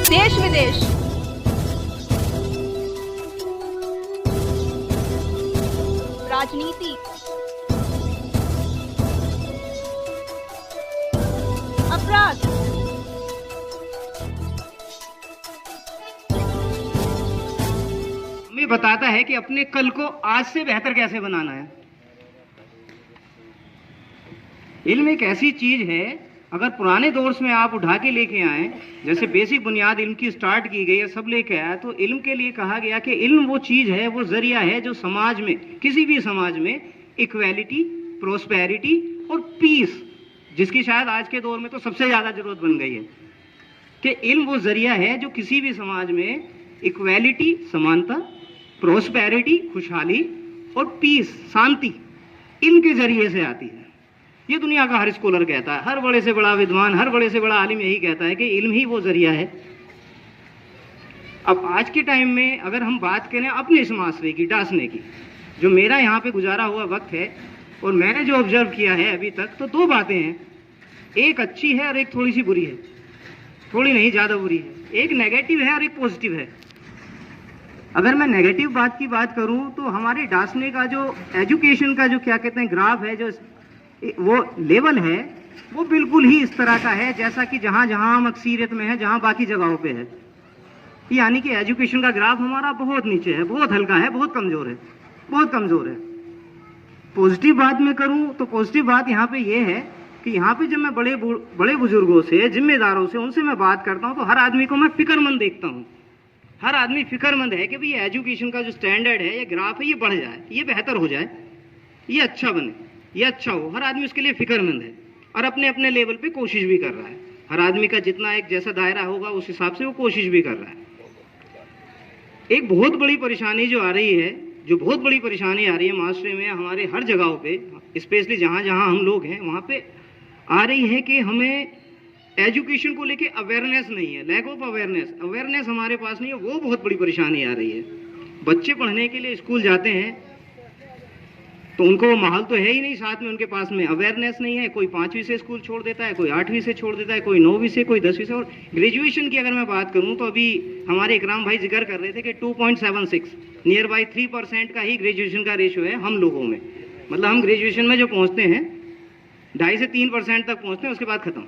देश विदेश, राजनीति, अपराध, हमें बताता है कि अपने कल को आज से बेहतर कैसे बनाना है। इल्म एक ऐसी चीज है, अगर पुराने दौर में आप उठा के लेके आए, जैसे बेसिक बुनियाद इल्म की स्टार्ट की गई है, सब लेके आया, तो इल्म के लिए कहा गया कि इल्म वो चीज है, वो जरिया है जो समाज में, किसी भी समाज में इक्वालिटी, प्रोस्पेरिटी और पीस, जिसकी शायद आज के दौर में तो सबसे ज्यादा जरूरत बन गई है, कि इल्म वो जरिया है जो किसी भी समाज में इक्वालिटी, समानता, प्रोस्पेरिटी, खुशहाली और पीस, शांति, इल्म के जरिए से आती है। ये दुनिया का हर स्कॉलर कहता है, हर बड़े से बड़ा विद्वान, हर बड़े से बड़ा आलिम यही कहता है कि इल्म ही वो जरिया है। अब आज के टाइम में अगर हम बात करें अपने इस माशरे की, डासने की, जो मेरा यहाँ पे गुजारा हुआ वक्त है और मैंने जो ऑब्जर्व किया है अभी तक, तो दो बातें हैं, एक अच्छी है और एक थोड़ी सी बुरी है, थोड़ी नहीं ज्यादा बुरी है। एक नेगेटिव है और एक पॉजिटिव है। अगर मैं नेगेटिव बात की बात करूं तो हमारे डासने का जो एजुकेशन का जो क्या कहते हैं ग्राफ है, जो वो लेवल है, वो बिल्कुल ही इस तरह का है जैसा कि जहां जहां हम अक्सीरियत में है, जहां बाकी जगहों पे है। यानी कि एजुकेशन का ग्राफ हमारा बहुत नीचे है, बहुत हल्का है, बहुत कमजोर है, बहुत कमजोर है। पॉजिटिव बात में करूं तो पॉजिटिव बात यहाँ पे ये है कि यहाँ पे जब मैं बड़े बुजुर्गों से, जिम्मेदारों से, उनसे मैं बात करता हूँ तो हर आदमी को मैं फिक्रमंद देखता हूँ। हर आदमी फिक्रमंद है कि भाई एजुकेशन का जो स्टैंडर्ड है, ये ग्राफ है, ये बढ़ जाए, ये बेहतर हो जाए, ये अच्छा बने, ये अच्छा हो। हर आदमी उसके लिए फिक्रमंद है और अपने अपने लेवल पे कोशिश भी कर रहा है। हर आदमी का जितना एक जैसा दायरा होगा उस हिसाब से वो कोशिश भी कर रहा है। एक बहुत बड़ी परेशानी जो आ रही है, जो बहुत बड़ी परेशानी आ रही है माशरे में, हमारे हर जगहों पे, स्पेशली जहाँ जहाँ हम लोग हैं वहाँ पे आ रही है कि हमें एजुकेशन को लेके अवेयरनेस नहीं है, लैक ऑफ अवेयरनेस हमारे पास नहीं है। वो बहुत बड़ी परेशानी आ रही है। बच्चे पढ़ने के लिए स्कूल जाते हैं तो उनको वो माहौल तो है ही नहीं, साथ में उनके पास में अवेयरनेस नहीं है। कोई 5वीं से स्कूल छोड़ देता है, कोई 8वीं से छोड़ देता है, कोई 9वीं से, कोई 10वीं से। और ग्रेजुएशन की अगर मैं बात करूं तो अभी हमारे इकराम भाई जिक्र कर रहे थे कि 2.76 नियर बाई 3% का ही ग्रेजुएशन का रेशियो है हम लोगों में। मतलब हम ग्रेजुएशन में जो पहुंचते हैं 2.5 से 3% तक पहुंचते हैं, उसके बाद खत्म।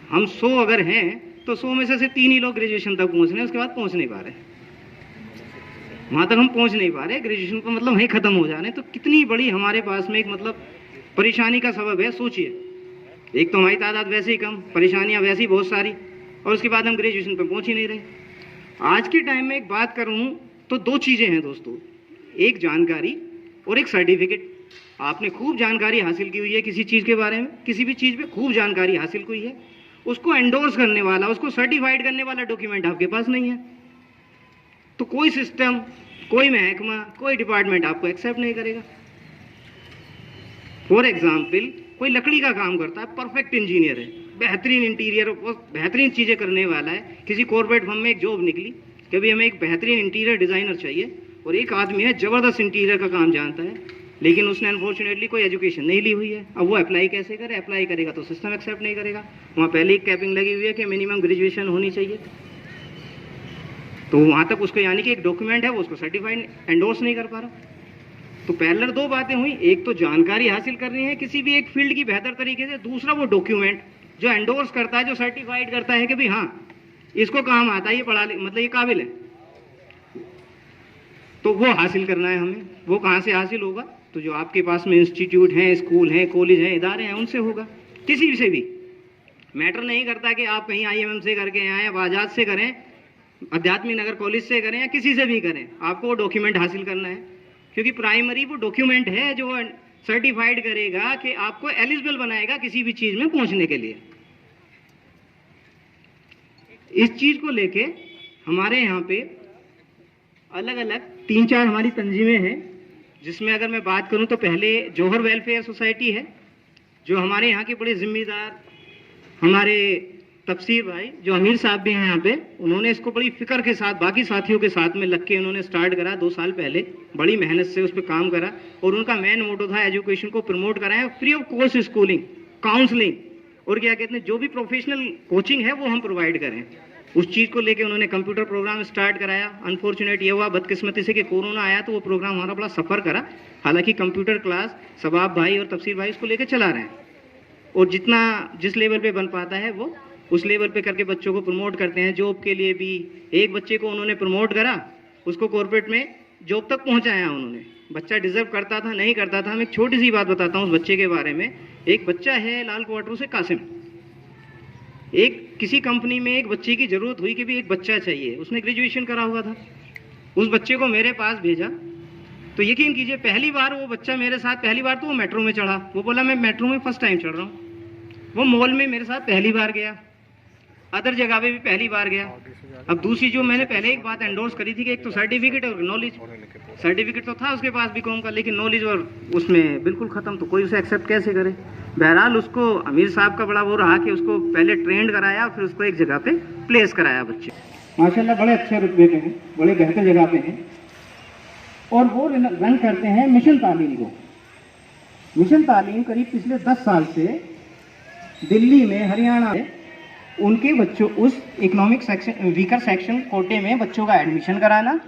हम 100 अगर हैं तो 100 में से सिर्फ 3 ही लोग ग्रेजुएशन तक पहुंच रहे हैं, उसके बाद पहुंच नहीं पा रहे, वहां तक हम पहुंच नहीं पा रहे। ग्रेजुएशन को मतलब वहीं खत्म हो जाने, तो कितनी बड़ी हमारे पास में एक मतलब परेशानी का सबब है। सोचिए, एक तो हमारी तादाद वैसे ही कम, परेशानियां वैसे ही बहुत सारी, और उसके बाद हम ग्रेजुएशन पे पहुंच ही नहीं रहे। आज के टाइम में एक बात करूं तो दो चीजें हैं दोस्तों, एक जानकारी और एक सर्टिफिकेट। आपने खूब जानकारी हासिल की हुई है किसी चीज के बारे में, किसी भी चीज में खूब जानकारी हासिल हुई है, उसको एंडोर्स करने वाला, उसको सर्टिफाइड करने वाला डॉक्यूमेंट आपके पास नहीं है, तो कोई सिस्टम, कोई महकमा, कोई डिपार्टमेंट आपको एक्सेप्ट नहीं करेगा। फॉर एग्जाम्पल, कोई लकड़ी का काम करता है, परफेक्ट इंजीनियर है, बेहतरीन इंटीरियर, बेहतरीन चीजें करने वाला है, किसी कॉर्पोरेट फर्म में एक जॉब निकली कि भाई हमें एक बेहतरीन इंटीरियर डिजाइनर चाहिए, और एक आदमी है जबरदस्त इंटीरियर का काम जानता है, लेकिन उसने अनफॉर्चुनेटली कोई एजुकेशन नहीं ली हुई है। अब वो अप्लाई कैसे करे? अप्लाई करेगा तो सिस्टम एक्सेप्ट नहीं करेगा। वहाँ पहले ही कैपिंग लगी हुई है कि मिनिमम ग्रेजुएशन होनी चाहिए, तो वहाँ तक उसको, यानी कि एक डॉक्यूमेंट है वो उसको सर्टिफाइड एंडोर्स नहीं कर पा रहा। तो पैरेलल दो बातें हुई, एक तो जानकारी हासिल करनी है किसी भी एक फील्ड की बेहतर तरीके से, दूसरा वो डॉक्यूमेंट जो एंडोर्स करता है, जो सर्टिफाइड करता है कि भाई हाँ इसको काम आता है, ये पढ़ा मतलब ये काबिल है, तो वो हासिल करना है हमें। वो कहाँ से हासिल होगा? तो जो आपके पास में इंस्टीट्यूट हैं, स्कूल हैं, कॉलेज हैं, इदारे हैं, उनसे होगा। किसी से भी मैटर नहीं करता कि आप कहीं IMM से करके आए, आप आजाद से करें, आध्यात्मिक नगर कॉलेज से करें या किसी से भी करें, आपको वो डॉक्यूमेंट हासिल करना है, क्योंकि प्राइमरी वो डॉक्यूमेंट है जो सर्टिफाइड करेगा कि आपको एलिजिबल बनाएगा किसी भी चीज में पहुंचने के लिए। इस चीज को लेके हमारे यहाँ पे अलग अलग 3-4 हमारी तंजीमें हैं, जिसमें अगर मैं बात करूं तो पहले जौहर वेलफेयर सोसाइटी है, जो हमारे यहाँ के बड़े जिम्मेदार हमारे तफसीर भाई, जो अमीर साहब भी हैं यहाँ पे, उन्होंने इसको बड़ी फिक्र के साथ बाकी साथियों के साथ में लग के उन्होंने स्टार्ट करा 2 साल पहले, बड़ी मेहनत से उस पर काम करा, और उनका मेन मोटो था एजुकेशन को प्रमोट कराएं, free of cost schooling, counselling और क्या कहते हैं जो भी प्रोफेशनल कोचिंग है वो हम प्रोवाइड करें। उस चीज़ को लेके उन्होंने कंप्यूटर प्रोग्राम स्टार्ट कराया। अनफॉर्चुनेट ये हुआ बदकिस्मती से कि कोरोना आया तो वो प्रोग्राम हमारा बड़ा सफ़र करा। हालांकि कंप्यूटर क्लास सबाब भाई और तफसीर भाई उसको लेके चला रहे हैं, और जितना जिस लेवल पे बन पाता है वो उस लेवल पे करके बच्चों को प्रमोट करते हैं। जॉब के लिए भी एक बच्चे को उन्होंने प्रमोट करा, उसको कॉर्पोरेट में जॉब तक पहुंचाया उन्होंने। बच्चा डिजर्व करता था, नहीं करता था। मैं एक छोटी सी बात बताता हूँ उस बच्चे के बारे में। एक बच्चा है लाल क्वार्टर से, कासिम। एक किसी कंपनी में एक बच्चे की जरूरत हुई कि भी एक बच्चा चाहिए, उसने ग्रेजुएशन करा हुआ था। उस बच्चे को मेरे पास भेजा, तो यकीन कीजिए पहली बार वो बच्चा मेरे साथ, पहली बार तो वो मेट्रो में चढ़ा। वो बोला मैं मेट्रो में फर्स्ट टाइम चढ़ रहा हूँ। वो मॉल में मेरे साथ पहली बार गया, अदर जगह पे भी पहली बार गया। अब दूसरी जो मैंने पहले एक बात एंडोर्स करी थी कि एक तो सर्टिफिकेट और नॉलेज। सर्टिफिकेट तो था उसके पास बीकॉम का, लेकिन नॉलेज और उसमें बिल्कुल खत्म, तो कोई उसे एक्सेप्ट कैसे करे। बहरहाल उसको अमीर साहब का बड़ा वो रहा कि उसको पहले ट्रेंड कराया, फिर उसको एक जगह पे प्लेस कराया। बच्चे माशाल्लाह बड़े अच्छे रुतबे पे हैं, बड़े बेहतर जगह पे हैं, और वो रन करते हैं मिशन तालीम को। मिशन तालीम करीब पिछले 10 साल से दिल्ली में, हरियाणा में उनके बच्चों उस इकोनॉमिक सेक्शन, वीकर सेक्शन कोटे में बच्चों का एडमिशन कराना,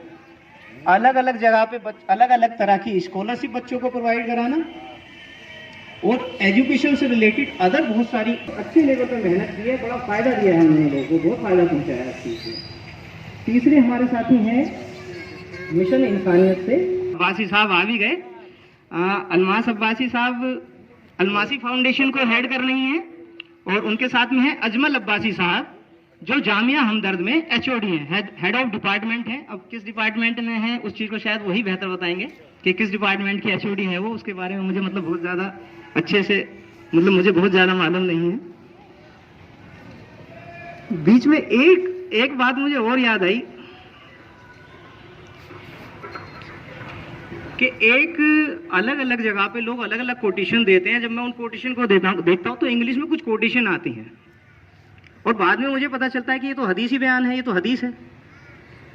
अलग अलग जगह पे अलग अलग तरह की स्कॉलरशिप बच्चों को प्रोवाइड कराना, और एजुकेशन से रिलेटेड अदर बहुत सारी अच्छे लेवल पर मेहनत की है। बड़ा फायदा दिया है उन्होंने, लोगों को बहुत फायदा पहुंचाया है इस चीज़ से। तीसरे हमारे साथी हैं मिशन इंसानियत से अब्बासी साहब आ भी गए। अलमास अब्बासी साहब अलमासी फाउंडेशन को हेड कर रही हैं, और उनके साथ में है अजमल अब्बासी साहब जो जामिया हमदर्द में एचओडी हैं, हेड ऑफ डिपार्टमेंट हैं। अब किस डिपार्टमेंट में है उस चीज़ को शायद वही बेहतर बताएंगे कि किस डिपार्टमेंट की एचओडी है वो। उसके बारे में मुझे मतलब बहुत ज़्यादा अच्छे से मुझे बहुत ज़्यादा मालूम नहीं है। बीच में एक बात मुझे और याद आई कि एक अलग अलग जगह पे लोग अलग अलग कोटेशन देते हैं। जब मैं उन कोटेशन को देखता हूँ तो इंग्लिश में कुछ कोटेशन आती हैं, और बाद में मुझे पता चलता है कि ये तो हदीसी बयान है, ये तो हदीस है।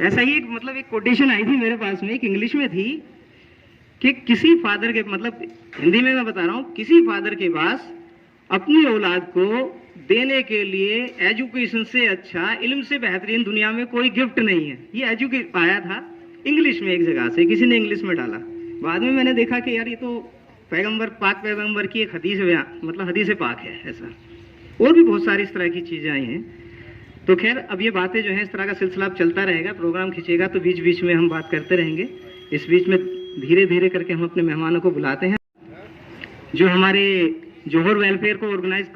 ऐसा ही एक कोटेशन आई थी मेरे पास में, एक इंग्लिश में थी कि किसी फादर के, मतलब हिंदी में मैं बता रहा हूँ, किसी फादर के पास अपनी औलाद को देने के लिए एजुकेशन से अच्छा, इल्म से बेहतरीन दुनिया में कोई गिफ्ट नहीं है। ये एजुकेट आया था इंग्लिश में, एक जगह से किसी ने इंग्लिश में डाला। बाद में मैंने देखा कि यार ये तो पाक पैगंबर की एक हदीस हदीस पाक है। ऐसा और भी बहुत सारी इस तरह की चीज़ें आई हैं। तो खैर अब ये बातें जो है इस तरह का सिलसिला अब चलता रहेगा, प्रोग्राम खींचेगा तो बीच बीच में हम बात करते रहेंगे। इस बीच में धीरे धीरे करके हम अपने मेहमानों को बुलाते हैं जो हमारे जौहर वेलफेयर को ऑर्गेनाइज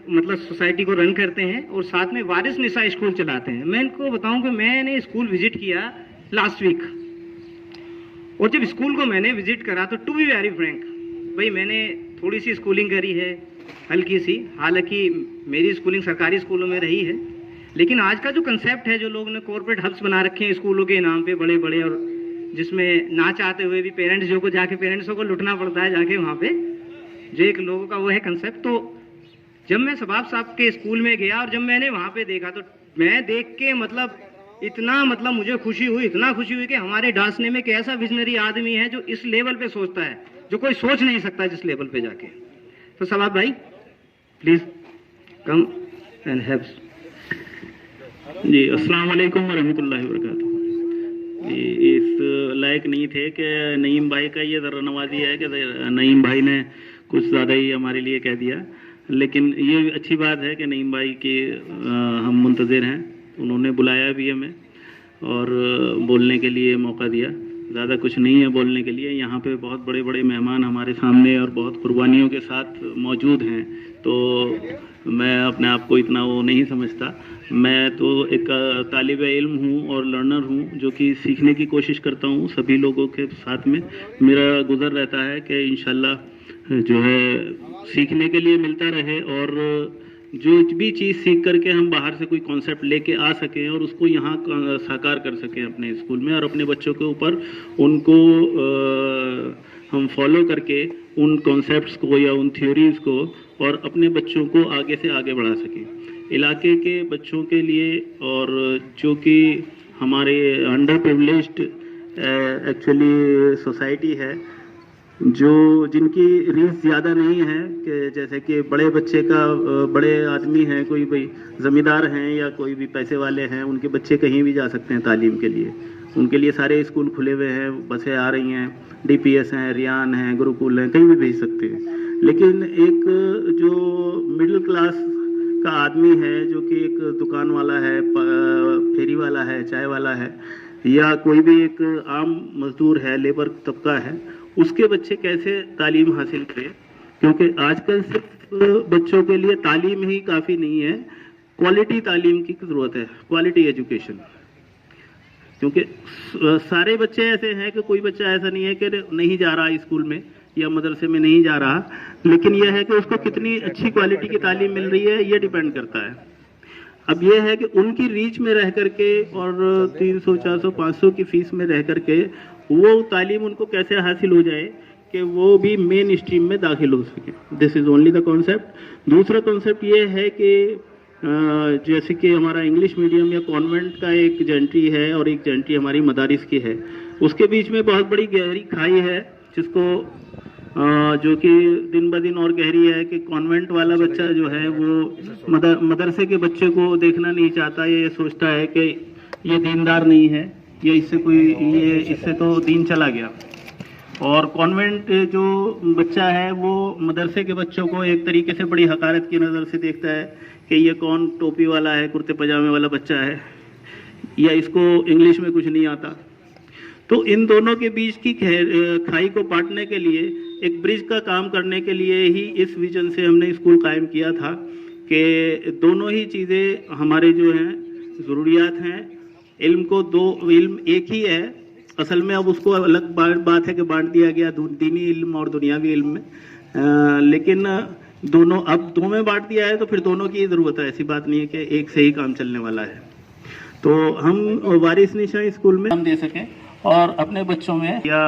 सोसाइटी को रन करते हैं, और साथ में वारिस निसा स्कूल चलाते हैं। मैं इनको बताऊं कि मैंने स्कूल विजिट किया लास्ट वीक, और जब स्कूल को मैंने विजिट करा तो टू बी वेरी फ्रैंक, भाई मैंने थोड़ी सी स्कूलिंग करी है, हल्की सी, हालांकि मेरी स्कूलिंग सरकारी स्कूलों में रही है, लेकिन आज का जो कंसेप्ट है, जो लोगों ने कॉर्पोरेट हब्स बना रखे हैं स्कूलों के नाम पे बड़े बड़े, और जिसमें ना चाहते हुए भी पेरेंट्सों को लुटना पड़ता है जाके वहाँ पे, जो एक लोगों का वो है कंसेप्ट। तो जब मैं सबाब साहब के स्कूल में गया और जब मैंने वहाँ पे देखा तो मैं देख के इतना मुझे खुशी हुई, इतना खुशी हुई कि हमारे डांसने में एक ऐसा विजनरी आदमी है जो इस लेवल पे सोचता है जो कोई सोच नहीं सकता जिस लेवल पे जाके। तो सबाब भाई प्लीज कम एंड हैव। जी अस्सलाम वालेकुम वरहमतुल्लाहि वबरकातुहू। इस लायक नहीं थे कि नईम भाई का ये ज़रा नवाजी है कि नईम भाई ने कुछ ज़्यादा ही हमारे लिए कह दिया, लेकिन ये अच्छी बात है कि नईम भाई के हम मुंतज़िर हैं। उन्होंने बुलाया भी हमें और बोलने के लिए मौका दिया। ज़्यादा कुछ नहीं है बोलने के लिए, यहाँ पे बहुत बड़े बड़े मेहमान हमारे सामने और बहुत कुर्बानियों के साथ मौजूद हैं, तो मैं अपने आप को इतना वो नहीं समझता। मैं तो एक तालिब इल्म हूँ और लर्नर हूँ जो कि सीखने की कोशिश करता हूँ सभी लोगों के साथ में। मेरा गुज़र रहता है कि इंशाल्लाह जो है सीखने के लिए मिलता रहे, और जो भी चीज़ सीख करके हम बाहर से कोई कॉन्सेप्ट लेके आ सकें और उसको यहाँ साकार कर सकें अपने स्कूल में, और अपने बच्चों के ऊपर उनको हम फॉलो करके उन कॉन्सेप्ट्स को या उन थ्योरीज़ को और अपने बच्चों को आगे से आगे बढ़ा सकें। इलाके के बच्चों के लिए, और जो कि हमारे अंडर प्रिविलेज्ड एक्चुअली सोसाइटी है, जो जिनकी रीच ज़्यादा नहीं है, कि जैसे कि बड़े बच्चे का बड़े आदमी हैं, कोई भाई ज़मींदार हैं या कोई भी पैसे वाले हैं, उनके बच्चे कहीं भी जा सकते हैं तालीम के लिए। उनके लिए सारे स्कूल खुले हुए हैं, बसें आ रही हैं, DPS हैं, रियान हैं, गुरुकुल हैं, कहीं भी भेज सकते हैं। लेकिन एक जो मिडिल क्लास का आदमी है, जो कि एक दुकान वाला है, फेरी वाला है, चाय वाला है, या कोई भी एक आम मजदूर है, लेबर तबका है, उसके बच्चे कैसे तालीम हासिल करें? क्योंकि आजकल सिर्फ बच्चों के लिए तालीम ही काफ़ी नहीं है, क्वालिटी तालीम की ज़रूरत है, क्वालिटी एजुकेशन। क्योंकि सारे बच्चे ऐसे हैं कि कोई बच्चा ऐसा नहीं है कि नहीं जा रहा स्कूल में या मदरसे में नहीं जा रहा, लेकिन यह है कि उसको कितनी अच्छी क्वालिटी की तालीम मिल रही है, ये डिपेंड करता है। अब यह है कि उनकी रीच में रह करके और 300, 400, 500 की फीस में रह करके वो तालीम उनको कैसे हासिल हो जाए कि वो भी मेन स्ट्रीम में दाखिल हो सके। This is only the concept. दूसरा कॉन्सेप्ट ये है कि जैसे कि हमारा इंग्लिश मीडियम या कॉन्वेंट का एक जेंट्री है और एक जेंट्री हमारी मदारिस की है, उसके बीच में बहुत बड़ी गहरी खाई है, जिसको जो कि दिन ब दिन और गहरी है कि कॉन्वेंट वाला बच्चा जो है वो मदरसे के बच्चे को देखना नहीं चाहता, ये सोचता है कि ये दीनदार नहीं है, ये इससे तो दीन चला गया। और कॉन्वेंट जो बच्चा है वो मदरसे के बच्चों को एक तरीके से बड़ी हकारत की नज़र से देखता है कि ये कौन टोपी वाला है, कुर्ते पजामे वाला बच्चा है, या इसको इंग्लिश में कुछ नहीं आता। तो इन दोनों के बीच की खाई को पाटने के लिए, एक ब्रिज का काम करने के लिए ही इस विजन से हमने स्कूल कायम किया था कि दोनों ही चीज़ें हमारे जो हैं ज़रूरियात हैं। इल्म एक ही है असल में, अब उसको अलग बात है कि बांट दिया गया दीनी इल्म और दुनियावी इल्म में, लेकिन दोनों अब दो में बांट दिया है तो फिर दोनों की ज़रूरत है, ऐसी बात नहीं है कि एक से ही काम चलने वाला है। तो हम वारिस निशा स्कूल में हम दे सकें और अपने बच्चों में या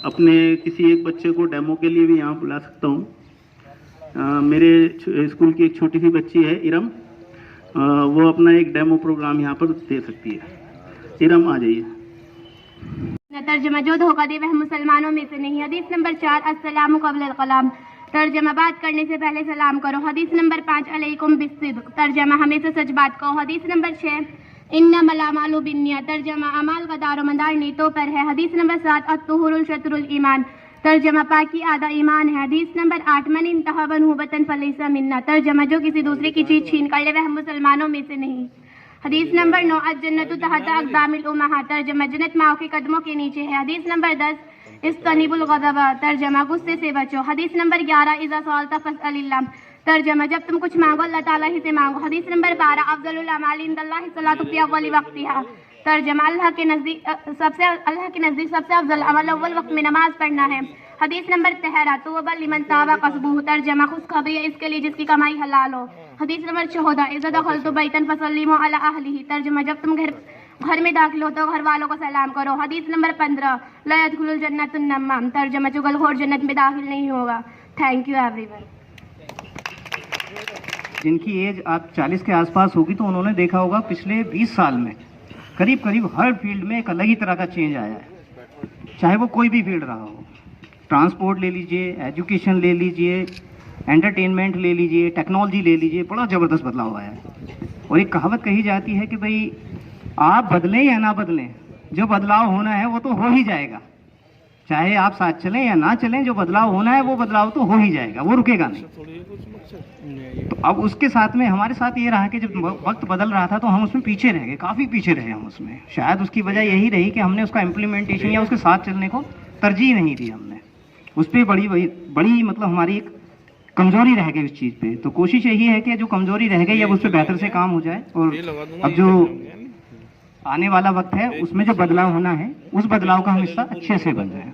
अपने किसी एक बच्चे को डेमो के लिए भी यहाँ बुला सकता हूँ। मेरे स्कूल की एक छोटी सी बच्ची है इरम, वो अपना एक डेमो प्रोग्राम यहाँ पर दे सकती है। इरम आ जाइए। तर्जमा, जो धोखा दे वह मुसलमानों में से नहीं। हदीस नंबर 4, अस्सलामु क़ब्ल कलाम। तर्जमा, बात करने से पहले सलाम करो। हदीस नंबर 5, अलैकुम बिस्सिद्क़। तर्जमा, हमेशा सच बात कहो। हदीस नंबर 6, इन्नमल अमालु बिन्नियत। तर्जमा, अमाल का दारोमदार नीयतों पर है। हदीस नंबर 7, अत्तुहुरुल शत्रुल ईमान। तर्जमा, पाकी आधा ईमान है। हदीस नंबर 8, मन इंतहा हुबतन फलैसा मिन्ना। तर्जमा, जो किसी दूसरे की चीज छीन कर ले वह मुसलमानों में से नहीं। हदीस नंबर 9, अज-जन्नतु तहता अक़दामिल उम्महात। तर्जमा, जन्नत माओ के कदमों के नीचे है। हदीस नंबर 10, इस्तनिबुल ग़ज़ब। तर्जमा, गुस्से से बचो। हदीस नंबर 11, इज़ा सअलता फस्अलिल्लाह। तर्जमा, जब तुम कुछ मांगो अल्लाह ताला ही से मांगो। हदीस नंबर 12, अफ़ज़लुल अमाली इंदल्लाहि सलातु फ़ी अव्वलि वक़्तिहा। तर्जमा, अल्लाह के नज़दीक सबसे अफजल अमल अव्वल वक्त में नमाज पढ़ना है। हदीस नंबर 13, तौबा लिमन ताबा कसबुहु। तर्जमा, खुशखबरी है इसके लिए जिसकी कमाई हलाल हो। हदीस नंबर 14, इज़ा दखलतु बैतन फसल्लिमू अला अहलिही। तर्जमा, जब तुम घर में दाखिल हो तो घर वालों को सलाम करो। हदीस नंबर 15, ला यदखुलुल जन्नतुन नम्माम। तर्जमा, चुगलखोर जन्नत में दाखिल नहीं होगा। Thank you everyone. जिनकी एज आप 40 के आसपास होगी तो उन्होंने देखा होगा पिछले 20 साल में करीब करीब हर फील्ड में एक अलग ही तरह का चेंज आया है, चाहे वो कोई भी फील्ड रहा हो। ट्रांसपोर्ट ले लीजिए, एजुकेशन ले लीजिए, एंटरटेनमेंट ले लीजिए, टेक्नोलॉजी ले लीजिए, बड़ा ज़बरदस्त बदलाव आया है। और एक कहावत कही जाती है कि भाई आप बदलें या ना बदलें, जो बदलाव होना है वो तो हो ही जाएगा, चाहे आप साथ चलें या ना चलें, जो बदलाव होना है वो बदलाव तो हो ही जाएगा, वो रुकेगा नहीं। तो अब उसके साथ में हमारे साथ ये रहा कि जब वक्त बदल रहा था तो हम उसमें पीछे रह गए, काफ़ी पीछे रहे हम उसमें। शायद उसकी वजह यही रही कि हमने उसका इम्प्लीमेंटेशन या उसके साथ चलने को तरजीह नहीं दी हमने। उस पर बड़ी मतलब हमारी एक कमजोरी रह गई उस चीज़ पे। तो कोशिश यही है कि जो कमजोरी रह गई अब उस पर बेहतर से काम हो जाए और अब जो आने वाला वक्त है उसमें जो बदलाव होना है उस बदलाव का हम हिस्सा अच्छे से बन जाए।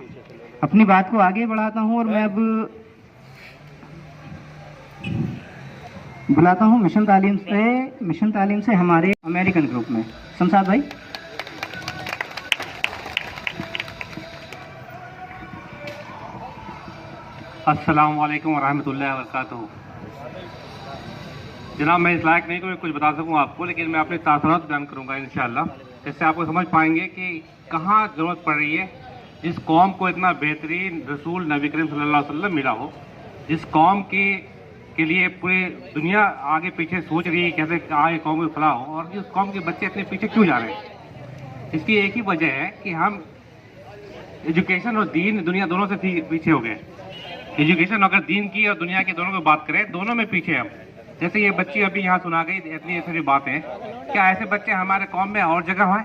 अपनी बात को आगे बढ़ाता हूँ और मैं अब बुलाता हूँ मिशन तालीम से हमारे अमेरिकन ग्रुप में शमशाद भाई। अस्सलाम वालेकुम वरहमतुल्लाहि वबरकातुहू। जनाब, मैं इस लायक नहीं कि मैं कुछ बता सकूं आपको, लेकिन मैं अपने तासुरात बयान करूंगा इंशाअल्लाह, जिससे आपको समझ पाएंगे कि कहाँ ज़रूरत पड़ रही है जिस कौम को इतना बेहतरीन रसूल नबी करीम सल्लल्लाहु अलैहि वसल्लम मिला हो, जिस कौम के लिए पूरी दुनिया आगे पीछे सोच रही है कैसे आगे कौम में फलाह हो, और उस कौम के बच्चे इतने पीछे क्यों जा रहे हैं? इसकी एक ही वजह है कि हम एजुकेशन और दीन दुनिया दोनों से पीछे हो गए। एजुकेशन अगर दीन की और दुनिया की दोनों की बात करें, दोनों में पीछे हम। जैसे ये बच्ची अभी यहाँ सुना गई, इतनी सारी बातें, क्या ऐसे बच्चे हमारे कौम में और जगह हैं?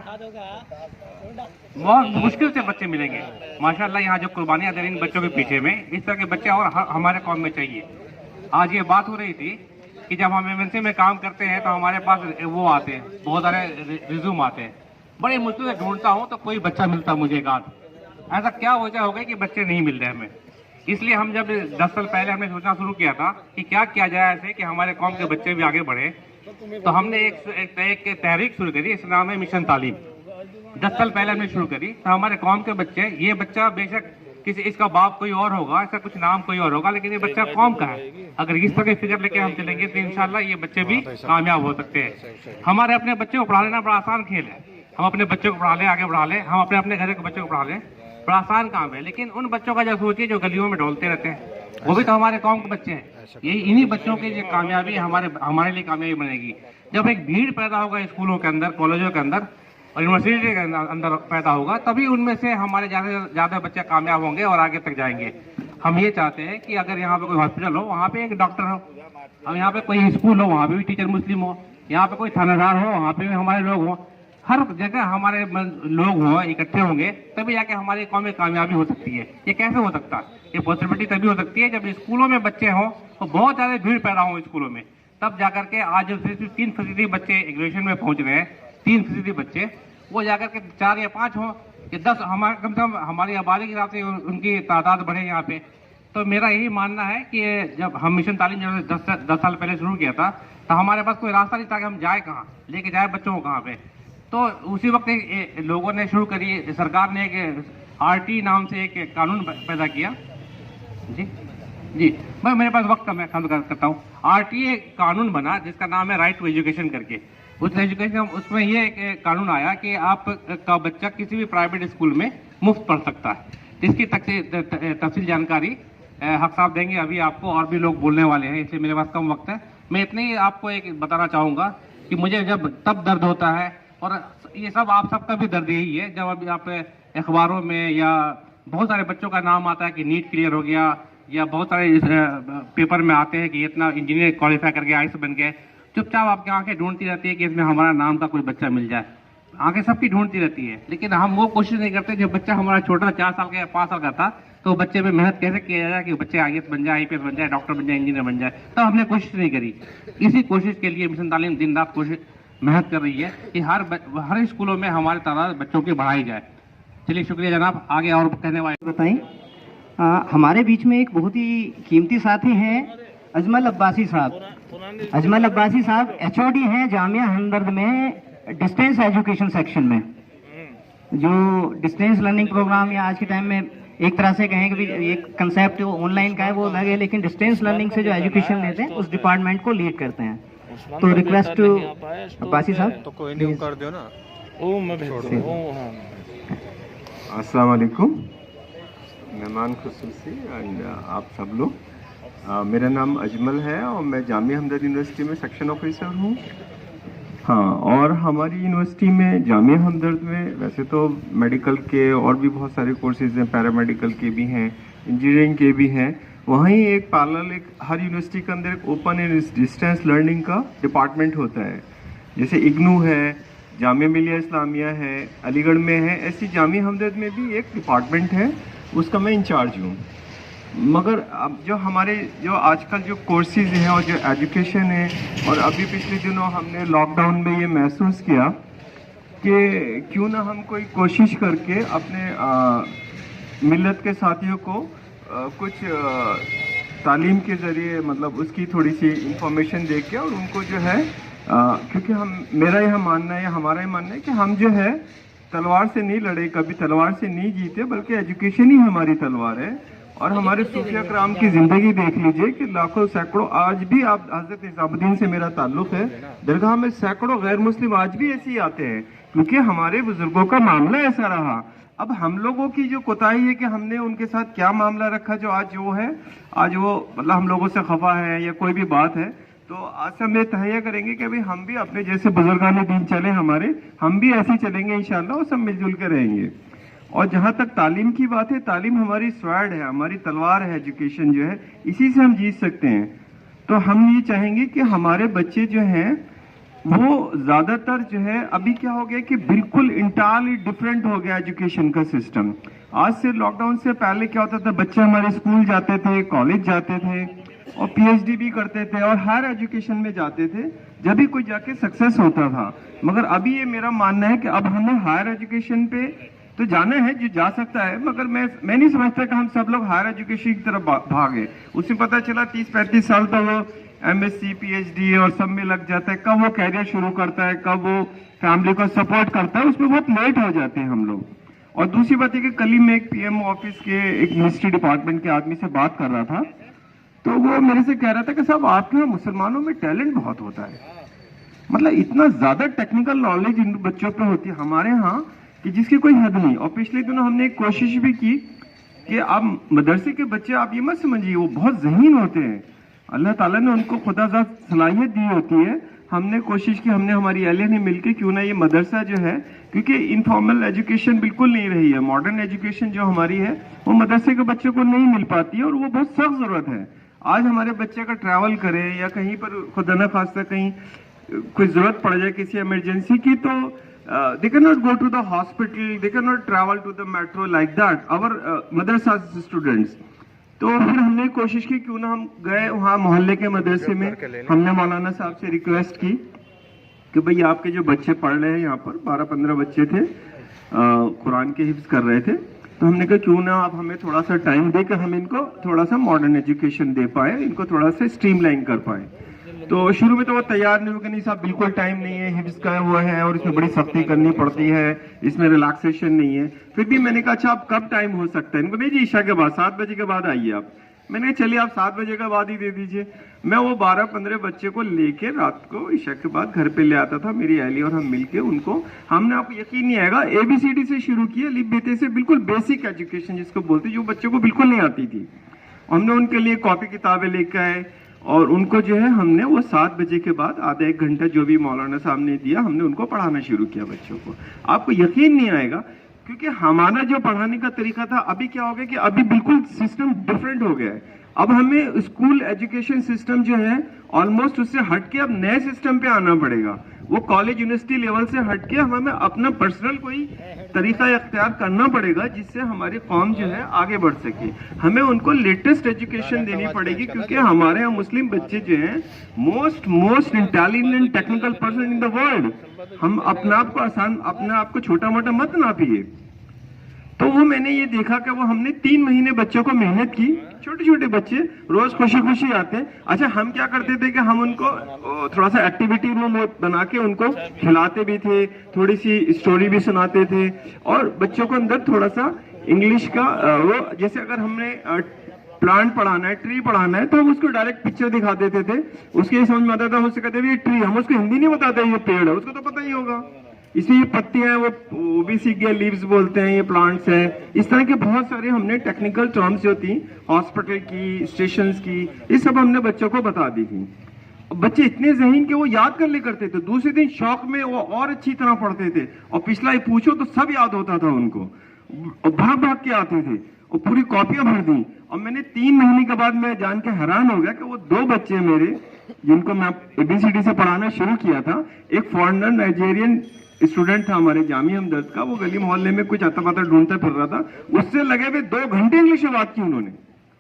बहुत मुश्किल से बच्चे मिलेंगे। माशाल्लाह यहाँ जो कुर्बानियाँ दे रही इन बच्चों के पीछे में, इस तरह के बच्चे और हमारे कौम में चाहिए। आज ये बात हो रही थी कि जब हम एमएनसी में काम करते हैं तो हमारे पास वो आते हैं, बहुत सारे रिज्यूम आते हैं, बड़ी मुश्किल से ढूंढता हूँ तो कोई बच्चा मिलता मुझे एक आध। ऐसा क्या वजह हो गई कि बच्चे नहीं मिल रहे हमें? इसलिए हम जब 10 साल पहले हमने सोचना शुरू किया था कि क्या किया जाए ऐसे कि हमारे कौम के बच्चे भी आगे बढ़े, तो हमने एक तहरीक शुरू करी, इसका नाम है मिशन तालीम। 10 साल पहले हमने शुरू करी। तो हमारे कौम के बच्चे, ये बच्चा बेशक किसी इसका बाप कोई और होगा, इसका कुछ नाम कोई और होगा, लेकिन ये बच्चा कौम का है। अगर इस तरह की फिक्र लेके हम चलेंगे तो इंशाल्लाह ये बच्चे भी कामयाब हो सकते हैं। हमारे अपने बच्चे को पढ़ा लेना बड़ा आसान खेल है। हम अपने बच्चों को पढ़ा लें, आगे बढ़ा लें, हम अपने घर के बच्चों को पढ़ा लें, बड़ा आसान काम है। लेकिन उन बच्चों का जो सोचिए जो गलियों में डोलते रहते हैं, वो भी तो हमारे कौम के बच्चे हैं। यही इन्हीं बच्चों की जो कामयाबी हमारे लिए कामयाबी बनेगी। जब एक भीड़ पैदा होगा स्कूलों के अंदर, कॉलेजों के अंदर और यूनिवर्सिटी के अंदर पैदा होगा, तभी उनमें से हमारे ज़्यादा बच्चे कामयाब होंगे और आगे तक जाएंगे। हम ये चाहते हैं कि अगर यहाँ पे कोई हॉस्पिटल हो, वहाँ पे एक डॉक्टर हो, अब यहाँ पे कोई स्कूल हो, वहाँ पे भी टीचर मुस्लिम हो, यहाँ पे कोई थानेदार हो, वहाँ पे भी हमारे लोग हो, हर जगह हमारे लोग हों, इकट्ठे होंगे, तभी जाके हमारी कौम में कामयाबी हो सकती है। ये कैसे हो सकता है? ये पॉसिबिलिटी तभी हो सकती है जब स्कूलों में बच्चे हों तो बहुत ज़्यादा भीड़ पैदा हो स्कूलों में, तब जाकर के आज जो सिर्फ 3% बच्चे ग्रेजुएशन में पहुँच रहे हैं, 3% बच्चे, वो जाकर के 4 या 5 हो या 10, हमारे कम से कम हमारी आबादी के हिसाब से उनकी तादाद बढ़े यहाँ पे। तो मेरा यही मानना है कि जब हम मिशन तालीम जब 10 साल पहले शुरू किया था, तो हमारे पास कोई रास्ता नहीं था कि हम जाए कहाँ, लेके जाए बच्चों को कहाँ पे। तो उसी वक्त लोगों ने शुरू करी, सरकार ने एक RT नाम से एक कानून पैदा किया। जी मेरे पास वक्त मैं खत्म करता हूँ। RT एक कानून बना जिसका नाम है राइट टू एजुकेशन करके। उसमें ये एक कानून आया कि आप का बच्चा किसी भी प्राइवेट स्कूल में मुफ्त पढ़ सकता है। जिसकी तफसील जानकारी हक साहब देंगे अभी आपको, और भी लोग बोलने वाले हैं, इसलिए मेरे पास कम वक्त है। मैं इतने ही आपको एक बताना चाहूँगा कि मुझे जब तब दर्द होता है, और ये सब आप सबका भी दर्द यही है, जब अभी आप अखबारों में या बहुत सारे बच्चों का नाम आता है कि नीट क्लियर हो गया, या बहुत सारे पेपर में आते हैं कि इतना इंजीनियर क्वालिफाई करके IAS बन गए, चुपचाप आपकी आंखें ढूंढती रहती है कि इसमें हमारा नाम का कोई बच्चा मिल जाए। आंखें सबकी ढूंढती रहती है, लेकिन हम वो कोशिश नहीं करते। जब बच्चा हमारा छोटा 4 साल का या 5 साल का था, तो बच्चे पे मेहनत कैसे किया जाए कि बच्चे IAS बन जाए, IPS बन जाए, डॉक्टर बन जाए, इंजीनियर बन जाए, तो हमने कोशिश नहीं करी। इसी कोशिश के लिए मिशन तालीम दिन रात मेहनत कर रही है कि हर स्कूलों में हमारे तादाद बच्चों की बढ़ाई जाए। चलिए शुक्रिया जनाब, आगे और कहने वाले बताएं। हमारे बीच में एक बहुत ही कीमती साथी हैं अजमल अब्बासी साहब। अजमल अब्बासी साहब HOD हैं जामिया हमदर्द में डिस्टेंस एजुकेशन सेक्शन में। जो डिस्टेंस लर्निंग प्रोग्राम या आज के टाइम में एक तरह से कहें कि एक कंसेप्ट जो ऑनलाइन का है वो अलग है, लेकिन डिस्टेंस लर्निंग से जो एजुकेशन लेते हैं उस डिपार्टमेंट को लीड करते हैं। तो रिक्वेस्ट टू अब्बासी साहब। तो कोई नहीं कर दो ना, वो मैं भेज दूँ। अस्सलाम वालेकुम, मेहमान खुसूसी एंड आप सब लोग। मेरा नाम अजमल है और मैं जामिया हमदर्द यूनिवर्सिटी में सेक्शन ऑफिसर हूँ। हाँ, और हमारी यूनिवर्सिटी में जामिया हमदर्द में वैसे तो मेडिकल के और भी बहुत सारे कोर्सेज हैं, पैरामेडिकल के भी हैं, इंजीनियरिंग के भी हैं। वहीं एक पैरेलल एक हर यूनिवर्सिटी के अंदर एक ओपन एंड डिस्टेंस लर्निंग का डिपार्टमेंट होता है। जैसे इग्नू है, जामिया मिलिया इस्लामिया है, अलीगढ़ में है, ऐसी जामिया हमदर्द में भी एक डिपार्टमेंट है, उसका मैं इंचार्ज हूँ। मगर अब जो आजकल जो कोर्सेज हैं और जो एजुकेशन है, और अभी पिछले दिनों हमने लॉकडाउन में ये महसूस किया कि क्यों ना हम कोई कोशिश करके अपने मिल्लत के साथियों को कुछ तालीम के ज़रिए मतलब उसकी थोड़ी सी इंफॉर्मेशन दे के, और उनको जो है क्योंकि मेरा यह मानना है, हमारा यह मानना है कि हम जो है तलवार से नहीं लड़े, कभी तलवार से नहीं जीते, बल्कि एजुकेशन ही हमारी तलवार है। और हमारे सूफिया कराम की जिंदगी देख लीजिए कि लाखों सैकड़ों, आज भी आप हजरत निजामुद्दीन से मेरा ताल्लुक है, दरगाह में सैकड़ों गैर मुस्लिम आज भी ऐसे ही आते हैं, क्योंकि हमारे बुजुर्गों का मामला ऐसा रहा। अब हम लोगों की जो कोताही है कि हमने उनके साथ क्या मामला रखा जो आज वो है, आज वो मतलब हम लोगों से खफा है या कोई भी बात है, तो आज से हम ये तहैया करेंगे कि अभी हम भी अपने जैसे बुजुर्गाने दीन चले हमारे, हम भी ऐसे ही चलेंगे इंशाल्लाह, और सब मिलजुल के रहेंगे। और जहां तक तालीम की बात है, तालीम हमारी स्वैड है, हमारी तलवार है, एजुकेशन जो है, इसी से हम जीत सकते हैं। तो हम ये चाहेंगे कि हमारे बच्चे जो हैं वो ज्यादातर जो है, अभी क्या हो गया कि बिल्कुल इंटायरली डिफरेंट हो गया एजुकेशन का सिस्टम। आज से लॉकडाउन से पहले क्या होता था, बच्चे हमारे स्कूल जाते थे, कॉलेज जाते थे और पीएचडी भी करते थे और हायर एजुकेशन में जाते थे, जब भी कोई जाके सक्सेस होता था। मगर अभी ये मेरा मानना है कि अब हमें हायर एजुकेशन पे तो जाना है जो जा सकता है, मगर मैं नहीं समझता कि हम सब लोग हायर एजुकेशन की तरफ भागे। उसमें पता चला 30-35 साल तो वो एमएससी पीएचडी और सब में लग जाता है, कब वो कैरियर शुरू करता है, कब वो फैमिली को सपोर्ट करता है, उसमें बहुत लेट हो जाते हैं हम लोग। और दूसरी बात है कि कल ही मैं एक पीएम ऑफिस के एक मिनिस्ट्री डिपार्टमेंट के आदमी से बात कर रहा था, तो वो मेरे से कह रहा था कि साहब आपके यहाँ मुसलमानों में टैलेंट बहुत होता है, मतलब इतना ज्यादा टेक्निकल नॉलेज इन बच्चों पे होती है हमारे यहाँ कि जिसकी कोई हद नहीं। और पिछले दिनों हमने एक कोशिश भी की कि अब मदरसे के बच्चे, आप ये मत समझिए वो बहुत ज़हीन होते हैं, अल्लाह ताला ने उनको खुदाजात सलाहियत दी होती है। हमने कोशिश की, हमने हमारी अहलिया ने मिलकर क्यों ना ये मदरसा जो है, क्योंकि इनफॉर्मल एजुकेशन बिल्कुल नहीं रही है, मॉडर्न एजुकेशन जो हमारी है वो मदरसे के बच्चे को नहीं मिल पाती है और वो बहुत सख्त जरूरत है। आज हमारे बच्चे का ट्रैवल करे या कहीं पर खुदा न खास्ता कहीं कोई जरूरत पड़ जाए किसी इमरजेंसी की, तो they cannot go to the hospital, they cannot travel to the metro like that, our madrasa students। तो फिर हमने कोशिश की क्यों ना हम गए वहाँ मोहल्ले के मदरसे में, हमने मौलाना साहब से रिक्वेस्ट की कि भाई आपके जो बच्चे पढ़ रहे हैं यहाँ पर 12-15 बच्चे थे, कुरान के हिफ्ज कर रहे थे, तो हमने कहा क्यों ना आप हमें थोड़ा सा टाइम दे कि हम इनको थोड़ा सा मॉडर्न एजुकेशन दे पाए, इनको थोड़ा सा स्ट्रीमलाइन कर पाए। तो शुरू में तो वो तैयार नहीं हो कि नहीं साहब बिल्कुल टाइम नहीं है, हिफ्ज का हुआ है और इसमें बड़ी सख्ती करनी पड़ती है, इसमें रिलैक्सेशन नहीं है। फिर भी मैंने कहा अच्छा आप कब टाइम हो सकता है, इनको नहीं जी ईशा के बाद 7 बजे के बाद आइए आप। मैंने कहा चलिए आप 7 बजे के बाद ही दे दीजिए। मैं वो 12-15 बच्चे को लेके रात को ईशा के बाद घर पे ले आता था, मेरी अहली और हम मिलके उनको, हमने आपको यकीन नहीं आएगा ABCD से शुरू किया, लिप बेते से, बिल्कुल बेसिक एजुकेशन जिसको बोलते, जो बच्चों को बिल्कुल नहीं आती थी। हमने उनके लिए कॉपी किताबें लेकर आए और उनको जो है हमने वो 7 बजे के बाद आधा 1 घंटा जो भी मौलाना साहब ने दिया, हमने उनको पढ़ाना शुरू किया बच्चों को। आपको यकीन नहीं आएगा, क्योंकि हमारा जो पढ़ाने का तरीका था, अभी क्या हो गया कि अभी बिल्कुल सिस्टम डिफरेंट हो गया है। अब हमें स्कूल एजुकेशन सिस्टम जो है ऑलमोस्ट उससे हटके अब नए सिस्टम पे आना पड़ेगा। वो कॉलेज यूनिवर्सिटी लेवल से हटके हमें अपना पर्सनल कोई तरीका इख्तियार करना पड़ेगा जिससे हमारी कौम जो है आगे बढ़ सके। हमें उनको लेटेस्ट एजुकेशन देनी पड़ेगी, क्योंकि हमारे यहाँ मुस्लिम बच्चे जो हैं most intelligent technical person in the world. हम अपने आप को छोटा मोटा मत नापिए। तो वो मैंने ये देखा कि वो हमने 3 महीने बच्चों को मेहनत की, छोटे छोटे बच्चे रोज खुशी खुशी आते हैं। अच्छा हम क्या करते थे कि हम उनको थोड़ा सा एक्टिविटी रूम बना के उनको खिलाते भी थे, थोड़ी सी स्टोरी भी सुनाते थे, और बच्चों को अंदर थोड़ा सा इंग्लिश का वो, जैसे अगर हमने प्लांट पढ़ाना है, ट्री पढ़ाना है, तो हम उसको डायरेक्ट पिक्चर दिखा देते थे, उसके ही समझ में आता था। हम उससे कहते थे ये ट्री, हम उसको हिंदी नहीं बताते ये पेड़ है, उसको तो पता ही होगा। इसमें ये पत्तियां हैं, वो भी सीख गया, लीव्स बोलते हैं, ये प्लांट्स हैं। इस तरह के बहुत सारे हमने टेक्निकल टर्म्स जो थी हॉस्पिटल की, स्टेशंस की, ये सब हमने बच्चों को बता दी थी। बच्चे इतने ज़हीन के वो याद कर ले करते थे, दूसरे दिन शौक में वो और अच्छी तरह पढ़ते थे, और पिछला ही पूछो तो सब याद होता था उनको, और भाग भाग के आते थे और पूरी कॉपियां भर दी। और मैंने 3 महीने के बाद मैं जान के हैरान हो गया कि वो 2 बच्चे मेरे जिनको मैं ABCD से पढ़ाना शुरू किया था, एक फॉरेनर नाइजीरियन स्टूडेंट था हमारे जामिया हमदर्द का, वो गली मोहल्ले में कुछ आता पाता ढूंढता फिर रहा था, उससे लगे हुए 2 घंटे इंग्लिश में बात की उन्होंने।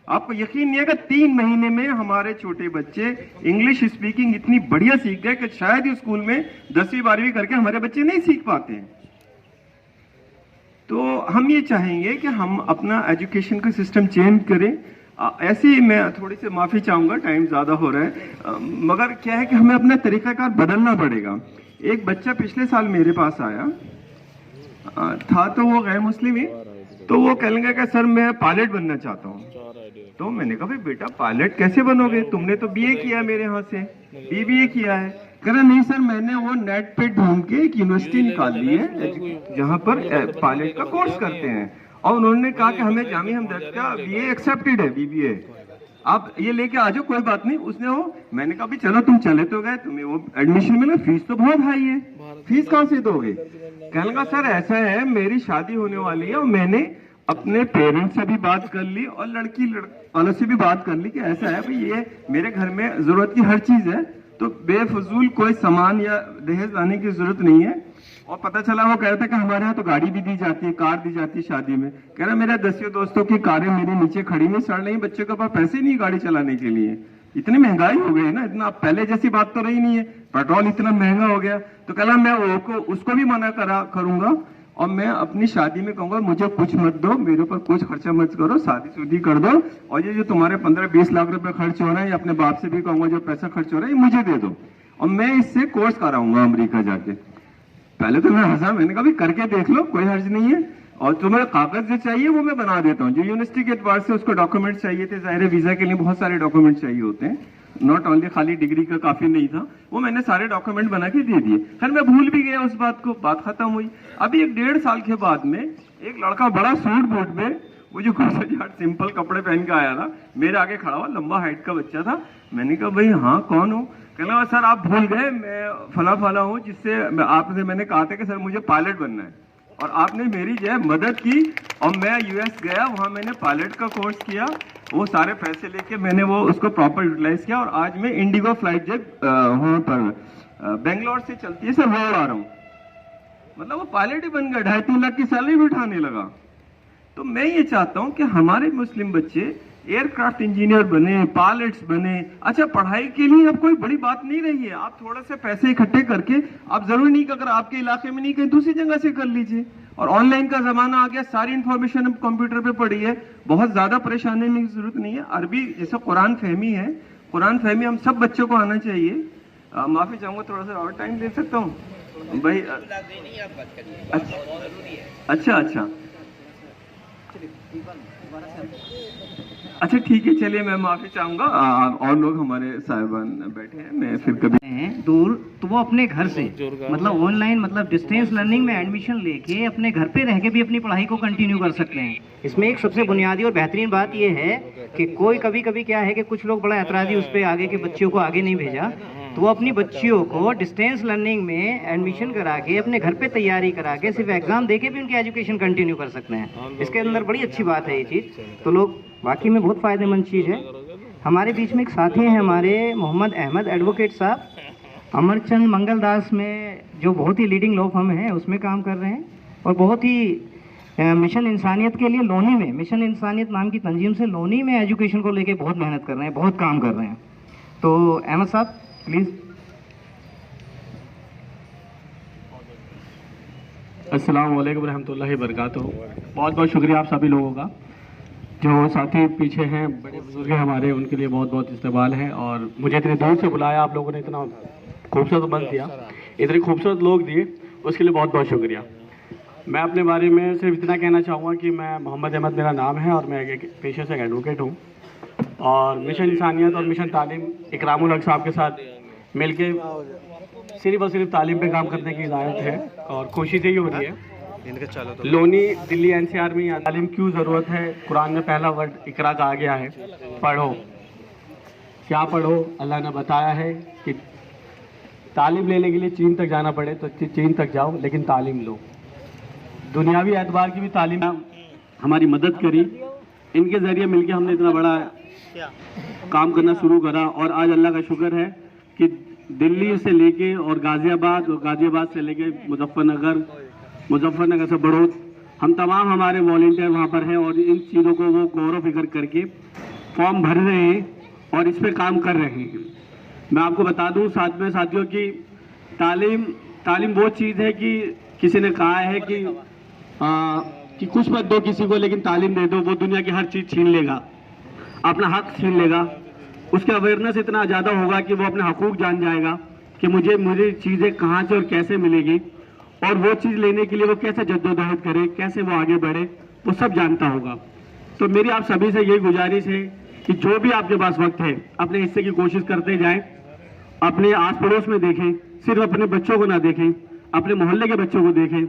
आपको यकीन नहीं है कि 3 महीने में हमारे छोटे बच्चे इंग्लिश स्पीकिंग इतनी बढ़िया सीख गए कि शायद ही स्कूल में 10वीं 12वीं करके हमारे बच्चे नहीं सीख पाते हैं। तो हम ये चाहेंगे कि हम अपना एजुकेशन का सिस्टम चेंज करें। ऐसे ही मैं थोड़ी सी माफी चाहूंगा, टाइम ज्यादा हो रहा है, मगर क्या है कि हमें अपना तरीकाकार बदलना पड़ेगा। एक बच्चा पिछले साल मेरे पास आया था, तो वो गैर मुस्लिम है, तो वो कहने लगा कि सर मैं पायलट बनना चाहता हूँ। तो मैंने कहा भाई बेटा पायलट कैसे बनोगे, तुमने तो बीए किया है मेरे यहाँ से, बीबीए किया है। कह रहा नहीं सर मैंने वो नेट पे ढूंढ के एक यूनिवर्सिटी निकाल ली है जहाँ पर पायलट का कोर्स करते हैं, और उन्होंने कहा कि हमें जामिया हमदर्द का बीए एक्सेप्टेड है, बीबीए आप ये लेके आ जाओ, कोई बात नहीं। उसने वो, मैंने कहा भी चलो तुम चले तो गए, तुम्हें वो एडमिशन मिला, फीस तो बहुत हाई है, फीस कहाँ से दोगे? कहने लगा सर ऐसा है मेरी शादी होने वाली है और मैंने अपने पेरेंट्स से भी बात कर ली और लड़की वालों से भी बात कर ली कि ऐसा है भाई ये मेरे घर में जरूरत की हर चीज है, तो बेफजूल कोई सामान या दहेज लाने की जरूरत नहीं है। और पता चला वो कह रहा था कि हमारे यहाँ तो गाड़ी भी दी जाती है, कार दी जाती है शादी में। कह रहा मेरे 10 दोस्तों की कारें मेरे नीचे खड़ी नहीं, सड़ नहीं, बच्चों के पास पैसे नहीं गाड़ी चलाने के लिए, इतनी महंगाई हो गई ना, इतना पहले जैसी बात तो रही नहीं है, पेट्रोल इतना महंगा हो गया। तो कहला मैं उसको भी मना करूंगा और मैं अपनी शादी में कहूंगा मुझे कुछ मत दो, मेरे ऊपर कुछ खर्चा मत करो, शादी शुदी कर दो, और ये जो तुम्हारे 15-20 लाख रुपए खर्च हो रहे हैं, या अपने बाप से भी कहूंगा जो पैसा खर्च हो रहा है ये मुझे दे दो, और मैं इससे कोर्स कराऊंगा अमेरिका जाके। पहले तो मैं हंसा, मैंने कहा भी करके देख लो, कोई हर्ज नहीं है, और तुम्हें कागज जो चाहिए वो मैं बना देता हूँ, जो यूनिवर्सिटी के एतबार से उसको डॉक्यूमेंट चाहिए थे, जाहिर है वीजा के लिए बहुत सारे डॉक्यूमेंट चाहिए होते हैं, नॉट ओनली खाली डिग्री का काफी नहीं था, वो मैंने सारे डॉक्यूमेंट बना के दे दिए। खैर मैं भूल भी गया उस बात को, बात खत्म हुई। अभी 1-1.5 साल के बाद में एक लड़का बड़ा सूट बूट में, वो जो सिंपल कपड़े पहन के आया था, मेरे आगे खड़ा हुआ, लंबा हाइट का बच्चा था। मैंने कहा भाई हाँ कौन हो? कहना सर आप भूल गए, मैं फला हूँ जिससे आपसे मैंने कहा था कि सर मुझे पायलट बनना है, और आपने मेरी जो है मदद की, और मैं यूएस गया, वहां मैंने पायलट का कोर्स किया, वो सारे पैसे लेके मैंने वो उसको प्रॉपर यूटिलाइज किया, और आज मैं इंडिगो फ्लाइट जो वहां पर बेंगलोर से चलती है सर वो उड़ा रहा हूँ। मतलब वो पायलट ही बन गया, 2.5-3 लाख की सैलरी भी उठाने लगा। तो मैं ये चाहता हूँ कि हमारे मुस्लिम बच्चे एयरक्राफ्ट इंजीनियर बने, पायलट्स बने। अच्छा पढ़ाई के लिए अब कोई बड़ी बात नहीं रही है, आप थोड़ा से पैसे इकट्ठे करके, आप जरूरी नहीं कि अगर आपके इलाके में नहीं कहीं दूसरी जगह से कर लीजिए, और ऑनलाइन का जमाना आ गया, सारी इंफॉर्मेशन कंप्यूटर पे पड़ी है, बहुत ज्यादा परेशानी की जरूरत नहीं है। अरबी जैसे कुरान फहमी है, कुरान फहमी हम सब बच्चों को आना चाहिए। माफी चाहूंगा, थोड़ा सा और टाइम दे सकता हूँ भाई? अच्छा अच्छा ठीक है, चलिए मैं माफी चाहूंगा, और लोग हमारे साहिबान बैठे हैं, मैं फिर कभी हैं दूर, तो वो अपने घर से मतलब ऑनलाइन मतलब डिस्टेंस लर्निंग में एडमिशन लेके अपने घर पे रह के भी अपनी पढ़ाई को कंटिन्यू कर सकते हैं। इसमें एक सबसे बुनियादी और बेहतरीन बात यह है कि कोई कभी क्या है कि कुछ लोग बड़ा ऐतराजी उस पर आगे के बच्चियों को आगे नहीं भेजा, तो वो अपनी बच्चियों को डिस्टेंस लर्निंग में एडमिशन करा के अपने घर पे तैयारी करा के सिर्फ एग्जाम दे के भी उनकी एजुकेशन कंटिन्यू कर सकते हैं। इसके अंदर बड़ी अच्छी बात है ये चीज़, तो लोग वाकई में बहुत फ़ायदेमंद चीज़ है। हमारे बीच में एक साथी हैं हमारे मोहम्मद अहमद एडवोकेट साहब, अमरचंद मंगलदास में जो बहुत ही लीडिंग लॉ फर्म है उसमें काम कर रहे हैं, और बहुत ही मिशन इंसानियत के लिए लोनी में, मिशन इंसानियत नाम की तंजीम से लोनी में एजुकेशन को लेके बहुत मेहनत कर रहे हैं, बहुत काम कर रहे हैं। तो अहमद साहब प्लीज़। अस्सलाम वालेकुम रहमतुल्लाहि वबरकातुहू। बहुत बहुत शुक्रिया आप सभी लोगों का, जो साथी पीछे हैं बड़े बुजुर्ग हैं हमारे, उनके लिए बहुत बहुत इस्तेमाल है, और मुझे इतनी दूर से बुलाया आप लोगों ने, इतना खूबसूरत मंच दिया, इतने खूबसूरत लोग दिए, उसके लिए बहुत बहुत शुक्रिया। मैं अपने बारे में सिर्फ इतना कहना चाहूँगा कि मैं मोहम्मद अहमद मेरा नाम है, और मैं एक पेशे से एडवोकेट हूँ, और मिशन इंसानियत और मिशन तालीम इकरामुल हक साहब के साथ मिलके सिर्फ और सिर्फ तालीम पे काम करने की हिदायत है, और कोशिश यही हो रही है। लोनी दिल्ली NCR में तालीम क्यों ज़रूरत है, कुरान में पहला वर्ड इकरा का आ गया है, पढ़ो। क्या पढ़ो? अल्लाह ने बताया है कि तालीम लेने के लिए चीन तक जाना पड़े तो चीन तक जाओ, लेकिन तालीम लो। दुनियावी एतबार की भी तालीम हमारी मदद करी, इनके ज़रिए मिलके हमने इतना बड़ा काम करना शुरू करा, और आज अल्लाह का शुक्र है कि दिल्ली से लेके और गाज़ियाबाद से लेके मुजफ्फरनगर से बड़ौद, हम तमाम हमारे वॉलंटियर वहाँ पर हैं, और इन चीज़ों को वो गौर फिक्र करके फॉर्म भर रहे हैं और इस पर काम कर रहे हैं। मैं आपको बता दूं साथ में साथियों की तालीम वो चीज़ है कि किसी ने कहा है कि कुछ मत दो किसी को, लेकिन तालीम दे दो, वो दुनिया की हर चीज़ छीन लेगा, अपना हक छीन लेगा। उसका अवेयरनेस इतना ज़्यादा होगा कि वो अपने हकूक़ जान जाएगा कि मुझे चीज़ें कहाँ से और कैसे मिलेगी, और वो चीज़ लेने के लिए वो कैसे जद्दोजहद करे, कैसे वो आगे बढ़े, वो सब जानता होगा। तो मेरी आप सभी से यही गुजारिश है कि जो भी आपके पास वक्त है अपने हिस्से की कोशिश करते जाएं, अपने आस पड़ोस में देखें, सिर्फ अपने बच्चों को ना देखें, अपने मोहल्ले के बच्चों को देखें,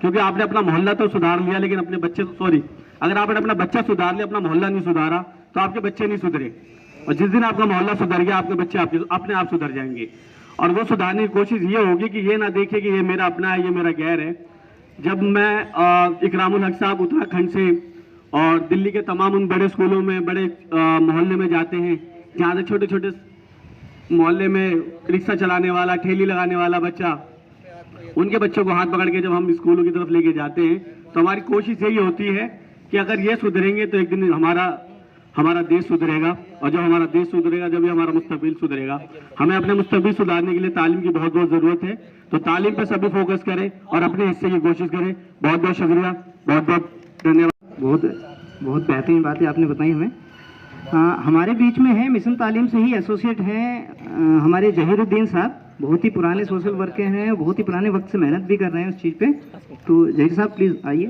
क्योंकि आपने अपना मोहल्ला तो सुधार लिया लेकिन अपने बच्चे अगर आपने अपना बच्चा सुधार लिया, अपना मोहल्ला नहीं सुधारा तो आपके बच्चे नहीं सुधरे, और जिस दिन आपका मोहल्ला सुधर गया आपके बच्चे अपने आप सुधर जाएंगे। और वो सुधारने की कोशिश ये होगी कि ये ना देखे कि ये मेरा अपना है, ये मेरा गैर है। जब मैं इकरामुल हक साहब उत्तराखंड से और दिल्ली के तमाम उन बड़े स्कूलों में, बड़े मोहल्ले में जाते हैं जहाँ से छोटे छोटे मोहल्ले में रिक्शा चलाने वाला, ठेली लगाने वाला बच्चा, उनके बच्चों को हाथ पकड़ के जब हम स्कूलों की तरफ लेके जाते हैं तो हमारी कोशिश यही होती है कि अगर ये सुधरेंगे तो एक दिन हमारा देश सुधरेगा, और जब हमारा देश सुधरेगा जब हमारा मुस्तकबिल सुधरेगा। हमें अपने मुस्तकबिल सुधारने के लिए तालीम की बहुत बहुत ज़रूरत है, तो तालीम पे सभी फोकस करें और अपने हिस्से की कोशिश करें। बहुत बहुत शुक्रिया, बहुत बहुत धन्यवाद। बहुत बेहतरीन बातें आपने बताई हमें। हमारे बीच में है मिशन तालीम से ही एसोसिएट हैं हमारे जहीरुद्दीन साहब, बहुत ही पुराने सोशल वर्कर हैं, बहुत ही पुराने वक्त से मेहनत भी कर रहे हैं उस चीज़ पे। तो जहीर साहब प्लीज़ आइए।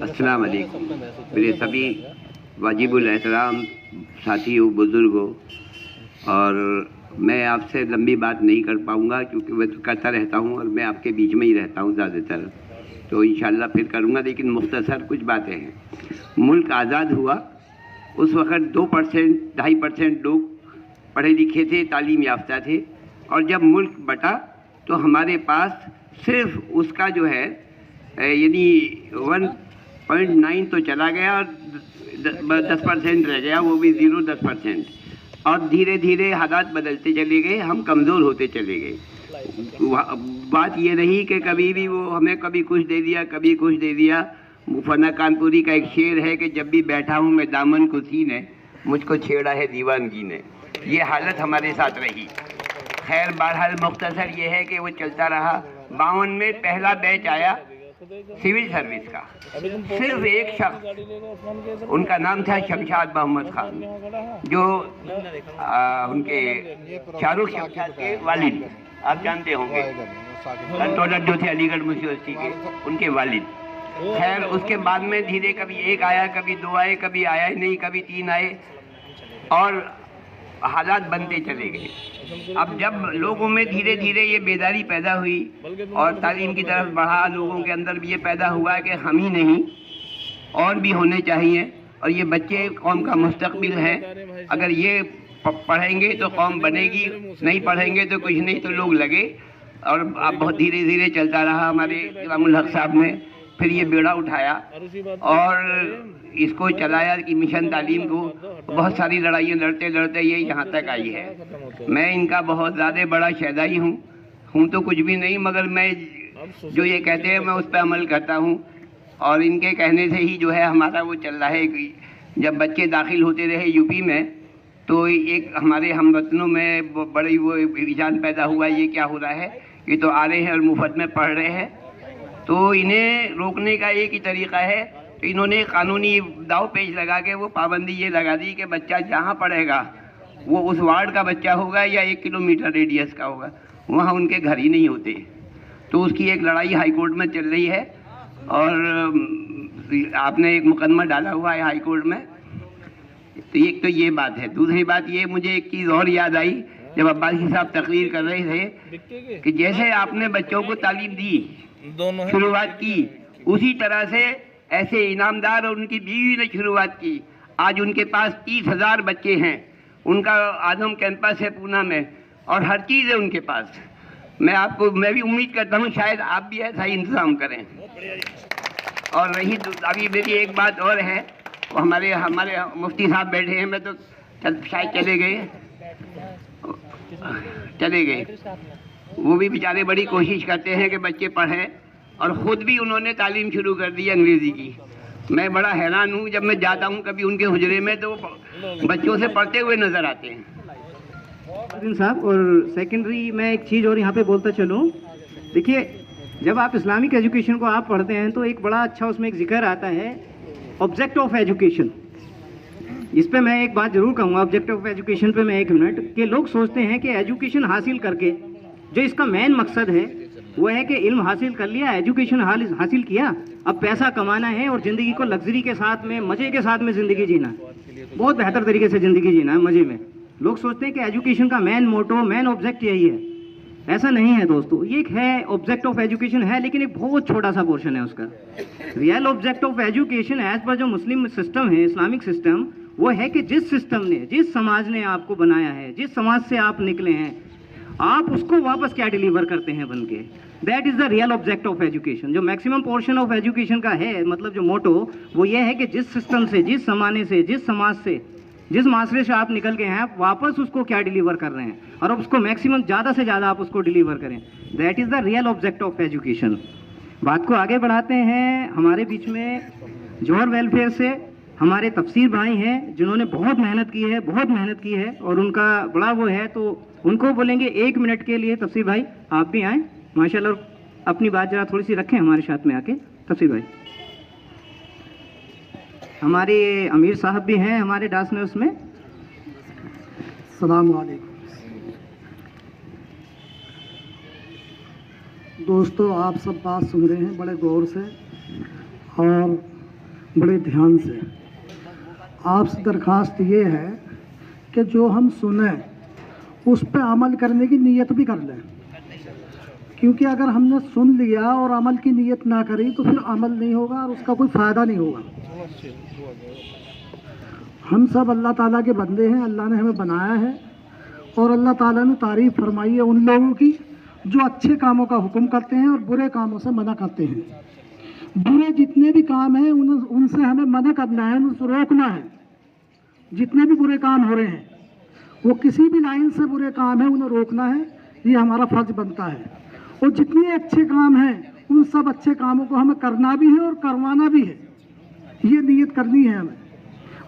अस्सलाम वालेकुम मेरे सभी वाजिबुल एहतराम साथियों, बुज़ुर्गों, और मैं आपसे लंबी बात नहीं कर पाऊँगा क्योंकि मैं तो करता रहता हूँ और मैं आपके बीच में ही रहता हूँ ज़्यादातर, तो इंशाल्लाह फिर करूँगा, लेकिन मुख्तसर कुछ बातें हैं। मुल्क आज़ाद हुआ उस वक़्त 2%, 2.5% लोग पढ़े लिखे थे, तालीम याफ्ता थे, और जब मुल्क बटा तो हमारे पास सिर्फ उसका जो है यानी 1.9 तो चला गया और 10% रह गया, वो भी 0.10%, और धीरे धीरे हालात बदलते चले गए, हम कमज़ोर होते चले गए। बात ये रही कि कभी भी वो हमें कभी कुछ दे दिया, कभी कुछ दे दिया। मुफन्ना कानपुरी का एक शेर है कि जब भी बैठा हूँ मैं दामन को सीने, मुझको छेड़ा है दीवानगी ने। ये हालत हमारे साथ रही। खैर बहरहाल मुख्तसर ये है कि वो चलता रहा। 52 में पहला बैच आया सिविल सर्विस का, सिर्फ एक शख्स, उनका नाम था शमशाद मोहम्मद खान, जो उनके शाहरुख शमशाद के वालिद, आप जानते होंगे, कंट्रोलर जो थे अलीगढ़ यूनिवर्सिटी के, उनके वालिद। खैर उसके बाद में धीरे कभी एक आया, कभी 2 आए, कभी आया ही नहीं, कभी 3 आए, और हालात बनते चले गए। अब जब लोगों में धीरे धीरे ये बेदारी पैदा हुई और तालीम की तरफ बढ़ा, लोगों के अंदर भी ये पैदा हुआ कि हम ही नहीं और भी होने चाहिए, और ये बच्चे कौम का मुस्तकबिल है, अगर ये पढ़ेंगे तो कौम बनेगी, नहीं पढ़ेंगे तो कुछ नहीं, तो लोग लगे। और अब बहुत धीरे धीरे चलता रहा। हमारे इकरामुल हक साहब ने फिर ये बेड़ा उठाया और इसको चलाया कि मिशन तालीम को, बहुत सारी लड़ाइयाँ लड़ते लड़ते ये यहाँ तक आई है। मैं इनका बहुत ज़्यादा बड़ा शहदाई हूँ तो कुछ भी नहीं, मगर मैं जो ये कहते हैं मैं उस पर अमल करता हूँ, और इनके कहने से ही जो है हमारा वो चल रहा है कि जब बच्चे दाखिल होते रहे यूपी में, तो एक हमारे हमवतनों में बड़ी वो विचार पैदा हुआ, ये क्या हो रहा है, ये तो आ रहे हैं और मुफ्त में पढ़ रहे हैं, तो इन्हें रोकने का एक ही तरीका है। तो इन्होंने कानूनी दाव पेच लगा के वो पाबंदी ये लगा दी कि बच्चा जहाँ पढ़ेगा वो उस वार्ड का बच्चा होगा या 1 किलोमीटर रेडियस का होगा, वहाँ उनके घर ही नहीं होते। तो उसकी एक लड़ाई हाई कोर्ट में चल रही है, और आपने एक मुकदमा डाला हुआ है हाई कोर्ट में। तो एक तो ये बात है। दूसरी बात ये, मुझे एक चीज़ और याद आई जब अब्बासी साहब तकरीर कर रहे थे कि जैसे आपने बच्चों को तालीम दी, शुरुआत की, उसी तरह से ऐसे इनामदार और उनकी बीवी ने शुरुआत की। आज उनके पास 30,000 बच्चे हैं, उनका आजम कैंपस है पूना में, और हर चीज़ है उनके पास। मैं भी उम्मीद करता हूँ शायद आप भी ऐसा ही इंतज़ाम करें। और रही अभी मेरी एक बात और है, वो हमारे मुफ्ती साहब बैठे हैं, मैं तो शायद चले गए। वो भी बेचारे बड़ी कोशिश करते हैं कि बच्चे पढ़ें, और ख़ुद भी उन्होंने तालीम शुरू कर दी अंग्रेज़ी की। मैं बड़ा हैरान हूँ, जब मैं जाता हूँ कभी उनके हुजरे में तो बच्चों से पढ़ते हुए नज़र आते हैं साहब। और सेकेंडरी मैं एक चीज़ और यहाँ पे बोलता चलूँ, देखिए जब आप इस्लामिक एजुकेशन को आप पढ़ते हैं तो एक बड़ा अच्छा उसमें एक जिक्र आता है ऑब्जेक्ट ऑफ एजुकेशन। इस पे मैं एक बात जरूर कहूँगा, ऑब्जेक्ट ऑफ एजुकेशन पे मैं 1 मिनट, कि लोग सोचते हैं कि एजुकेशन हासिल करके जो इसका मेन मकसद है वो है कि इल्म हासिल कर लिया, एजुकेशन हासिल किया, अब पैसा कमाना है और ज़िंदगी को लग्जरी के साथ में, मज़े के साथ में ज़िंदगी जीना, बहुत बेहतर तरीके से ज़िंदगी जीना है, मज़े में। लोग सोचते हैं कि एजुकेशन का मेन मोटो, मेन ऑब्जेक्ट यही है। ऐसा नहीं है दोस्तों, ये एक है, ऑब्जेक्ट ऑफ एजुकेशन है, लेकिन एक बहुत छोटा सा पोर्शन है उसका। Real object of education as पर जो मुस्लिम सिस्टम है, इस्लामिक सिस्टम, वो है कि जिस सिस्टम ने, जिस समाज ने आपको बनाया है, जिस समाज से आप निकले हैं, आप उसको वापस क्या डिलीवर करते हैं बन के। That is the real object of education. जो मैक्सिमम पोर्शन ऑफ एजुकेशन का है, मतलब जो मोटो, वो ये है कि जिस सिस्टम से, जिस ज़माने से, जिस समाज से, जिस माशरे से आप निकल के हैं, आप वापस उसको क्या डिलीवर कर रहे हैं, और अब उसको मैक्सिमम ज़्यादा से ज़्यादा आप उसको डिलीवर करें। That is the real object of education. बात को आगे बढ़ाते हैं। हमारे बीच में जौहर वेलफेयर से हमारे तफसीर भाई हैं, जिन्होंने बहुत मेहनत की है, बहुत मेहनत की है, और उनका बड़ा वो है, तो उनको बोलेंगे 1 मिनट के लिए। तफसीर भाई आप भी आएँ माशाल्लाह, अपनी बात जरा थोड़ी सी रखें हमारे साथ में आके। तफसीर भाई, हमारे अमीर साहब भी हैं हमारे डास न्यूज़ में। अस्सलाम वालेकुम दोस्तों, आप सब बात सुन रहे हैं बड़े गौर से और बड़े ध्यान से। आपसे दरख्वास्त ये है कि जो हम सुने उस पर अमल करने की नीयत भी कर लें, क्योंकि अगर हमने सुन लिया और अमल की नीयत ना करी तो फिर अमल नहीं होगा और उसका कोई फ़ायदा नहीं होगा। हम सब अल्लाह ताला के बंदे हैं, अल्लाह ने हमें बनाया है, और अल्लाह ताला ने तारीफ़ फरमाई है उन लोगों की जो अच्छे कामों का हुक्म करते हैं और बुरे कामों से मना करते हैं। बुरे जितने भी काम हैं उनसे हमें मना करना है, उनसे रोकना है। जितने भी बुरे काम हो रहे हैं, वो किसी भी लाइन से बुरे काम है, उन्हें रोकना है, ये हमारा फ़र्ज बनता है। और जितने अच्छे काम हैं, उन सब अच्छे कामों को हमें करना भी है और करवाना भी है, ये नीयत करनी है हमें।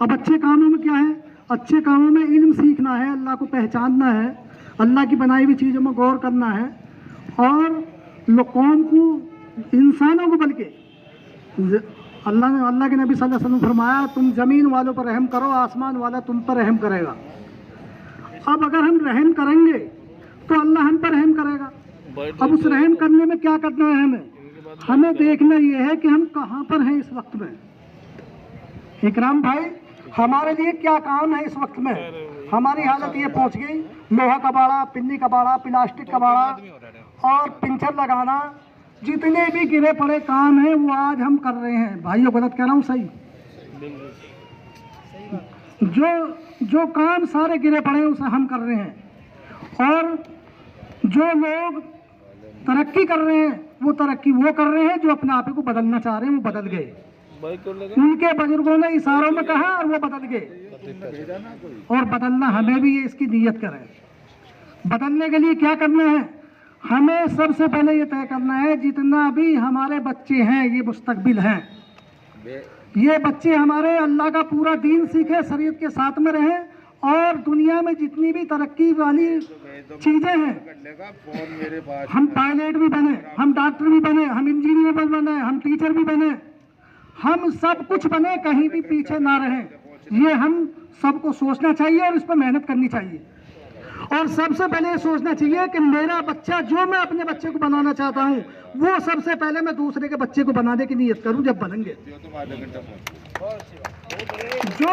अब अच्छे कामों में क्या है? अच्छे कामों में इल्म सीखना है, अल्लाह को पहचानना है, अल्लाह की बनाई हुई चीज़ों में गौर करना है, और कौम को, इंसानों को, बल्कि अल्लाह के नबी सल्लल्लाहु अलैहि वसल्लम फरमाया, तुम ज़मीन वालों पर रहम करो, आसमान वाला तुम पर रहम करेगा। अब अगर हम रहम करेंगे तो अल्लाह हम पर रहम करेगा। अब उस रहम करने में क्या करना है? हमें देखना ये है कि हम कहाँ पर हैं इस वक्त में। इकराम भाई, हमारे लिए क्या काम है इस वक्त में? हमारी हालत ये पहुंच गई, लोहा का बाड़ा, पिन्नी का बाड़ा, प्लास्टिक का बाड़ा और पिंचर लगाना, जितने भी गिरे पड़े काम हैं वो आज हम कर रहे हैं। भाइयों, गलत कह रहा हूँ? सही। जो काम सारे गिरे पड़े हैं उसे हम कर रहे हैं, और जो लोग तरक्की कर रहे हैं वो तरक्की वो कर रहे हैं जो अपने आप को बदलना चाह रहे हैं, वो बदल गए। उनके बुजुर्गों ने इशारों में कहा और वो बदल गए, और बदलना हमें भी ये इसकी नीयत करें। बदलने के लिए क्या करना है? हमें सबसे पहले ये तय करना है, जितना भी हमारे बच्चे हैं ये मुस्तकबिल हैं, ये बच्चे हमारे अल्लाह का पूरा दीन सीखे, शरीयत के साथ में रहें, और दुनिया में जितनी भी तरक्की वाली चीज़ें हैं, हम पायलट भी बने, हम डॉक्टर भी बने, हम इंजीनियर भी बने, हम टीचर भी बने, हम सब कुछ बने, कहीं भी पीछे ना रहें। ये हम सबको सोचना चाहिए और इस पर मेहनत करनी चाहिए। और सबसे पहले ये सोचना चाहिए कि मेरा बच्चा, जो मैं अपने बच्चे को बनाना चाहता हूँ, वो सबसे पहले मैं दूसरे के बच्चे को बनाने की नीयत करूँ। जब बनेंगे, जो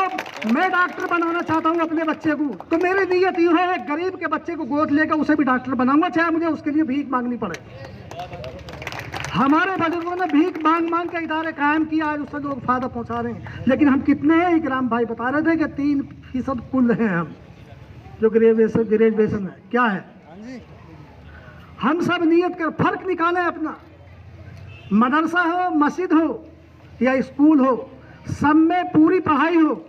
मैं डॉक्टर बनाना चाहता हूँ अपने बच्चे को, तो मेरी नीयत ये है, गरीब के बच्चे को गोद लेकर उसे भी डॉक्टर बनाऊंगा, चाहे मुझे उसके लिए भीख मांगनी पड़े। हमारे बुजुर्गों ने भीख मांग मांग के इदारे कायम किया, आज उससे लोग फायदा पहुंचा रहे हैं। लेकिन हम कितने हैं? इकराम भाई बता रहे थे कि 3% कुल हैं हम जो ग्रेजुएशन है। क्या है? हम सब नियत कर फर्क निकालें अपना। मदरसा हो, मस्जिद हो या स्कूल हो, सब में पूरी पढ़ाई हो,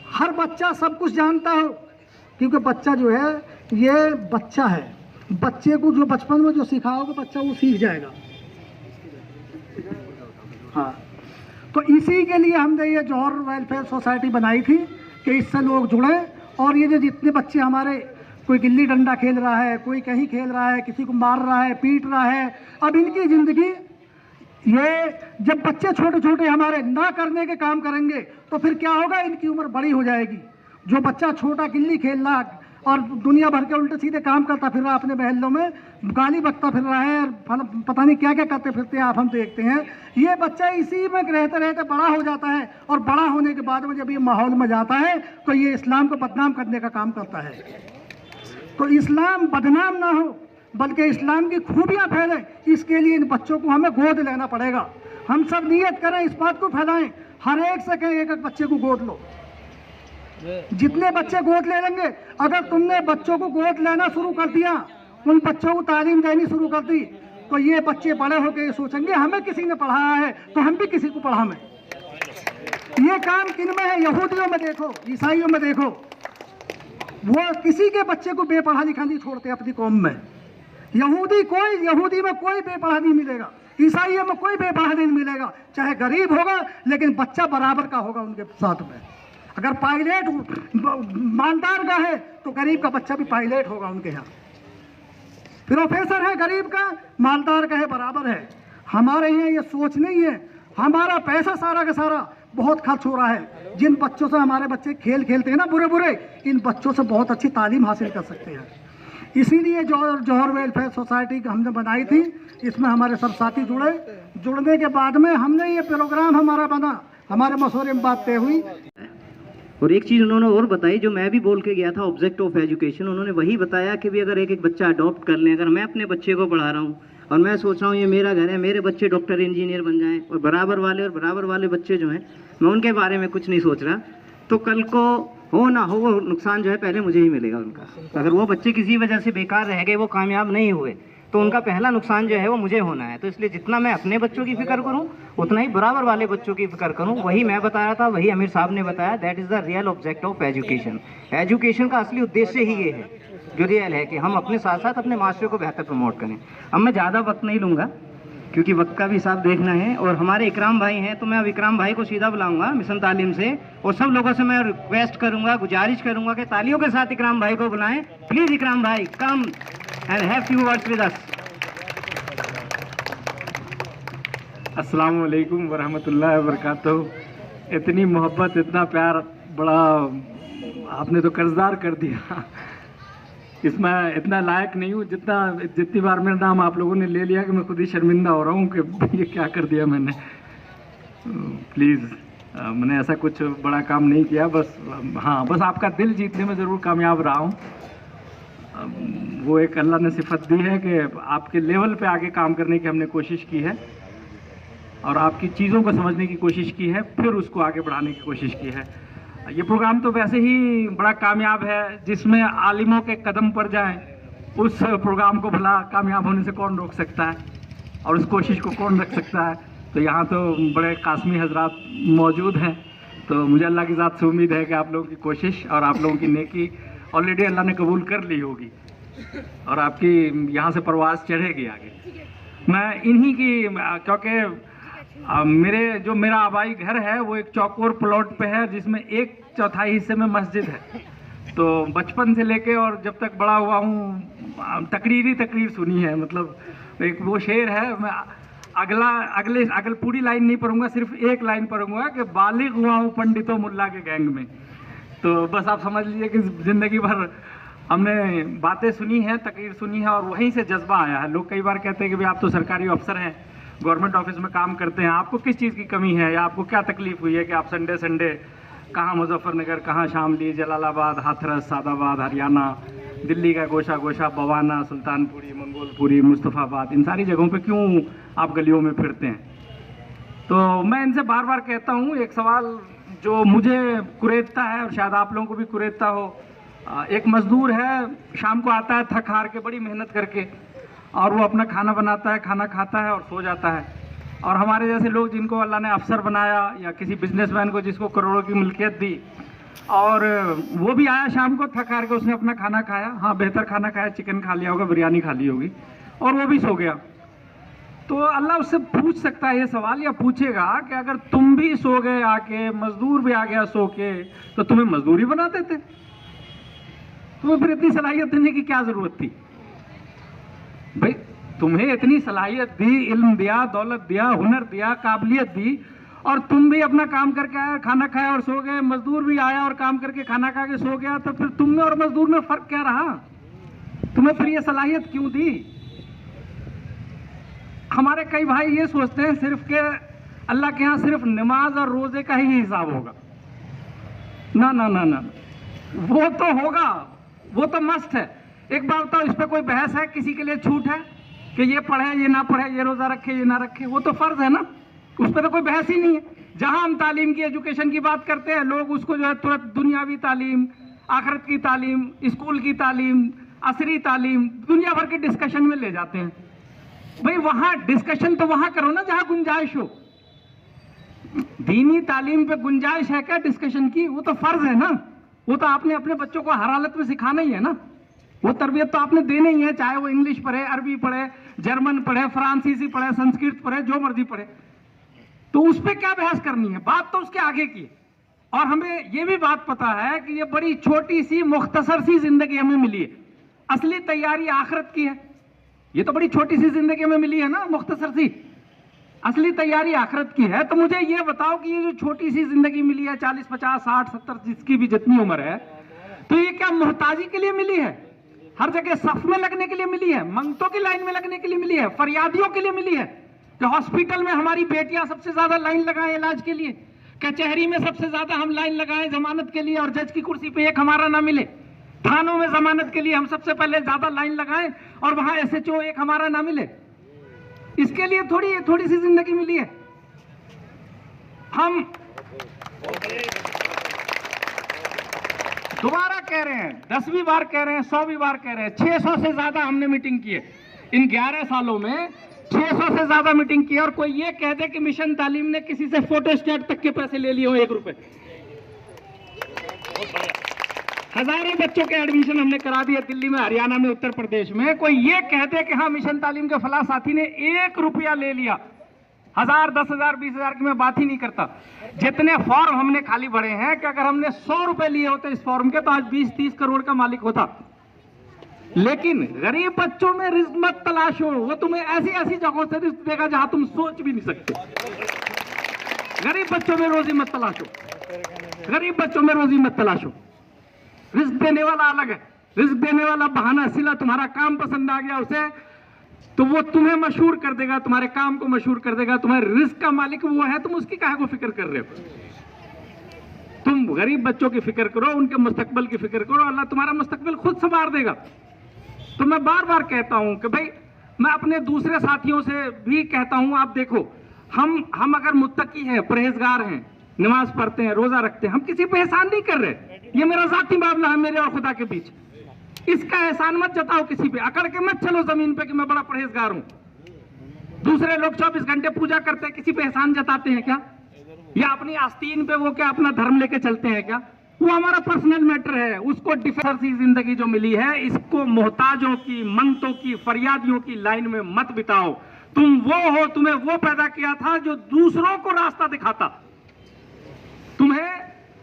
हर बच्चा सब कुछ जानता हो, क्योंकि बच्चा जो है ये बच्चा है। बच्चे को जो बचपन में जो सिखाओगे बच्चा वो सीख जाएगा। हाँ, तो इसी के लिए हमने ये जौहर वेलफेयर सोसाइटी बनाई थी कि इससे लोग जुड़े, और ये जो जितने बच्चे हमारे, कोई गिल्ली डंडा खेल रहा है, कोई कहीं खेल रहा है, किसी को मार रहा है, पीट रहा है, अब इनकी ज़िंदगी, ये जब बच्चे छोटे छोटे हमारे ना करने के काम करेंगे तो फिर क्या होगा? इनकी उम्र बड़ी हो जाएगी। जो बच्चा छोटा गिल्ली खेल रहा, और दुनिया भर के उल्टे सीधे काम करता फिर रहा है, अपने महलों में गाली बकता फिर रहा है, पता नहीं क्या क्या करते फिरते हैं आप, हम देखते हैं। ये बच्चा इसी में रहते रहते बड़ा हो जाता है, और बड़ा होने के बाद में जब ये माहौल में जाता है तो ये इस्लाम को बदनाम करने का काम करता है। तो इस्लाम बदनाम ना हो बल्कि इस्लाम की खूबियाँ फैले, इसके लिए इन बच्चों को हमें गोद लेना पड़ेगा। हम सब नियत करें, इस बात को फैलाएं, हर एक से कहें एक एक बच्चे को गोद लो। जितने बच्चे गोद ले लेंगे, अगर तुमने बच्चों को गोद लेना शुरू कर दिया, उन बच्चों को तालीम देनी शुरू कर दी, तो ये बच्चे बड़े होकर ये सोचेंगे हमें किसी ने पढ़ाया है तो हम भी किसी को पढ़ाएं। ये काम किन में है? यहूदियों में देखो, ईसाइयों में देखो, वो किसी के बच्चे को बेपढ़ा लिखा नहीं छोड़ते अपनी कौम में। यहूदी में कोई बेपढ़ा नहीं मिलेगा, ईसाइयों में कोई बेपढ़ा नहीं मिलेगा, चाहे गरीब होगा लेकिन बच्चा बराबर का होगा उनके साथ में। अगर पायलट मालदार का है तो गरीब का बच्चा भी पायलट होगा उनके यहाँ। प्रोफेसर है गरीब का, मालदार का है, बराबर है। हमारे यहाँ ये सोच नहीं है। हमारा पैसा सारा का सारा बहुत खर्च हो रहा है। जिन बच्चों से हमारे बच्चे खेल खेलते हैं ना बुरे बुरे, इन बच्चों से बहुत अच्छी तालीम हासिल कर सकते हैं। इसीलिए जौहर वेलफेयर सोसाइटी हमने बनाई थी, इसमें हमारे सब साथी जुड़ने के बाद में हमने ये प्रोग्राम हमारा बना, हमारे मशवरे में बात तय हुई। और एक चीज़ उन्होंने और बताई जो मैं भी बोल के गया था, ऑब्जेक्ट ऑफ एजुकेशन, उन्होंने वही बताया कि भी अगर एक एक बच्चा अडॉप्ट कर लें, अगर मैं अपने बच्चे को पढ़ा रहा हूँ और मैं सोच रहा हूँ ये मेरा घर है, मेरे बच्चे डॉक्टर इंजीनियर बन जाएं, और बराबर वाले बच्चे जो हैं मैं उनके बारे में कुछ नहीं सोच रहा, तो कल को हो ना हो वो नुकसान जो है पहले मुझे ही मिलेगा उनका। अगर वो बच्चे किसी वजह से बेकार रह गए, वो कामयाब नहीं हुए, तो उनका पहला नुकसान जो है वो मुझे होना है। तो इसलिए जितना मैं अपने बच्चों की फिक्र करूं उतना ही बराबर वाले बच्चों की फिक्र करूं। वही मैं बता रहा था, वही अमीर साहब ने बताया, that is the real object of education. Education का असली उद्देश्य ही ये है, जो रियल है, कि हम अपने साथ साथ अपने मास्टर को बेहतर प्रमोट करें। अब मैं ज़्यादा वक्त नहीं लूँगा क्योंकि वक्त का भी हिसाब देखना है, और हमारे इकराम भाई हैं, तो मैं अब इकराम भाई को सीधा बुलाऊंगा मिशन तालीम से, और सब लोगों से मैं रिक्वेस्ट करूंगा, गुजारिश करूंगा कि तालियों के साथ इकराम भाई को बुलाएं। प्लीज़ इकराम भाई, come and have few words with us. अस्सलाम वालेकुम वरहमतुल्लाहि वबरकातुहू। इतनी मोहब्बत, इतना प्यार, बड़ा आपने तो कर्जदार कर दिया। इसमें इतना लायक नहीं हूँ, जितनी बार मेरा नाम आप लोगों ने ले लिया कि मैं खुद ही शर्मिंदा हो रहा हूँ कि ये क्या कर दिया मैंने। प्लीज़, मैंने ऐसा कुछ बड़ा काम नहीं किया, बस आपका दिल जीतने में ज़रूर कामयाब रहा हूँ। वो एक अल्लाह ने सिफत दी है कि आपके लेवल पे आगे काम करने की हमने कोशिश की है, और आपकी चीज़ों को समझने की कोशिश की है, फिर उसको आगे बढ़ाने की कोशिश की है। ये प्रोग्राम तो वैसे ही बड़ा कामयाब है, जिसमें आलिमों के कदम पर जाएं, उस प्रोग्राम को भला कामयाब होने से कौन रोक सकता है, और उस कोशिश को कौन रख सकता है। तो यहाँ तो बड़े कासमी हजरात मौजूद हैं, तो मुझे अल्लाह की ज़ात से उम्मीद है कि आप लोगों की कोशिश और आप लोगों की नेकी ऑलरेडी अल्लाह ने कबूल कर ली होगी, और आपकी यहाँ से परवाज़ चढ़ेगी आगे। मैं इन्हीं की, क्योंकि मेरा आबाई घर है वो एक चौकोर प्लॉट पे है, जिसमें 1/4 हिस्से में मस्जिद है। तो बचपन से लेके और जब तक बड़ा हुआ हूँ तकरीर सुनी है। मतलब एक वो शेर है, मैं अगल पूरी लाइन नहीं पढ़ूंगा, सिर्फ एक लाइन पढ़ूंगा कि बालिग हुआ हूँ पंडितों मुल्ला के गैंग में। तो बस आप समझ लीजिए कि ज़िंदगी भर हमने बातें सुनी हैं, तकरीर सुनी है, और वहीं से जज्बा आया है। लोग कई बार कहते हैं कि भाई आप तो सरकारी अफसर हैं, गवर्नमेंट ऑफिस में काम करते हैं, आपको किस चीज़ की कमी है, या आपको क्या तकलीफ हुई है कि आप संडे कहाँ मुजफ्फरनगर, कहाँ शामली, जलालाबाद, हाथरस, सादाबाद, हरियाणा, दिल्ली का गोशा बवाना, सुल्तानपुरी, मंगोलपुरी, मुस्तफ़ाबाद, इन सारी जगहों पे क्यों आप गलियों में फिरते हैं। तो मैं इनसे बार बार कहता हूँ, एक सवाल जो मुझे कुरेदता है और शायद आप लोगों को भी कुरेदता हो। एक मज़दूर है, शाम को आता है थक हार के, बड़ी मेहनत करके, और वो अपना खाना बनाता है, खाना खाता है और सो जाता है। और हमारे जैसे लोग जिनको अल्लाह ने अफसर बनाया, या किसी बिजनेसमैन को जिसको करोड़ों की मिल्कियत दी, और वो भी आया शाम को थक हार के, उसने अपना खाना खाया, हाँ बेहतर खाना खाया, चिकन खा लिया होगा, बिरयानी खा ली होगी, और वो भी सो गया। तो अल्लाह उससे पूछ सकता है ये सवाल, या पूछेगा कि अगर तुम भी सो गए आके, मजदूर भी आ गया सो के, तो तुम्हें मजदूरी बना देते, तुम्हें फिर इतनी सलाहियत देने की क्या ज़रूरत थी भाई। तुम्हें इतनी सलाहियत दी, इल्म दिया, दौलत दिया, हुनर दिया, काबिलियत दी, और तुम भी अपना काम करके आए, खाना खाया और सो गए, मजदूर भी आया और काम करके खाना खा के सो गया, तो फिर तुम में और मजदूर में फर्क क्या रहा? तुम्हें फिर ये सलाहियत क्यों दी? हमारे कई भाई ये सोचते हैं सिर्फ के अल्लाह के यहाँ सिर्फ नमाज और रोजे का ही हिसाब होगा। ना ना ना ना, वो तो होगा, वो तो मस्त है। एक बात बताओ, इस पे कोई बहस है? किसी के लिए छूट है कि ये पढ़े ये ना पढ़े, ये रोजा रखे ये ना रखे? वो तो फर्ज है ना, उस पर तो कोई बहस ही नहीं है। जहां हम तालीम की, एजुकेशन की बात करते हैं, लोग उसको जो है तुरंत दुनियावी तालीम, आखिरत की तालीम, स्कूल की तालीम, असरी तालीम, दुनिया भर के डिस्कशन में ले जाते हैं। भाई वहां डिस्कशन तो वहां करो ना जहां गुंजाइश हो। दीनी तालीम पे गुंजाइश है क्या डिस्कशन की? वो तो फर्ज है ना, वो तो आपने अपने बच्चों को हर हालत में सिखाना ही है ना, वो तरबियत तो आपने देना ही है, चाहे वो इंग्लिश पढ़े, अरबी पढ़े, जर्मन पढ़े, फ्रांसीसी पढ़े, संस्कृत पढ़े, जो मर्जी पढ़े। तो उस पर क्या बहस करनी है? बात तो उसके आगे की है। और हमें ये भी बात पता है कि ये बड़ी छोटी सी मुख्तसर सी जिंदगी हमें मिली है, असली तैयारी आखिरत की है। ये तो बड़ी छोटी सी जिंदगी हमें मिली है ना, मुख्तसर सी, असली तैयारी आखिरत की है। तो मुझे ये बताओ कि ये जो छोटी सी जिंदगी मिली है, 40, 50, 60, 70, जिसकी भी जितनी उम्र है, तो ये क्या मोहताजी के लिए मिली है? हर जगह सफ में लगने के लिए मिली है? मंगतों की लाइन में लगने के लिए मिली है? फरियादियों के लिए मिली है? कि हॉस्पिटल में हमारी बेटियां सबसे ज्यादा लाइन लगाएं इलाज के लिए, कचहरी में सबसे ज्यादा हम लाइन लगाएं जमानत के लिए और जज की कुर्सी पे एक हमारा ना मिले, थानों में जमानत के लिए हम सबसे पहले ज्यादा लाइन लगाएं और वहां SHO एक हमारा ना मिले? इसके लिए थोड़ी सी जिंदगी मिली है। हम दोबारा कह रहे हैं, 10वीं बार कह रहे हैं, 100वीं बार कह रहे हैं, 600 से ज्यादा हमने मीटिंग की है इन 11 सालों में, 600 से ज्यादा मीटिंग की है। और कोई ये कह दे कि मिशन तालीम ने किसी से फोटोस्टेट तक के पैसे ले लिए हो 1 रुपए, हजारों बच्चों के एडमिशन हमने करा दिए दिल्ली में, हरियाणा में, उत्तर प्रदेश में। कोई ये कहते कि हाँ मिशन तालीम के फला साथी ने 1 रुपया ले लिया, 1000, 10,000, 20,000 की मैं बात ही नहीं करता। जितने फॉर्म हमने खाली भरे हैं कि अगर हमने 100 रुपए लिए होते इस फॉर्म के तो आज 20-30 करोड़ का मालिक होता। लेकिन गरीब बच्चों में रिस्क मत तलाशो, वो तुम्हें ऐसी ऐसी जगहों से रिस्क देगा जहां तुम सोच भी नहीं सकते। गरीब बच्चों में रोजी मत तलाशो, गरीब बच्चों में रोजी मत तलाशो। रिस्क देने वाला अलग है, रिस्क देने वाला बहाना सिला, तुम्हारा काम पसंद आ गया उसे तो वो तुम्हें मशहूर कर देगा, तुम्हारे काम को मशहूर कर देगा। तुम्हारे रिस्क का मालिक वो है, तुम उसकी काहे को फिक्र कर रहे हो? तुम गरीब बच्चों की फिक्र करो, उनके मुस्तकबिल की फिक्र करो, अल्लाह तुम्हारा मुस्तकबिल खुद संवार देगा। तो मैं बार बार कहता हूं कि भाई, मैं अपने दूसरे साथियों से भी कहता हूं, आप देखो, हम अगर मुत्तकी हैं, परहेजगार हैं, नमाज पढ़ते हैं, रोजा रखते हैं, हम किसी पे एहसान नहीं कर रहे। ये मेरा जाती मामला है मेरे और खुदा के बीच, इसका एहसान मत जताओ किसी पे, अकड़ के मत चलो जमीन पे कि मैं बड़ा परहेजगार हूं। दूसरे लोग 24 घंटे पूजा करते हैं, किसी पे एहसान जताते हैं क्या? या अपनी आस्तीन पे वो क्या अपना धर्म लेके चलते हैं क्या? वो हमारा पर्सनल मैटर है। उसको डिफेंस की जिंदगी जो मिली है, इसको मोहताजों की, मंगतों की, फरियादियों की लाइन में मत बिताओ। तुम वो हो, तुम्हें वो पैदा किया था जो दूसरों को रास्ता दिखाता। तुम्हें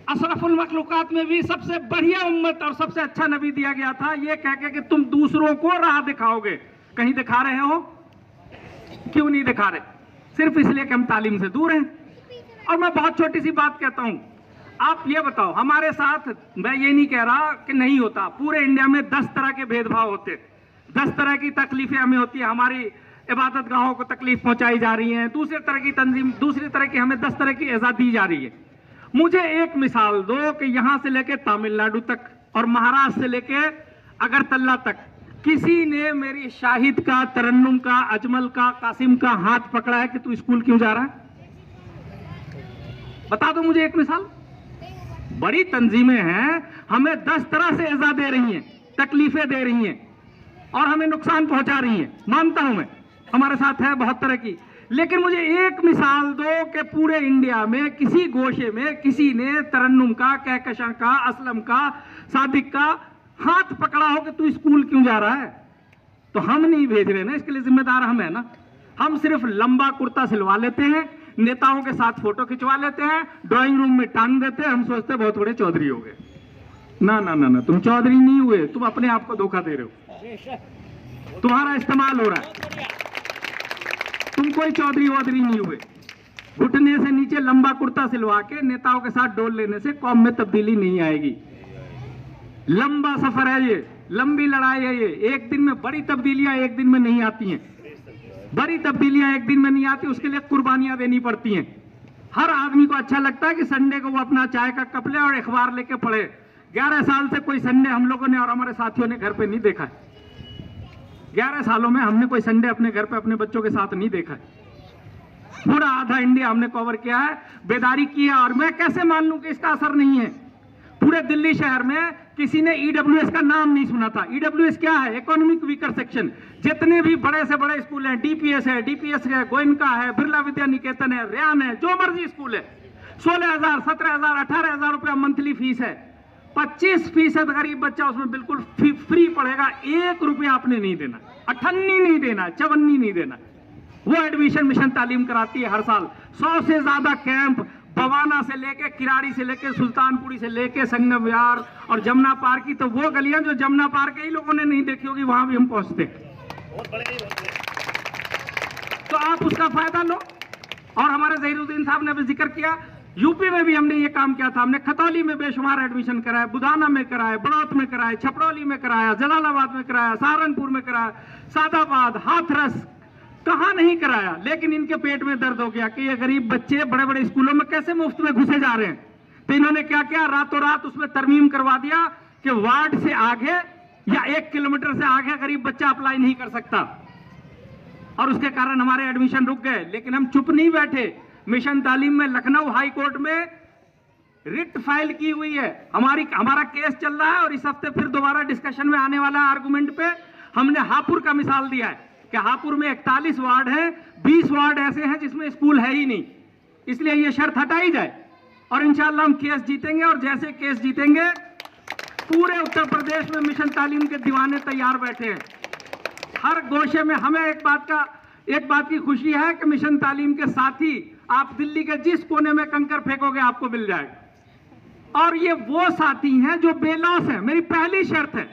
अशरफुल मखलूकात में भी सबसे बढ़िया उम्मत और सबसे अच्छा नबी दिया गया था, ये कह के कि तुम दूसरों को राह दिखाओगे। कहीं दिखा रहे हो? क्यों नहीं दिखा रहे? सिर्फ इसलिए कि हम तालीम से दूर हैं। और मैं बहुत छोटी सी बात कहता हूं, आप ये बताओ, हमारे साथ, मैं ये नहीं कह रहा कि नहीं होता, पूरे इंडिया में 10 तरह के भेदभाव होते, 10 तरह की तकलीफें हमें होती है, हमारी इबादत गाहों को तकलीफ पहुंचाई जा रही है, दूसरे तरह की तंजीम, दूसरी तरह की हमें 10 तरह की इज़्ज़त दी जा रही है। मुझे एक मिसाल दो कि यहां से लेके तमिलनाडु तक और महाराष्ट्र से लेके अगरतला तक किसी ने मेरी शाहिद का, तरन्नुम का, अजमल का, कासिम का हाथ पकड़ा है कि तू स्कूल क्यों जा रहा है? बता दो मुझे एक मिसाल। बड़ी तंजीमें हैं, हमें 10 तरह से इज़्ज़त दे रही हैं, तकलीफें दे रही हैं और हमें नुकसान पहुंचा रही हैं। मानता हूं मैं, हमारे साथ है बहुत तरह की, लेकिन मुझे एक मिसाल दो कि पूरे इंडिया में किसी गोशे में किसी ने तरन्नुम का, कहकशां का, असलम का, सादिक का हाथ पकड़ा हो कि तू स्कूल क्यों जा रहा है? तो हम नहीं भेज रहे ना, इसके लिए जिम्मेदार हम है ना। हम सिर्फ लंबा कुर्ता सिलवा लेते हैं, नेताओं के साथ फोटो खिंचवा लेते हैं, ड्राइंग रूम में टांग देते हैं, हम सोचते हैं बहुत बड़े चौधरी हो गए। ना ना ना ना, तुम चौधरी नहीं हुए, तुम अपने आप को धोखा दे रहे हो, तुम्हारा इस्तेमाल हो रहा है, तुम कोई चौधरी वौधरी नहीं हुए। घुटने से नीचे लंबा कुर्ता सिलवा के नेताओं के साथ डोल लेने से कौम में तब्दीली नहीं आएगी। लंबा सफर है ये, लंबी लड़ाई है ये। एक दिन में बड़ी तब्दीलियां एक दिन में नहीं आती हैं, बड़ी तब्दीलियां एक दिन में नहीं आती, उसके लिए कुर्बानियां देनी पड़ती हैं। हर आदमी को अच्छा लगता है कि संडे को वो अपना चाय का कप ले और अखबार लेके पढ़े। 11 साल से कोई संडे हम लोगों ने और हमारे साथियों ने घर पे नहीं देखा है। 11 सालों में हमने कोई संडे अपने घर पे अपने बच्चों के साथ नहीं देखा है। पूरा आधा इंडिया हमने कवर किया है, बेदारी की है। और मैं कैसे मान लूं कि इसका असर नहीं है? पूरे दिल्ली शहर में किसी ने ईडब्ल्यूएस का नाम नहीं सुना था। ईडब्ल्यूएस क्या है? Economic weaker section. जितने भी बड़े से बड़े स्कूल हैं, डीपीएस है, गोयनका है, बिरला विद्या निकेतन है, रेयान है, जो मर्जी स्कूल है, 16,000, 17,000, 18,000 रुपया मंथली फीस है। 25% गरीब बच्चा उसमें बिल्कुल फ्री पढ़ेगा। 1 रुपया आपने नहीं देना, 58 नहीं देना, 54 नहीं देना। वो एडमिशन मिशन तालीम कराती है हर साल। 100 से ज्यादा कैंप बवाना से लेके, किराड़ी से लेके, सुल्तानपुरी से लेके संगम विहार और जमुना पार की, तो वो गलियां जो जमुना पार के ही लोगों ने नहीं देखी होगी, वहां भी हम पहुंचते। तो आप उसका फायदा लो। और हमारे जहीरुद्दीन साहब ने भी जिक्र किया, यूपी में भी हमने ये काम किया था। हमने खतौली में बेशुमार एडमिशन कराया, बुधाना में कराया, बड़ौत में कराया, छपड़ौली में कराया, जलालाबाद में कराया, सहारनपुर में कराया, सादाबाद, हाथरस, कहां नहीं कराया। लेकिन इनके पेट में दर्द हो गया कि ये गरीब बच्चे बड़े बड़े स्कूलों में कैसे मुफ्त में घुसे जा रहे हैं। तो इन्होंने क्या किया, रातों रात उसमें तरमीम करवा दिया कि वार्ड से आगे या 1 किलोमीटर से आगे गरीब बच्चा अप्लाई नहीं कर सकता। और उसके कारण हमारे एडमिशन रुक गए। लेकिन हम चुप नहीं बैठे। मिशन तालीम में लखनऊ हाई कोर्ट में रिट फाइल की हुई है। हमारा केस चल रहा है और इस हफ्ते फिर दोबारा डिस्कशन में आने वाला आर्गुमेंट पे हमने हापुड़ का मिसाल दिया है कि हापुड़ में 41 वार्ड है, 20 वार्ड ऐसे हैं जिसमें स्कूल है ही नहीं। इसलिए ये शर्त हटाई जाए और इंशाअल्लाह हम केस जीतेंगे। और जैसे केस जीतेंगे, पूरे उत्तर प्रदेश में मिशन तालीम के दीवाने तैयार बैठे हैं। हर गोशे में हमें एक बात की खुशी है कि मिशन तालीम के साथी आप दिल्ली के जिस कोने में कंकर फेंकोगे आपको मिल जाएगा। और ये वो साथी हैं जो बेलौस हैं। मेरी पहली शर्त है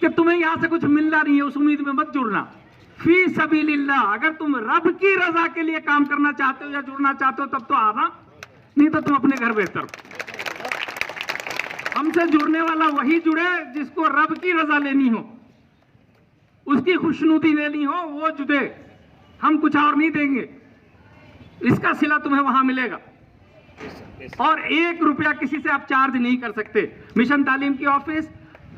कि तुम्हें यहां से कुछ मिलना नहीं है, उस उम्मीद में मत जुड़ना। फी सबीलिल्लाह, अगर तुम रब की रजा के लिए काम करना चाहते हो या जुड़ना चाहते हो तब तो आना, नहीं तो तुम अपने घर बेहतर। हमसे जुड़ने वाला वही जुड़े जिसको रब की रजा लेनी हो, उसकी खुशनुदी लेनी हो, वो जुड़े। हम कुछ और नहीं देंगे, इसका सिला तुम्हें वहां मिलेगा। और 1 रुपया किसी से आप चार्ज नहीं कर सकते। मिशन तालीम की ऑफिस